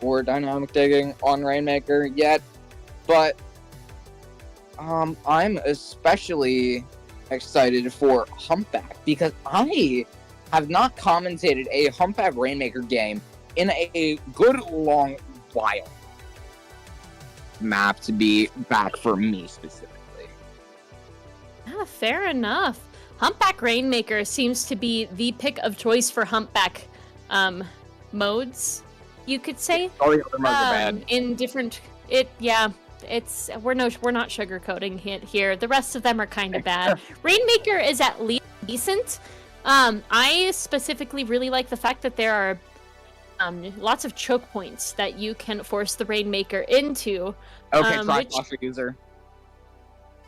or Dynamic Digging on Rainmaker yet, but I'm especially excited for Humpback because I have not commentated a Humpback Rainmaker game in a good long while. map to be back for me specifically. Yeah, fair enough. Humpback Rainmaker seems to be the pick of choice for humpback modes, you could say. All the other modes are bad. In different, it's we're not sugarcoating it here. The rest of them are kind of bad. Rainmaker is at least decent. I specifically really like the fact that there are lots of choke points that you can force the Rainmaker into. Okay, try Foster User.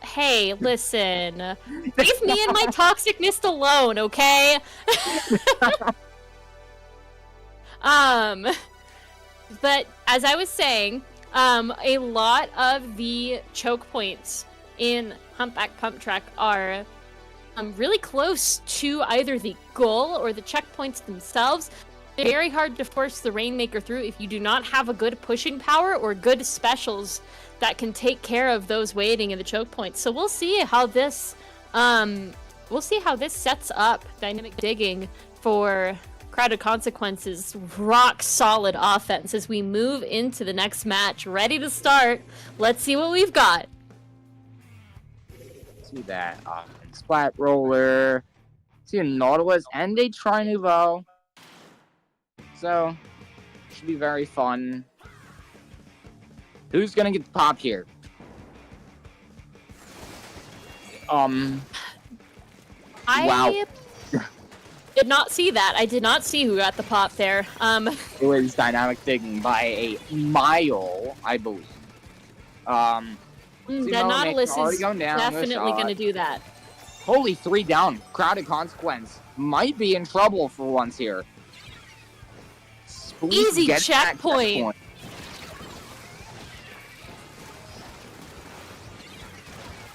Hey, listen. Leave me and my toxicness alone, okay? But as I was saying, a lot of the choke points in Humpback Pump Track are really close to either the goal or the checkpoints themselves. They're very hard to force the Rainmaker through if you do not have a good pushing power or good specials that can take care of those waiting in the choke points. So we'll see how this sets up Dynamic Digging for Crowded Consequences rock solid offense as we move into the next match. Ready to start. Let's see what we've got. See that Splat Roller. See a Nautilus and a Tri-Nouveau. So should be very fun. Who's gonna get the pop here? Wow. I did not see that. I did not see who got the pop there. It was Dynamic Digging by a mile, I believe. The Nautilus is definitely going to do that. Holy, 3 down. Crowded Consequence might be in trouble for once here. Spleef Easy gets that checkpoint.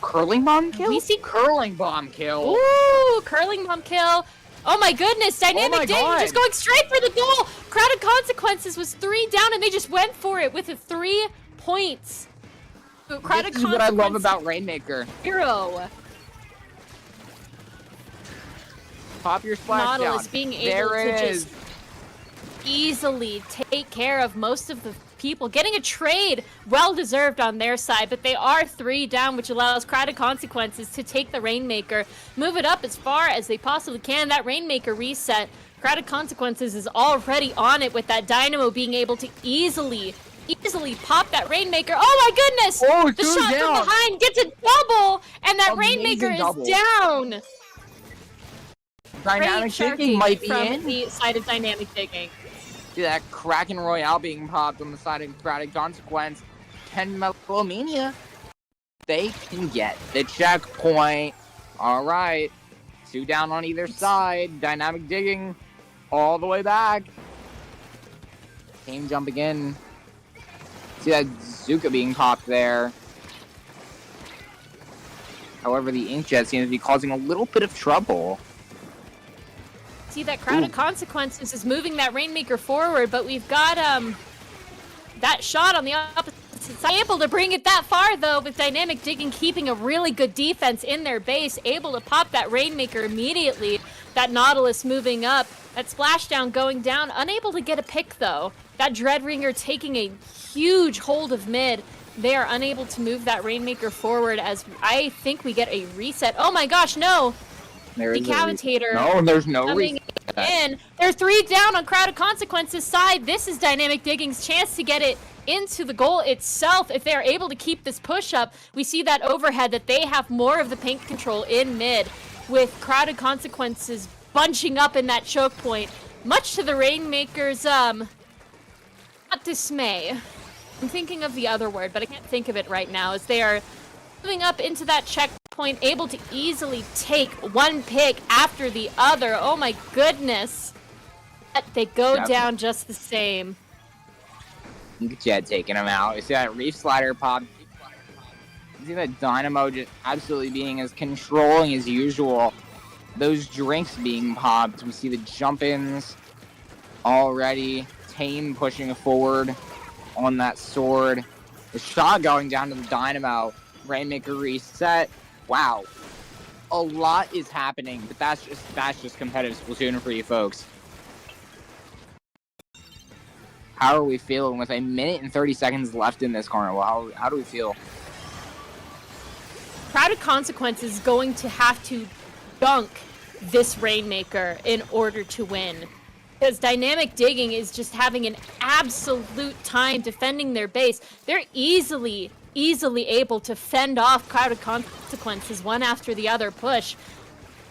Curling bomb kill? We see curling bomb kill. Ooh, curling bomb kill. Oh my goodness, Dynamic Digging just going straight for the goal. Crowded Consequences was 3 down and they just went for it with the 3 points. Crowded This is what I love about Rainmaker. 0. Pop your splash Nautilus down. being able to just easily take care of most of the people. Getting a trade, well deserved on their side, but they are 3 down, which allows Crowded Consequences to take the Rainmaker, move it up as far as they possibly can. That Rainmaker reset. Crowded Consequences is already on it with that Dynamo being able to easily pop that Rainmaker. Oh my goodness! Oh, the shot from behind gets a double, and that Rainmaker is down. Dynamic Digging might be from in. the side of Dynamic Digging. See that Kraken Royale being popped on the side of Crowded Consequence. 10 Melomania. They can get the checkpoint. Alright. 2 down on either side. Dynamic Digging all the way back. Game jump again. See that Zuka being popped there. However, the Inkjet seems to be causing a little bit of trouble. See that Crowded Consequences is moving that Rainmaker forward, but we've got that shot on the opposite side. Able to bring it that far though, with Dynamic Digging keeping a really good defense in their base, able to pop that Rainmaker immediately. That Nautilus moving up, that Splashdown going down, unable to get a pick though. That Dreadringer taking a huge hold of mid. They are unable to move that Rainmaker forward as I think we get a reset. Oh my gosh, no! Decapitator. No, there's no coming in. They're 3 down on Crowded Consequences side. This is Dynamic Digging's chance to get it into the goal itself. If they're able to keep this push up, we see that overhead that they have more of the paint control in mid with Crowded Consequences bunching up in that choke point. Much to the Rainmaker's not dismay. I'm thinking of the other word, but I can't think of it right now, as they are moving up into that checkpoint, able to easily take one pick after the other. Oh my goodness. But they go down just the same. Jet taking him out. You see that Reef Slider pop. You see that Dynamo just absolutely being as controlling as usual. Those drinks being popped. We see the jump-ins already. Tame pushing forward on that sword. The shot going down to the Dynamo. Rainmaker reset. Wow. A lot is happening, but that's just competitive Splatoon for you folks. how are we feeling with a minute and 30 seconds left in this carnival? How do we feel? Crowded Consequence is going to have to dunk this Rainmaker in order to win. Because Dynamic Digging is just having an absolute time defending their base. They're easily able to fend off Crowded Consequences one after the other push.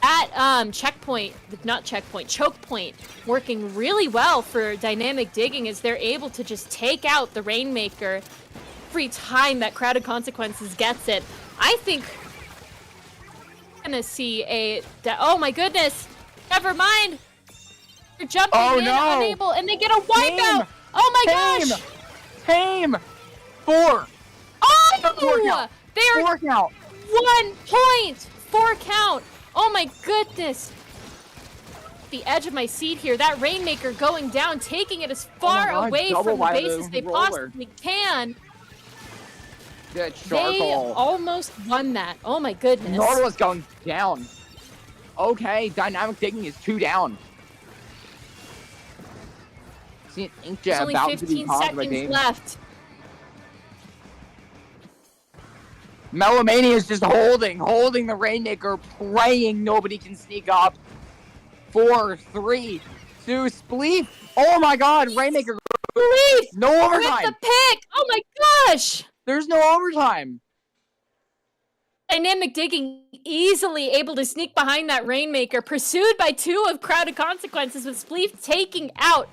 At choke point, working really well for Dynamic Digging as they're able to just take out the Rainmaker every time that Crowded Consequences gets it. I think we're gonna see oh my goodness! Never mind! They're jumping in, unable, and they get a wipeout! Oh my gosh! Tame! 4! Oh! They're 4 count! 1 point! 4 count! Oh my goodness! The edge of my seat here, that Rainmaker going down, taking it as far away from the base as they possibly can. Good They charcoal. almost won that. Oh my goodness. Nautilus going down. Okay, Dynamic Digging is 2 down. See an There's inkjet only about to be 15 popped by seconds game. left. Melomania is just holding the Rainmaker, praying nobody can sneak up. 4, 3, 2, Spleef! Oh my god, Rainmaker! Spleef! No With overtime! the pick! Oh my gosh! There's no overtime! Dynamic Digging easily able to sneak behind that Rainmaker, pursued by 2 of Crowded Consequences, with Spleef taking out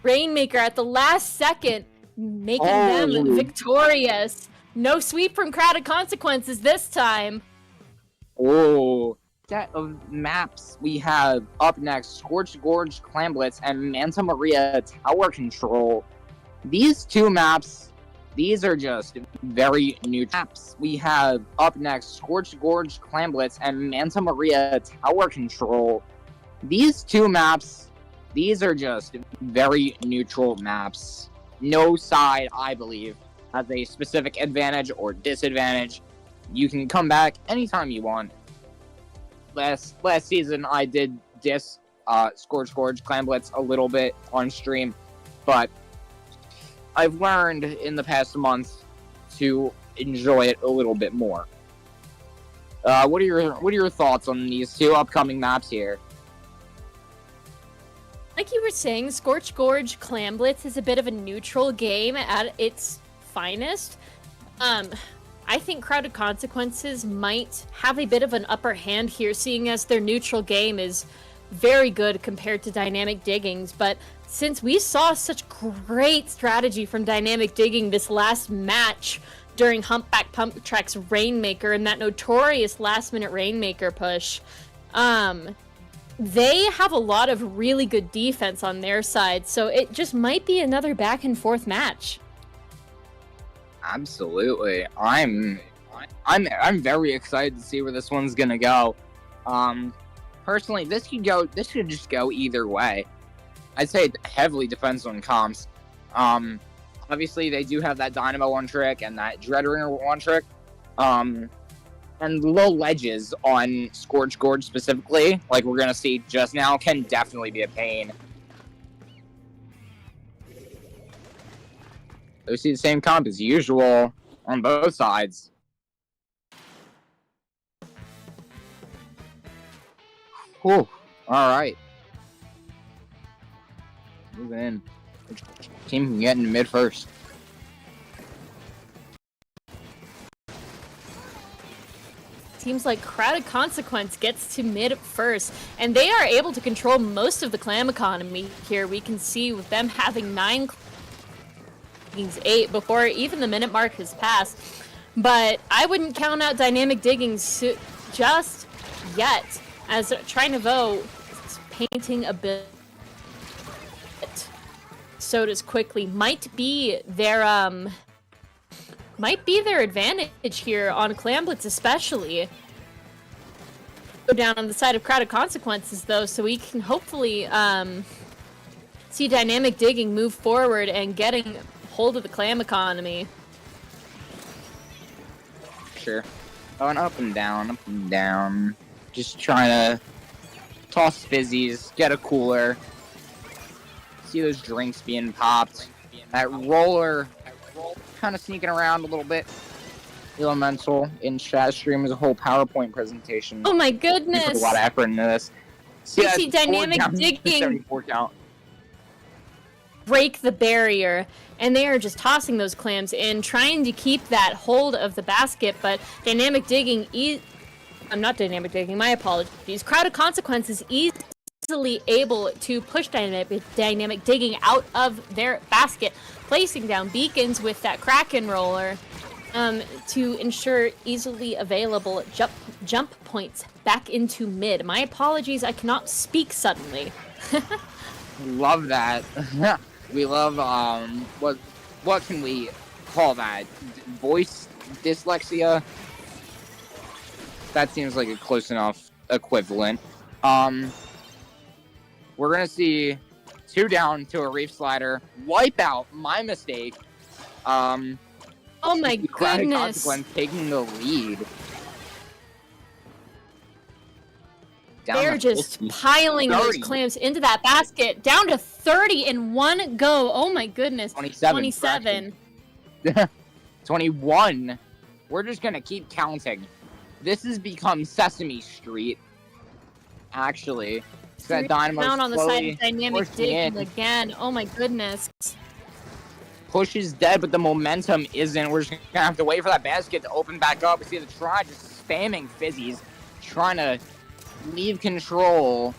Rainmaker at the last second, making them victorious. No sweep from Crowded Consequences this time. Oh, set of maps we have up next: Scorched Gorge, Clamblitz, and Manta Maria Tower Control. These 2 maps, these are just very new maps. We have up next: Scorched Gorge, Clamblitz, and Manta Maria Tower Control. These 2 maps, these are just very neutral maps. No side, I believe, has a specific advantage or disadvantage. You can come back anytime you want. Last season, I did diss Scorched Gorge Clamblitz a little bit on stream, but I've learned in the past month to enjoy it a little bit more. What are your thoughts on these 2 upcoming maps here? Like you were saying, Scorched Gorge Clamblitz is a bit of a neutral game at its finest. I think Crowded Consequences might have a bit of an upper hand here, seeing as their neutral game is very good compared to Dynamic Digging's, but since we saw such great strategy from Dynamic Digging this last match during Humpback Pump Track's Rainmaker and that notorious last-minute Rainmaker push, they have a lot of really good defense on their side, so it just might be another back-and-forth match. Absolutely. I'm very excited to see where this one's gonna go. Personally, this could just go either way. I'd say it heavily depends on comps. Obviously they do have that Dynamo 1 trick and that Dreadringer 1 trick. And low ledges on Scorched Gorge specifically, like we're gonna see just now, can definitely be a pain. We see the same comp as usual on both sides. Whew. Alright. Move in. Which team can get into mid first? Seems like Crowded Consequence gets to mid first, and they are able to control most of the clam economy here. We can see with them having 9 8 before even the minute mark has passed. But I wouldn't count out Dynamic Digging just yet, as Trinovo is painting a bit. Sodas quickly might be their advantage here on Clamblitz especially. Go down on the side of Crowded Consequences though, so we can hopefully see Dynamic Digging move forward and getting hold of the clam economy. Sure. Going up and down. Just trying to toss fizzies, get a cooler. See those drinks being popped. That roller kind of sneaking around a little bit. Elemental in chat stream is a whole PowerPoint presentation. Oh my We put a goodness! lot of effort into this. You see dynamic digging 74 count. break the barrier, and they are just tossing those clams in, trying to keep that hold of the basket, but dynamic digging I'm not dynamic digging, my apologies. Crowded Consequences easily able to push dynamic digging out of their basket, placing down beacons with that Kraken roller to ensure easily available jump points back into mid. My apologies, I cannot speak suddenly. Love that. We love what can we call that? Voice dyslexia? That seems like a close enough equivalent. We're gonna see 2 down to a Reef Slider. Wipeout, my mistake. Oh my Crowded goodness! Consequence taking the lead. Down They're to just 50. piling 30. those clams into that basket, down to 30 in one go. Oh my goodness. 27. 21. We're just gonna keep counting. This has become Sesame Street. Actually, it's that Dynamo Down on the side of slowly dynamic pushing digging in. again. Oh my goodness. Push is dead, but the momentum isn't. We're just gonna have to wait for that basket to open back up. We see the try just spamming fizzies, trying to leave control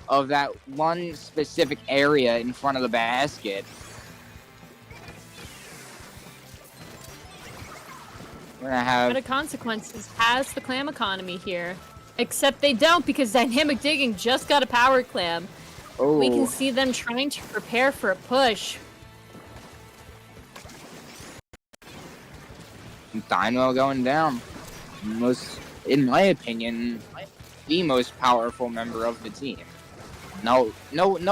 of that one specific area in front of the basket. We're gonna have Crowded Consequences has the clam economy here. Except they don't, because dynamic digging just got a power clam. We can see them trying to prepare for a push. Dynamo going down. In my opinion, the most powerful member of the team. No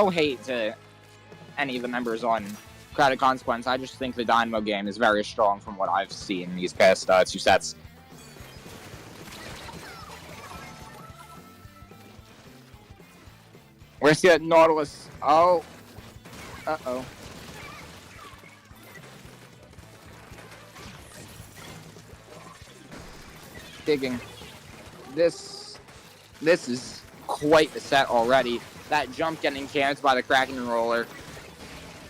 hate to any of the members on Crowded Consequence. I just think the Dynamo game is very strong from what I've seen these past 2 sets. We're gonna see that Nautilus. Oh. Uh-oh. Digging. This is quite the set already. That jump getting camped by the Kraken roller.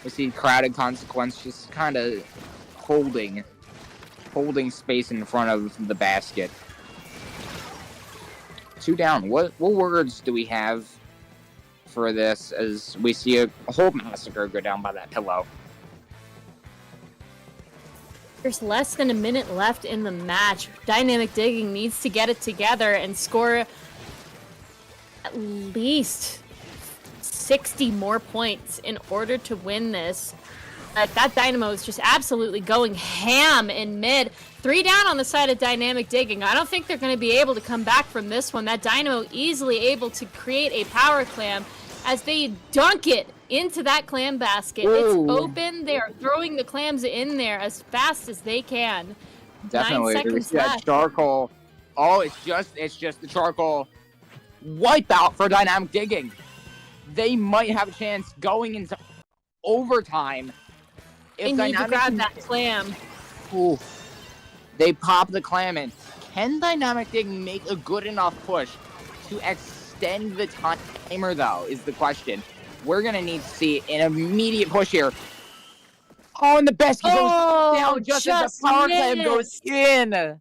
We see Crowded Consequence just kind of holding space in front of the basket. 2 down. What words do we have for this as we see a whole massacre go down by that pillow? There's less than a minute left in the match. Dynamic Digging needs to get it together and score at least 60 more points in order to win this. That Dynamo is just absolutely going ham in mid. 3 down on the side of Dynamic Digging. I don't think they're going to be able to come back from this one. That Dynamo easily able to create a power clam as they dunk it into that clam basket. Ooh. It's open. They are throwing the clams in there as fast as they can. Definitely. 9 We seconds see that left. charcoal. Oh, it's just the charcoal. Wipeout for Dynamic Digging. They might have a chance going into overtime. They need to grab that clam. Ooh. They pop the clam in. Can Dynamic Digging make a good enough push to extend the timer, though, is the question. We're going to need to see an immediate push here. Oh, and the basket goes down just as the power clam goes in.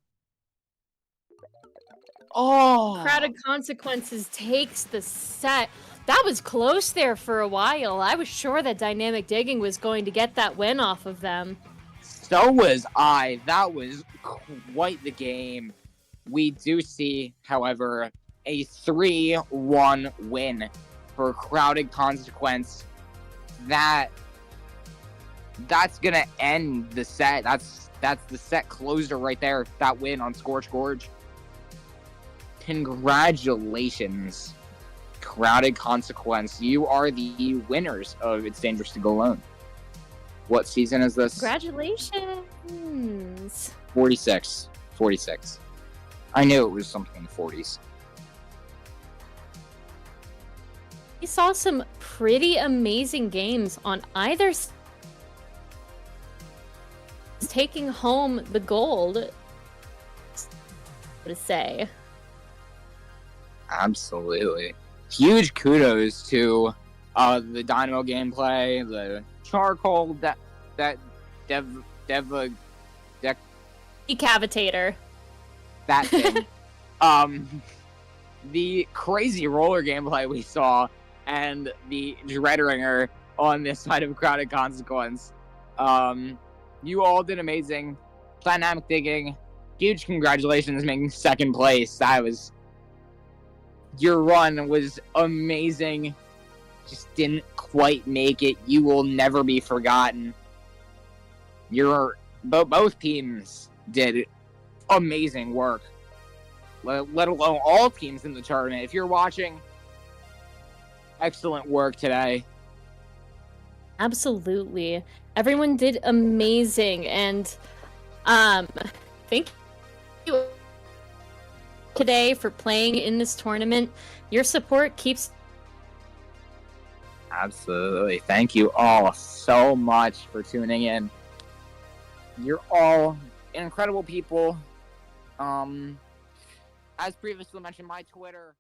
Oh. Crowded Consequences takes the set. That was close there for a while. I was sure that Dynamic Digging was going to get that win off of them. So was I. That was quite the game. We do see, however, a 3-1 win for Crowded Consequence. That's gonna end the set. That's the set closer right there. That win on Scorch Gorge. Congratulations, Crowded Consequence. You are the winners of It's Dangerous to Go Alone. What season is this? Congratulations. 46. I knew it was something in the 40s. We saw some pretty amazing games on either taking home the gold. What to say? Absolutely. Huge kudos to the Dynamo gameplay, the charcoal Decavitator. that thing. The crazy roller gameplay we saw, and the Dreadringer on this side of Crowded Consequence. You all did amazing. Dynamic digging. Huge congratulations making second place. Your run was amazing. Just didn't quite make it. You will never be forgotten. Both teams did amazing work. Let alone all teams in the tournament. If you're watching, excellent work today. Absolutely. Everyone did amazing, and thank you today for playing in this tournament. Your support keeps... Absolutely. Thank you all so much for tuning in. You're all incredible people. As previously mentioned, my Twitter